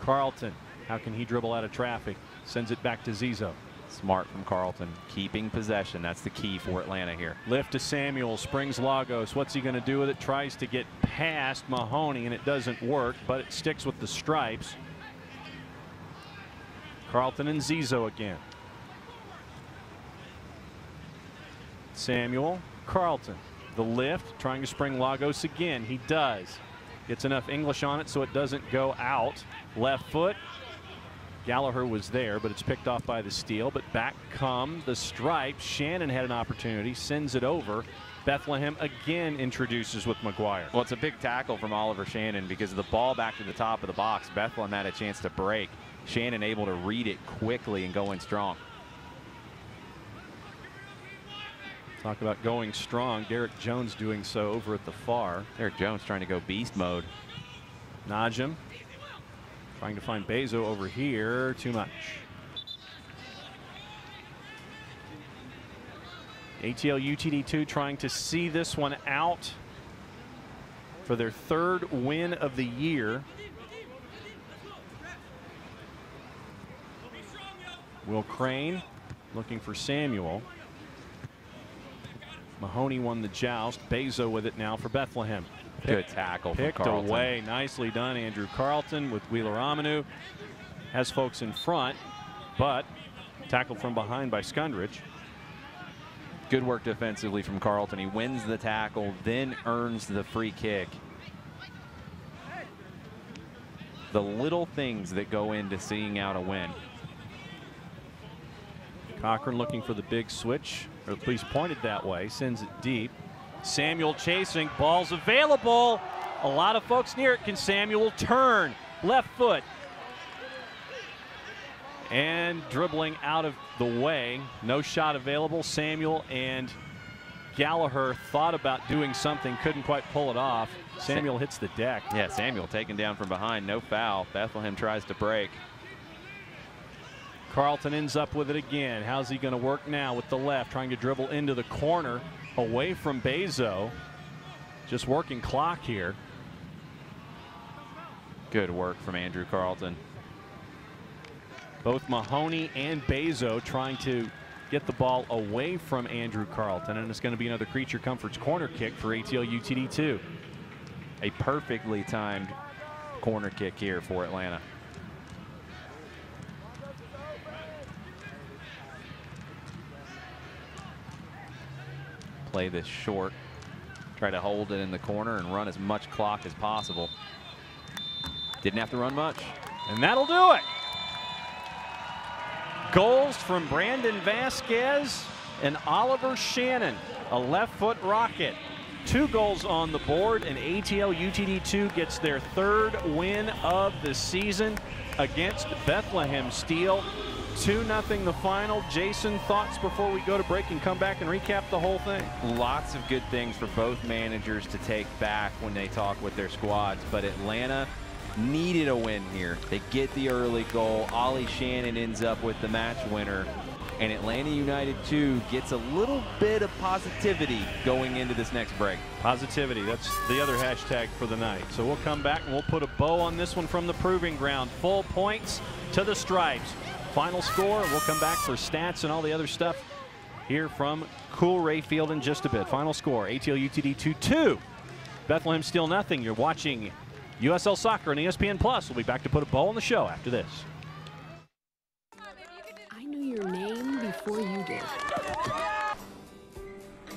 Speaker 7: Carlton, how can he dribble out of traffic? Sends it back to Zizo.
Speaker 2: Smart from Carlton, keeping possession. That's the key for Atlanta here.
Speaker 7: Lift to Samuel, springs Lagos. What's he going to do with it? Tries to get past Mahoney, and it doesn't work, but it sticks with the stripes. Carlton and Zizo again. Samuel, Carlton. The lift, trying to spring Lagos again. He does. Gets enough English on it so it doesn't go out. Left foot. Gallagher was there, but it's picked off by the steal. But back come the stripes. Shannon had an opportunity, sends it over. Bethlehem again introduces with McGuire.
Speaker 2: Well, it's a big tackle from Oliver Shannon because of the ball back to the top of the box. Bethlehem had a chance to break. Shannon able to read it quickly and go in strong.
Speaker 7: Talk about going strong. Derek Jones doing so over at the far.
Speaker 2: Derek Jones trying to go beast mode.
Speaker 7: Najim trying to find Bezo over here. Too much. ATL UTD2 trying to see this one out for their third win of the year. Will Crane looking for Samuel. Mahoney won the joust. Bezo with it now for Bethlehem.
Speaker 2: Good tackle from
Speaker 7: Picked
Speaker 2: Carlton.
Speaker 7: away. Nicely done, Andrew Carlton with Wheeler Amanu. Has folks in front, but tackled from behind by Skundrich.
Speaker 2: Good work defensively from Carlton. He wins the tackle, then earns the free kick. The little things that go into seeing out a win.
Speaker 7: Cochran looking for the big switch, or at least pointed that way, sends it deep. Samuel chasing, ball's available. A lot of folks near it. Can Samuel turn? Left foot. And dribbling out of the way. No shot available. Samuel and Gallagher thought about doing something, couldn't quite pull it off. Samuel hits the deck.
Speaker 2: Yeah, Samuel taken down from behind, no foul. Bethlehem tries to break.
Speaker 7: Carlton ends up with it again. How's he going to work now with the left, trying to dribble into the corner away from Bezo. Just working clock here.
Speaker 2: Good work from Andrew Carlton.
Speaker 7: Both Mahoney and Bezo trying to get the ball away from Andrew Carlton, and it's going to be another Creature Comforts corner kick for ATL UTD2.
Speaker 2: A perfectly timed corner kick here for Atlanta. Play this short, try to hold it in the corner and run as much clock as possible. Didn't have to run much.
Speaker 7: And that'll do it. Goals from Brandon Vasquez and Oliver Shannon. A left foot rocket. 2 goals on the board, and ATL UTD2 gets their third win of the season against Bethlehem Steel. 2-0 the final. Jason, thoughts before we go to break and come back and recap the whole thing?
Speaker 2: Lots of good things for both managers to take back when they talk with their squads, but Atlanta needed a win here. They get the early goal. Ollie Shannon ends up with the match winner, and Atlanta United 2 gets a little bit of positivity going into this next break.
Speaker 7: Positivity, that's the other hashtag for the night. So we'll come back and we'll put a bow on this one from the Proving Ground. Full points to the Stripes. Final score, we'll come back for stats and all the other stuff here from Cool Ray Field in just a bit. Final score, ATL UTD 2-2. Bethlehem Steel 0. You're watching USL Soccer on ESPN+. We'll be back to put a bow on the show after this.
Speaker 3: I knew your name before you did.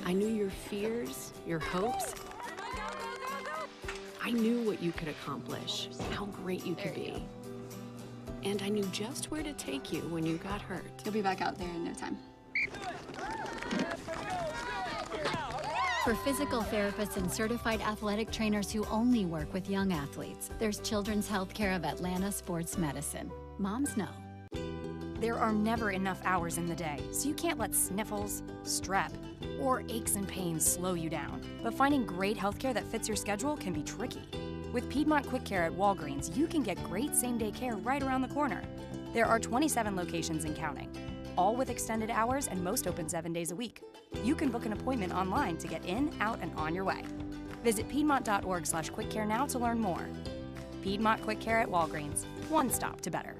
Speaker 3: I knew your fears, your hopes. I knew what you could accomplish, how great you could be. And I knew just where to take you when you got hurt.
Speaker 14: You'll be back out there in no time.
Speaker 5: For physical therapists and certified athletic trainers who only work with young athletes, there's Children's Healthcare of Atlanta Sports Medicine. Moms know.
Speaker 6: There are never enough hours in the day, so you can't let sniffles, strep, or aches and pains slow you down. But finding great healthcare that fits your schedule can be tricky. With Piedmont Quick Care at Walgreens, you can get great same-day care right around the corner. There are 27 locations and counting, all with extended hours and most open 7 days a week. You can book an appointment online to get in, out, and on your way. Visit piedmont.org/quickcare now to learn more. Piedmont Quick Care at Walgreens. one stop to better.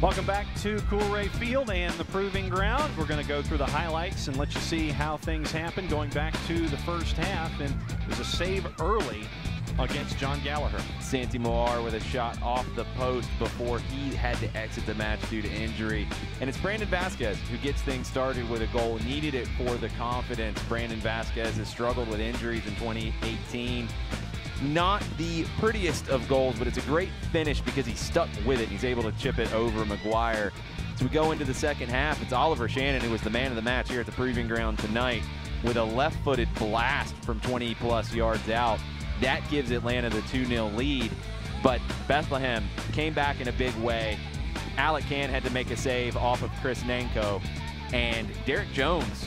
Speaker 7: Welcome back to Coolray Field and the Proving Ground. We're going to go through the highlights and let you see how things happen going back to the first half. And there's a save early against John Gallagher.
Speaker 2: Santi Moar with a shot off the post before he had to exit the match due to injury. And it's Brandon Vasquez who gets things started with a goal. Needed it for the confidence. Brandon Vasquez has struggled with injuries in 2018. Not the prettiest of goals, but it's a great finish because he stuck with it. He's able to chip it over McGuire. As we go into the second half, it's Oliver Shannon who was the man of the match here at the Proving Ground tonight with a left-footed blast from 20-plus yards out. That gives Atlanta the 2-0 lead, but Bethlehem came back in a big way. Alec Can had to make a save off of Chris Nanko, and Derek Jones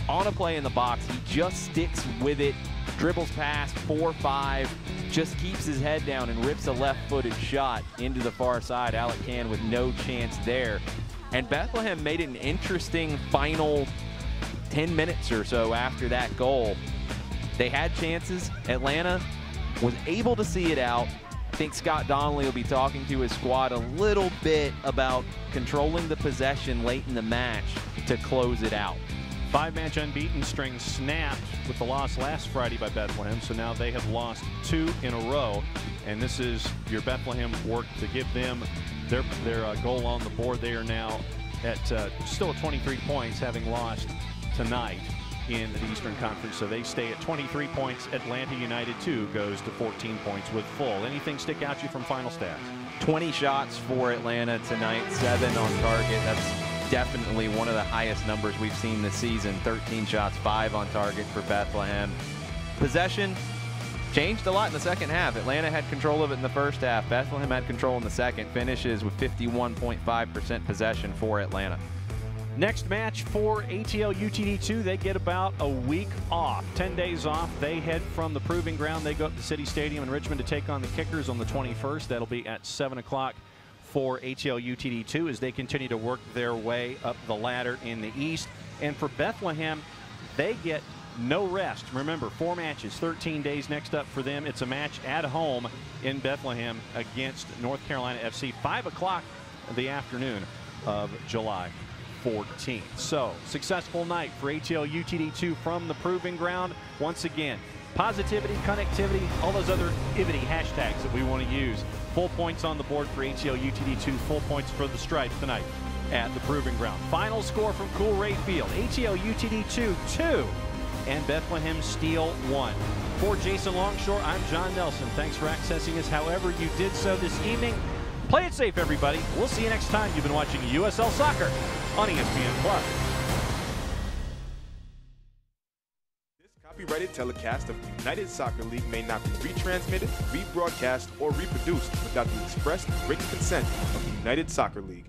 Speaker 2: on a play in the box. He just sticks with it, dribbles past 4-5, just keeps his head down and rips a left-footed shot into the far side. Alec Can with no chance there. And Bethlehem made an interesting final 10 minutes or so after that goal. They had chances. Atlanta was able to see it out. I think Scott Donnelly will be talking to his squad a little bit about controlling the possession late in the match to close it out.
Speaker 7: 5-match unbeaten string snapped with the loss last Friday by Bethlehem, so now they have lost 2 in a row, and this is your Bethlehem work to give them their goal on the board. They are now at still at 23 points, having lost tonight in the Eastern Conference, so they stay at 23 points. Atlanta United 2 goes to 14 points with full. Anything stick out to you from final stats?
Speaker 2: 20 shots for Atlanta tonight, 7 on target. That's definitely one of the highest numbers we've seen this season. 13 shots, 5 on target for Bethlehem. Possession changed a lot in the second half. Atlanta had control of it in the first half. Bethlehem had control in the second. Finishes with 51.5% possession for Atlanta.
Speaker 7: Next match for ATL UTD2, they get about a week off, 10 days off. They head from the Proving Ground. They go up to City Stadium in Richmond to take on the Kickers on the 21st. That'll be at 7 o'clock for ATL UTD2 as they continue to work their way up the ladder in the East. And for Bethlehem, they get no rest. Remember, 4 matches, 13 days next up for them. It's a match at home in Bethlehem against North Carolina FC, 5 o'clock the afternoon of July 14th. So, successful night for ATL UTD2 from the Proving Ground. Once again, positivity, connectivity, all those other ivity hashtags that we want to use. Full points on the board for ATL UTD2, full points for the Stripes tonight at the Proving Ground. Final score from Coolray Field, ATL UTD2 2 and Bethlehem Steel 1. For Jason Longshore, I'm John Nelson. Thanks for accessing us however you did so this evening. Play it safe, everybody. We'll see you next time. You've been watching USL Soccer on ESPN+.
Speaker 14: Copyrighted telecast of the United Soccer League may not be retransmitted, rebroadcast, or reproduced without the express written consent of the United Soccer League.